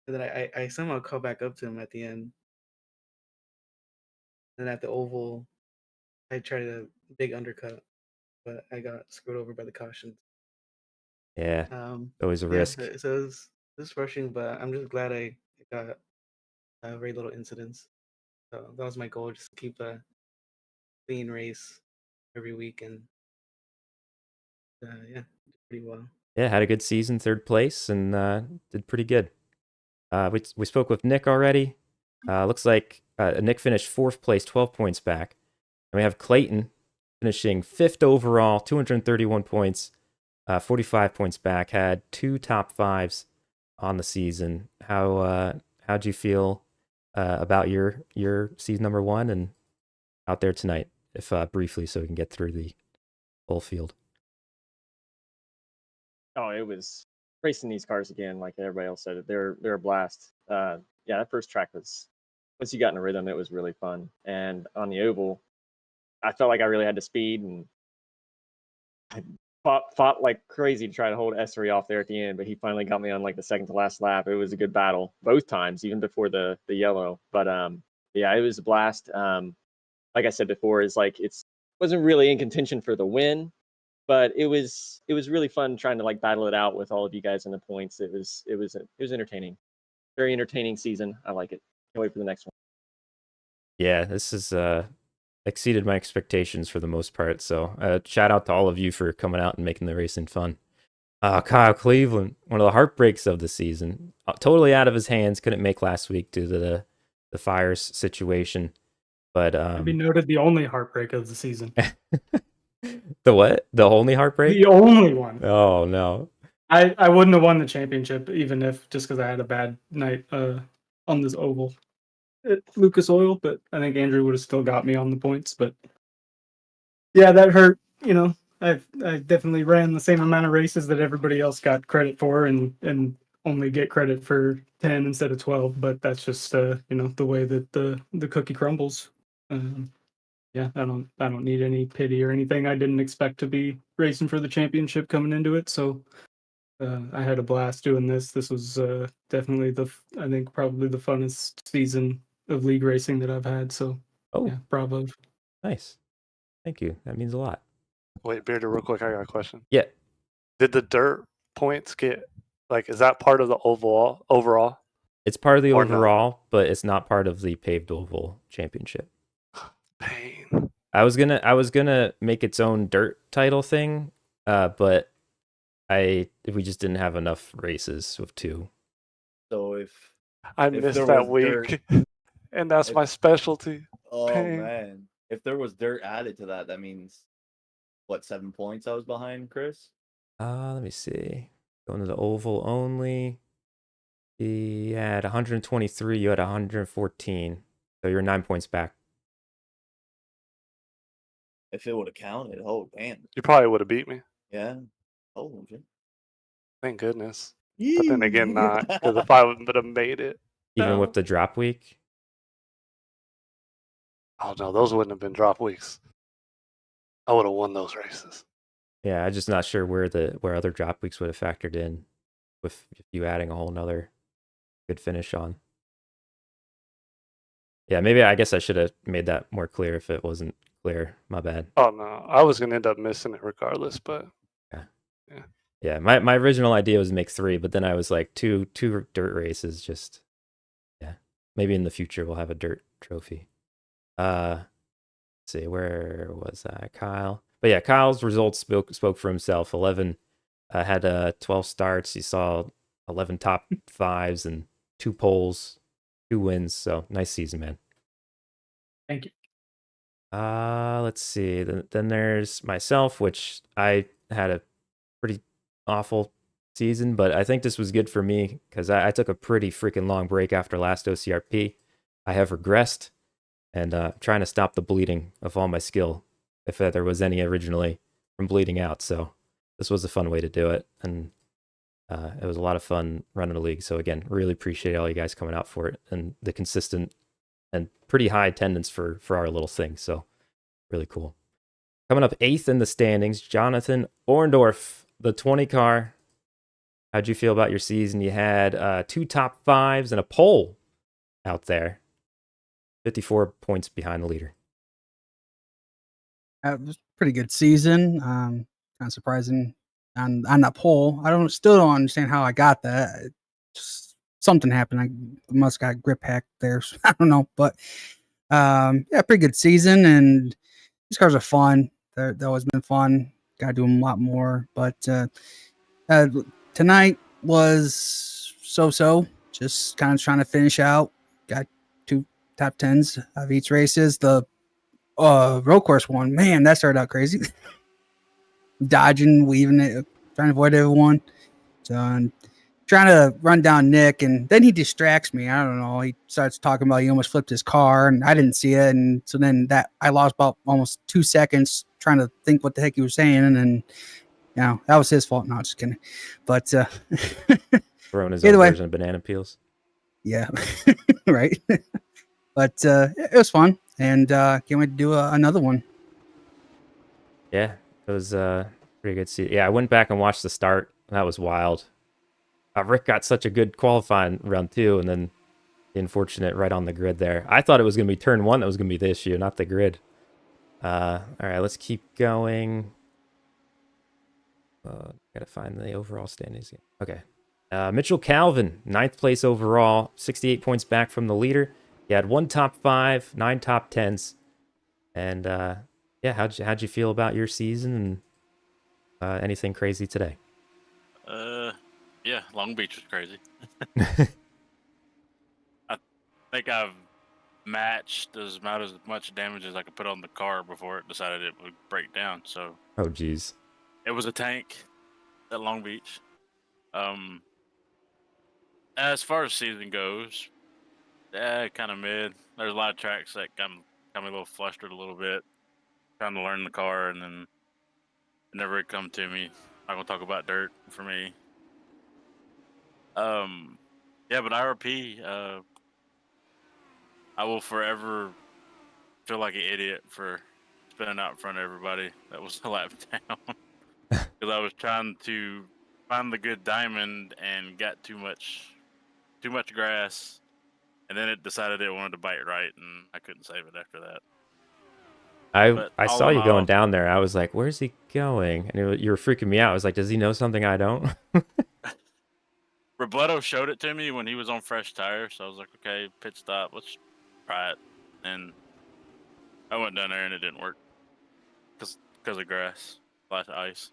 and then I somehow caught back up to him at the end. And at the oval, I tried a big undercut, but I got screwed over by the caution. Yeah, always a risk. So it was rushing, but I'm just glad I got very little incidents. So that was my goal, just to keep a clean race every week, and yeah, did pretty well. Yeah, had a good season, third place, and did pretty good. We spoke with Nick already. Looks like Nick finished 4th place, 12 points back. And we have Clayton finishing 5th overall, 231 points, 45 points back. Had 2 top 5s on the season. How'd you feel about your season number 1 and out there tonight, if briefly, so we can get through the whole field? Oh, it was racing these cars again. Like everybody else said, they're a blast. Yeah, that first track was once you got in a rhythm, it was really fun. And on the oval, I felt like I really had the speed and I fought like crazy to try to hold Essery off there at the end, but he finally got me on like the second to last lap. It was a good battle both times, even before the yellow. But yeah, it was a blast. Like I said before, is like wasn't really in contention for the win, but it was really fun trying to like battle it out with all of you guys in the points. It was entertaining, very entertaining season. I like it. Can't wait for the next one. Yeah, this is exceeded my expectations for the most part. So shout out to all of you for coming out and making the racing fun. Kyle Cleveland, one of the heartbreaks of the season, totally out of his hands. Couldn't make last week due to the fires situation. But To be noted, the only heartbreak of the season. The what? The only heartbreak? The only one. Oh no. I wouldn't have won the championship even if just because I had a bad night on this oval at Lucas Oil, but I think Andrew would have still got me on the points. But yeah, that hurt. You know, I definitely ran the same amount of races that everybody else got credit for, and only get credit for 10 instead of 12. But that's just you know, the way that the cookie crumbles. Yeah, I don't need any pity or anything. I didn't expect to be racing for the championship coming into it, so I had a blast doing this. This was definitely I think probably the funnest season of league racing that I've had. So yeah, bravo. Nice. Thank you. That means a lot. Wait, Bearder, real quick, I got a question. Yeah. Did the dirt points get like? Is that part of the overall? It's part of the Or no? overall, but it's not part of the paved oval championship. Pain. I was gonna make its own dirt title thing, but we just didn't have enough races with 2. So if I if missed there that was week, dirt- and that's if- my specialty. Oh Pain. man, if there was dirt added to that, that means what, 7 points I was behind, Chris? Let me see. Going to the oval only. He had 123. You had 114. So you're 9 points back. If it would have counted, oh damn. You probably would have beat me. Yeah. Oh shit. Thank goodness. But then again, not, because if I would have made it, Even no. with the drop week. Oh no, those wouldn't have been drop weeks. I would have won those races. Yeah, I'm just not sure where other drop weeks would have factored in with you adding a whole nother good finish on. Yeah, maybe I guess I should have made that more clear if it wasn't clear. My bad. Oh no, I was gonna end up missing it regardless, but Yeah, my original idea was to make 3, but then I was like two dirt races. Just maybe in the future we'll have a dirt trophy. Let's see, where was I? Kyle. But yeah, Kyle's results spoke for himself. 11 had 12 starts. He saw 11 top 5s and 2 poles, 2 wins. So nice season, man. Thank you. Let's see. Then there's myself, which I had a pretty awful season, but I think this was good for me because I took a pretty freaking long break after last OCRP. I have regressed and trying to stop the bleeding of all my skill, if there was any originally, from bleeding out. So this was a fun way to do it, and it was a lot of fun running a league. So again, really appreciate all you guys coming out for it and the consistent and pretty high attendance for our little thing. So really cool. Coming up 8th in the standings, Jonathan Orndorff, the 20 car. How'd you feel about your season? You had 2 top 5s and a pole out there. 54 points behind the leader. It was a pretty good season. Kind of surprising on that pole. Still don't understand how I got that. Just something happened. I must got grip hacked there. So I don't know, but yeah, pretty good season. And these cars are fun. They've always been fun. Got to do them a lot more. But tonight was so. Just kind of trying to finish out. Got 2 top 10s of each races. The road course one, man, that started out crazy. Dodging, weaving it, trying to avoid everyone. So I'm trying to run down Nick, and then he distracts me. I don't know. He starts talking about he almost flipped his car, and I didn't see it. And so then I lost about almost 2 seconds trying to think what the heck he was saying, and then know, that was his fault. No, just kidding. But Throwing his either own way, version of banana peels. yeah, right. But it was fun, and can't wait to do another one. Yeah, it was pretty good to see. Yeah, I went back and watched the start. That was wild. Rick got such a good qualifying round 2, and then the unfortunate right on the grid there. I thought it was going to be turn 1 that was going to be the issue, not the grid. All right, let's keep going. Gotta find the overall standings. Okay. Mitchell Calvin, 9th place overall, 68 points back from the leader. He had 1 top 5, 9 top 10s. And yeah, how'd you feel about your season and anything crazy today? Yeah, Long Beach was crazy. I think I've matched as much damage as I could put on the car before it decided it would break down. So Oh, geez. it was a tank at Long Beach. As far as season goes, kind of mid. There's a lot of tracks that got me a little flustered a little bit, trying to learn the car, and then it never had come to me. Not gonna talk about dirt for me. Yeah, but IRP, I will forever feel like an idiot for spinning out in front of everybody that was a lap down, because I was trying to find the good diamond and got too much grass, and then it decided it wanted to bite right, and I couldn't save it after that. I saw you going down there. I was like, where's he going? And you were freaking me out. I was like, does he know something I don't? Robledo showed it to me when he was on fresh tires, so I was like, okay, pit stop, let's try it. And I went down there and it didn't work because of grass, ice.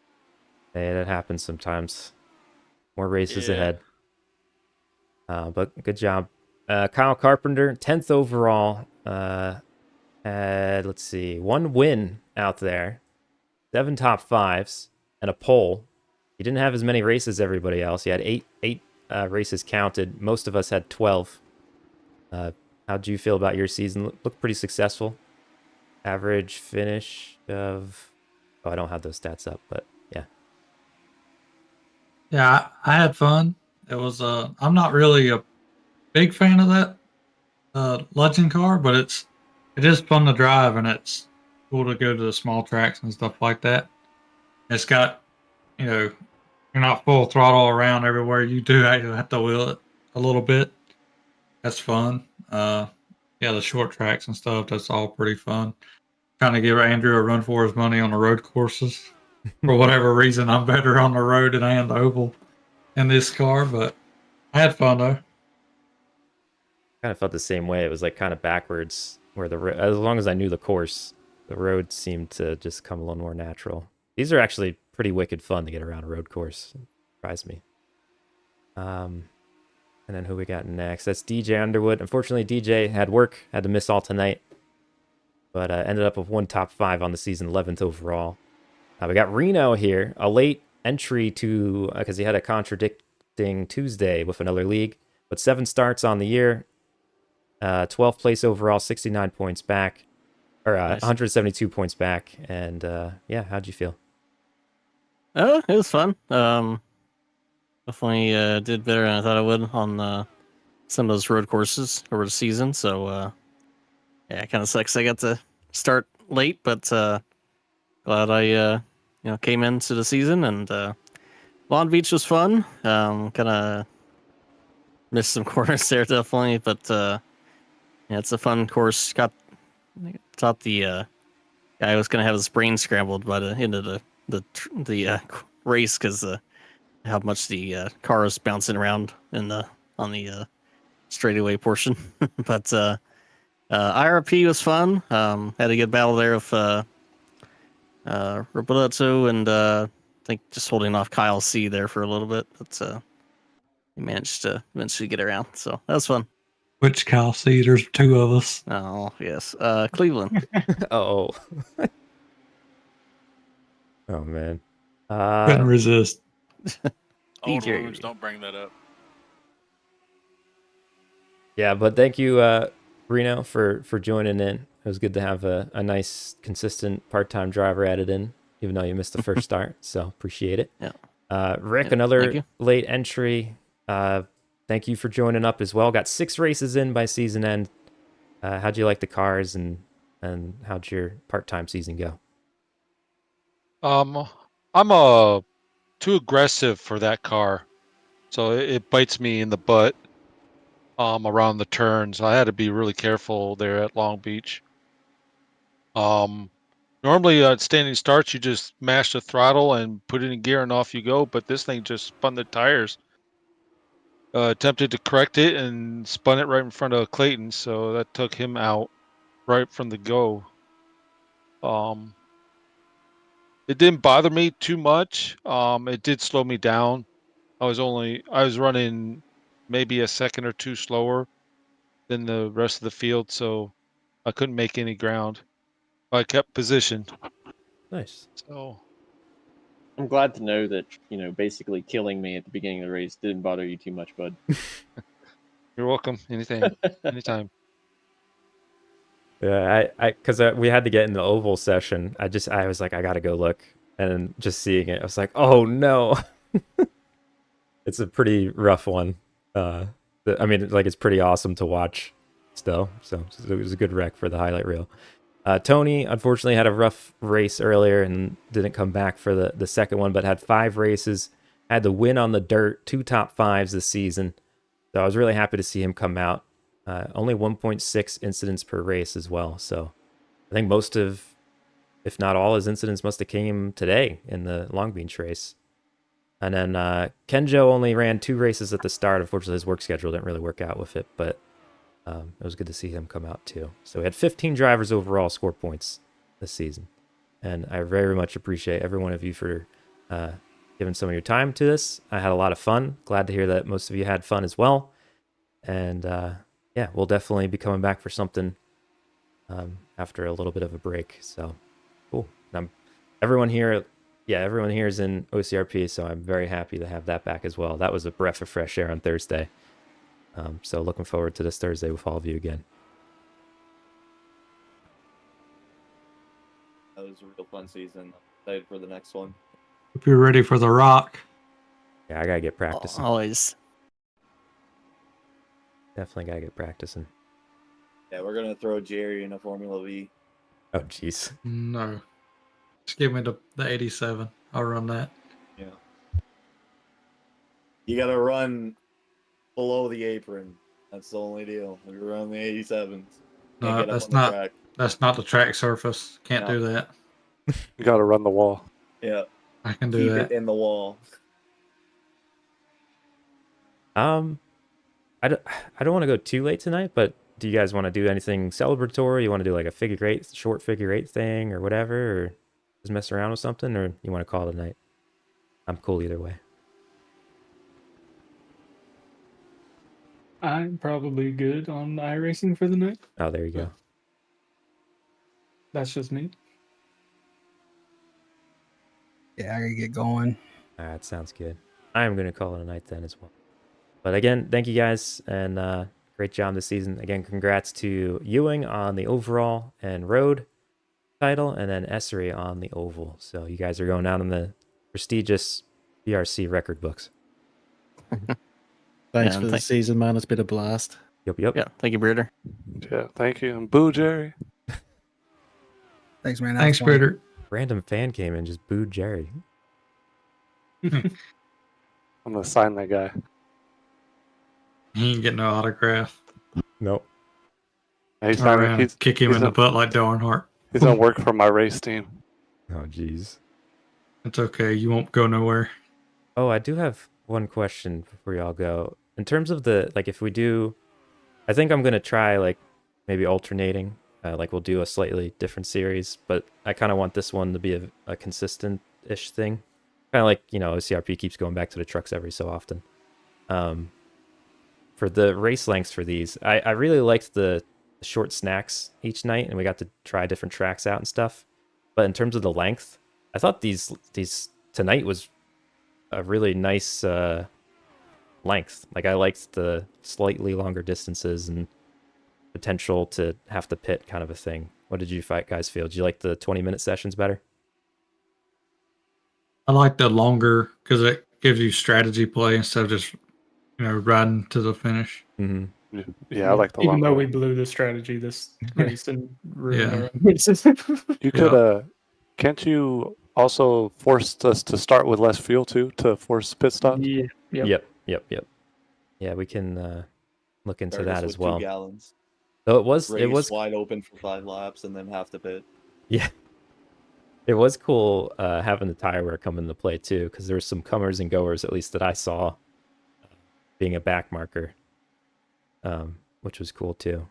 Hey, that happens sometimes. More races Yeah. ahead. But good job. Kyle Carpenter, 10th overall. Had, let's see, 1 win out there, 7 top 5s, and a pole. He didn't have as many races as everybody else. He had eight races counted. Most of us had 12. How'd you feel about your season? Looked pretty successful. Average finish of... Oh, I don't have those stats up, but yeah. Yeah, I had fun. It was I'm not really a big fan of that legend car, but it is fun to drive, and it's cool to go to the small tracks and stuff like that. It's got, you're not full throttle around everywhere. You do have to wheel it a little bit. That's fun. Yeah, the short tracks and stuff, that's all pretty fun. Trying to give Andrew a run for his money on the road courses. For whatever reason, I'm better on the road than I am the oval in this car, but I had fun though. Kind of felt the same way. It was like kind of backwards, where as long as I knew the course, the road seemed to just come a little more natural. These are actually pretty wicked fun to get around a road course. Surprised me. And then who we got next? That's DJ Underwood. Unfortunately, DJ had work, had to miss all tonight, but ended up with 1 top 5 on the season, 11th overall. We got Reno here, a late entry to, because he had a contradicting Tuesday with another league, but 7 starts on the year, 12th place overall, 69 points back, or Nice. 172 points back. And yeah, how'd you feel? Oh, it was fun. Definitely did better than I thought I would on some of those road courses over the season. So yeah, it kind of sucks I got to start late, but glad I came into the season. And Long Beach was fun. Kind of missed some corners there definitely, but yeah, it's a fun course. Thought the guy was gonna have his brain scrambled by the end of the race because how much the car was bouncing around on the straightaway portion. But IRP was fun. Had a good battle there with Roberto and I think just holding off Kyle C there for a little bit, but he managed to eventually get around. So that was fun. Which Cal C? There's 2 of us. Oh yes, Cleveland. Oh. Oh man. Couldn't resist. Old DJ. wounds, don't bring that up. Yeah, but thank you, Reno, for joining in. It was good to have a nice, consistent part-time driver added in. even though you missed the first start. So appreciate it. Yeah. Rick, Yeah, thank another you. late entry. Thank you for joining up as well. Got 6 races in by season end. How'd you like the cars, and how'd your part-time season go? I'm too aggressive for that car, so it bites me in the butt around the turns. I had to be really careful there at Long Beach. Normally at standing starts, you just mash the throttle and put it in gear and off you go, but this thing just spun the tires. Attempted to correct it and spun it right in front of Clayton, so that took him out right from the go. It didn't bother me too much. It did slow me down. I was running maybe a second or two slower than the rest of the field, so I couldn't make any ground. I kept position. Nice. So I'm glad to know that, basically killing me at the beginning of the race didn't bother you too much, bud. you're welcome. Anything, anytime. Yeah, because we had to get in the oval session. I was like, I gotta go look, and just seeing it, I was like, oh no. It's a pretty rough one. I mean, like, it's pretty awesome to watch still. So it was a good wreck for the highlight reel. Tony unfortunately had a rough race earlier and didn't come back for the second one, but had 5 races, had the win on the dirt, 2 top 5s this season. So I was really happy to see him come out. Only 1.6 incidents per race as well. So I think most of, if not all, his incidents must have came today in the Long Beach race. And then Kenjo only ran 2 races at the start. Unfortunately, his work schedule didn't really work out with it, but it was good to see him come out too. So we had 15 drivers overall score points this season. And I very much appreciate every one of you for giving some of your time to this. I had a lot of fun. Glad to hear that most of you had fun as well. And yeah, we'll definitely be coming back for something after a little bit of a break. So cool. Everyone here is in OCRP, so I'm very happy to have that back as well. That was a breath of fresh air on Thursday. So looking forward to this Thursday with all of you again. That was a real fun season. Excited for the next one. Hope you're ready for the rock. Yeah, I gotta get practicing. Always. Definitely gotta get practicing. Yeah, we're gonna throw Jerry in a Formula V. Oh, jeez. No. Just give me the 87. I'll run that. Yeah. You gotta run below the apron. That's the only deal. We run the 87s. No, that's not the track surface. Can't do that. You got to run the wall. Yeah. I can do Keep that. it in the wall. I don't want to go too late tonight, but do you guys want to do anything celebratory? You want to do like a short figure eight thing or whatever, or just mess around with something, or you want to call it a night? I'm cool either way. I'm probably good on iRacing for the night. Oh, there you go. That's just me. Yeah, I gotta get going. All right, sounds good. I am going to call it a night then as well. But again, thank you guys, and great job this season. Again, congrats to Ewing on the overall and road title, and then Essery on the oval. So you guys are going out in the prestigious BRC record books. Thanks for the season, man. It's been a blast. Yep. Yeah, thank you, Breeder. Yeah, thank you. And boo, Jerry. Thanks, man. Thanks, Breeder. Random fan came in, just booed Jerry. I'm gonna sign that guy. He ain't getting no autograph. Nope. He's All not. right, He's kick him he's in the not- butt like Darren Hart. He's gonna work for my race team. Oh, jeez. It's okay. You won't go nowhere. Oh, I do have one question before y'all go. In terms of if we do, I think I'm going to try, maybe alternating. We'll do a slightly different series, but I kind of want this one to be a consistent-ish thing. Kind of like, OCRP keeps going back to the trucks every so often. For the race lengths for these, I really liked the short snacks each night, and we got to try different tracks out and stuff. But in terms of the length, I thought these tonight was a really nice length. I liked the slightly longer distances and potential to have to pit kind of a thing. What did you guys feel? Did you like the 20-minute sessions better? I like the longer because it gives you strategy play instead of just riding to the finish. Mm-hmm. Yeah, I like the Even long though one. we blew the strategy this race and ruined Yeah. our own races. You could can't you also force us to start with less fuel too to force pit stops? Yeah. Yep. Yeah, we can look into Start us that with as 2 well. gallons. So it was Race wide open for 5 laps and then half the pit. Yeah. It was cool having the tire wear come into play too, because there were some comers and goers, at least that I saw, being a back marker, which was cool too.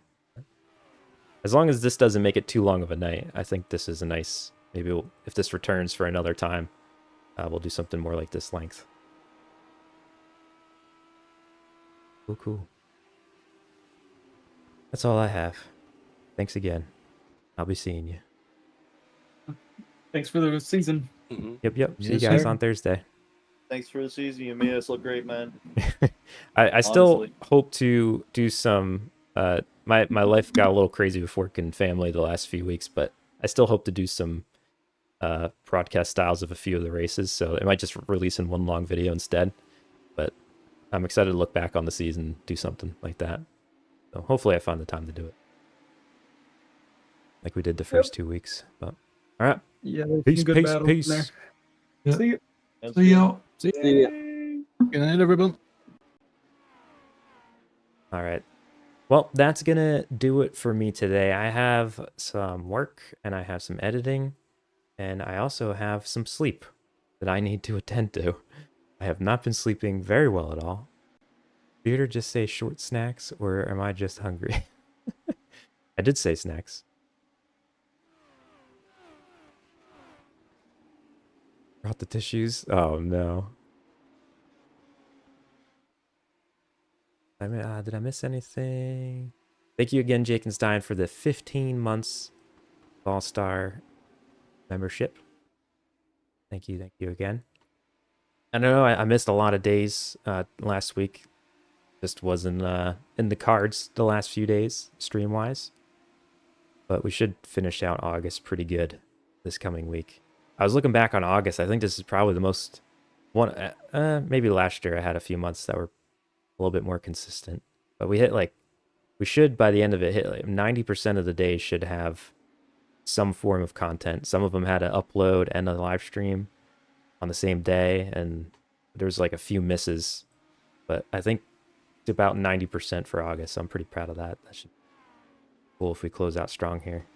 As long as this doesn't make it too long of a night, I think this is a nice. Maybe if this returns for another time, we'll do something more like this length. Cool. That's all I have. Thanks again. I'll be seeing you. Thanks for the season. Yep. See you Yes, guys sir. on Thursday. Thanks for the season. You made us look great, man. I still Honestly. hope to do some. My life got a little crazy with work and family the last few weeks, but I still hope to do some broadcast styles of a few of the races. So it might just release in one long video instead. But I'm excited to look back on the season, do something like that. So hopefully I find the time to do it, like we did the first 2 weeks. But all right, Yeah, there's peace, some good battles in there. Yeah. See you. See y'all. See ya. Good night, everyone. all right. Well, that's gonna do it for me today. I have some work and I have some editing, and I also have some sleep that I need to attend to. I have not been sleeping very well at all. Bearder just say short snacks, or am I just hungry? I did say snacks. Brought the tissues? Oh no. Did I miss anything? Thank you again, Jake and Stein, for the 15 months All-Star membership. Thank you again. I know I missed a lot of days last week. Just wasn't in the cards the last few days, stream-wise. But we should finish out August pretty good this coming week. I was looking back on August. I think this is probably the most one. Maybe last year I had a few months that were a little bit more consistent. But we should by the end of it hit like 90% of the days should have some form of content. Some of them had an upload and a live stream on the same day, and there's like a few misses. But I think it's about 90% for August. So I'm pretty proud of that. That should be cool if we close out strong here.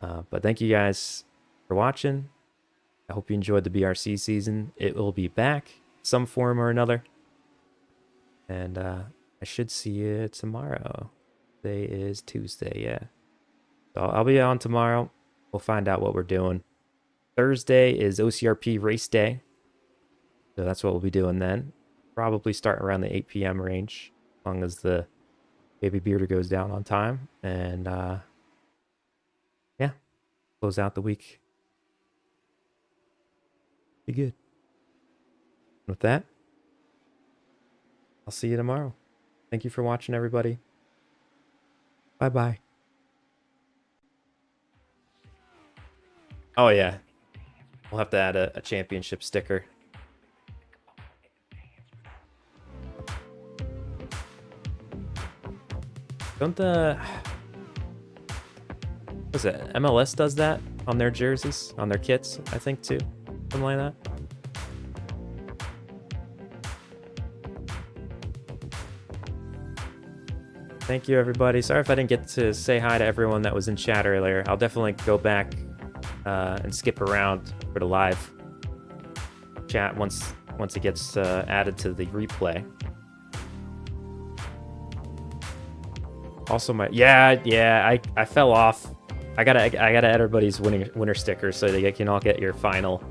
But thank you guys for watching. I hope you enjoyed the BRC season. It will be back some form or another. And I should see you tomorrow. Today is Tuesday, yeah. So I'll be on tomorrow. We'll find out what we're doing. Thursday is OCRP race day. So that's what we'll be doing then. Probably start around the 8 p.m. range, as long as the baby bearder goes down on time. And yeah, close out the week. Be good. With that, I'll see you tomorrow. Thank you for watching, everybody. Bye-bye. Oh, yeah. We'll have to add a championship sticker. Don't the... What's it? MLS does that on their jerseys, on their kits, I think, too. Something like that. Thank you, everybody. Sorry if I didn't get to say hi to everyone that was in chat earlier. I'll definitely go back and skip around for the live chat once it gets added to the replay. Also, I fell off. I gotta add everybody's winner sticker so that you can all get your final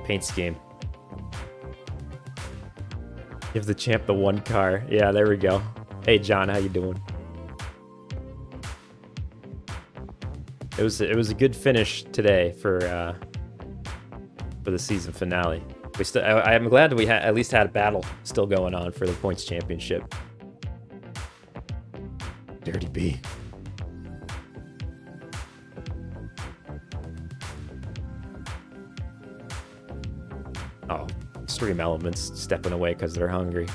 paint scheme. Give the champ the one car. Yeah, there we go. Hey John, how you doing? It was a good finish today for the season finale. I'm glad we at least had a battle still going on for the points championship. Dirty B. Oh, Extreme Elements stepping away because they're hungry.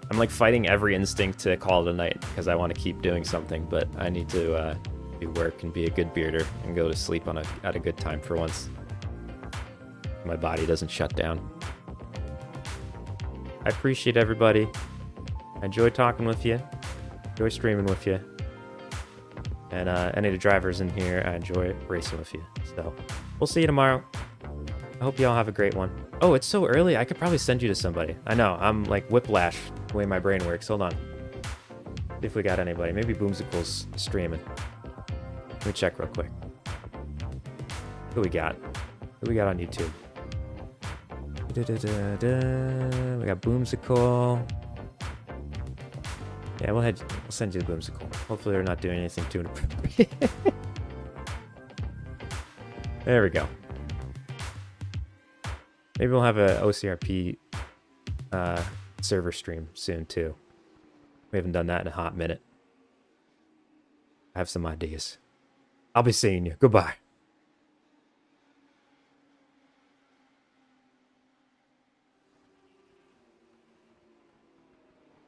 I'm like fighting every instinct to call it a night because I want to keep doing something, but I need to do work and be a good bearder and go to sleep at a good time for once. My body doesn't shut down. I appreciate everybody. I enjoy talking with you. Enjoy streaming with you. And any of the drivers in here, I enjoy racing with you. So we'll see you tomorrow. I hope you all have a great one. Oh, it's so early. I could probably send you to somebody. I know. I'm like whiplash the way my brain works. Hold on. See if we got anybody. Maybe Boomsicle's streaming. Let me check real quick. Who we got? Who we got on YouTube? We got Boomsicle. Yeah, we'll send you the Boomsicle. Hopefully they're not doing anything too inappropriate. There we go. Maybe we'll have a OCRP server stream soon too. We haven't done that in a hot minute. I have some ideas. I'll be seeing you. Goodbye.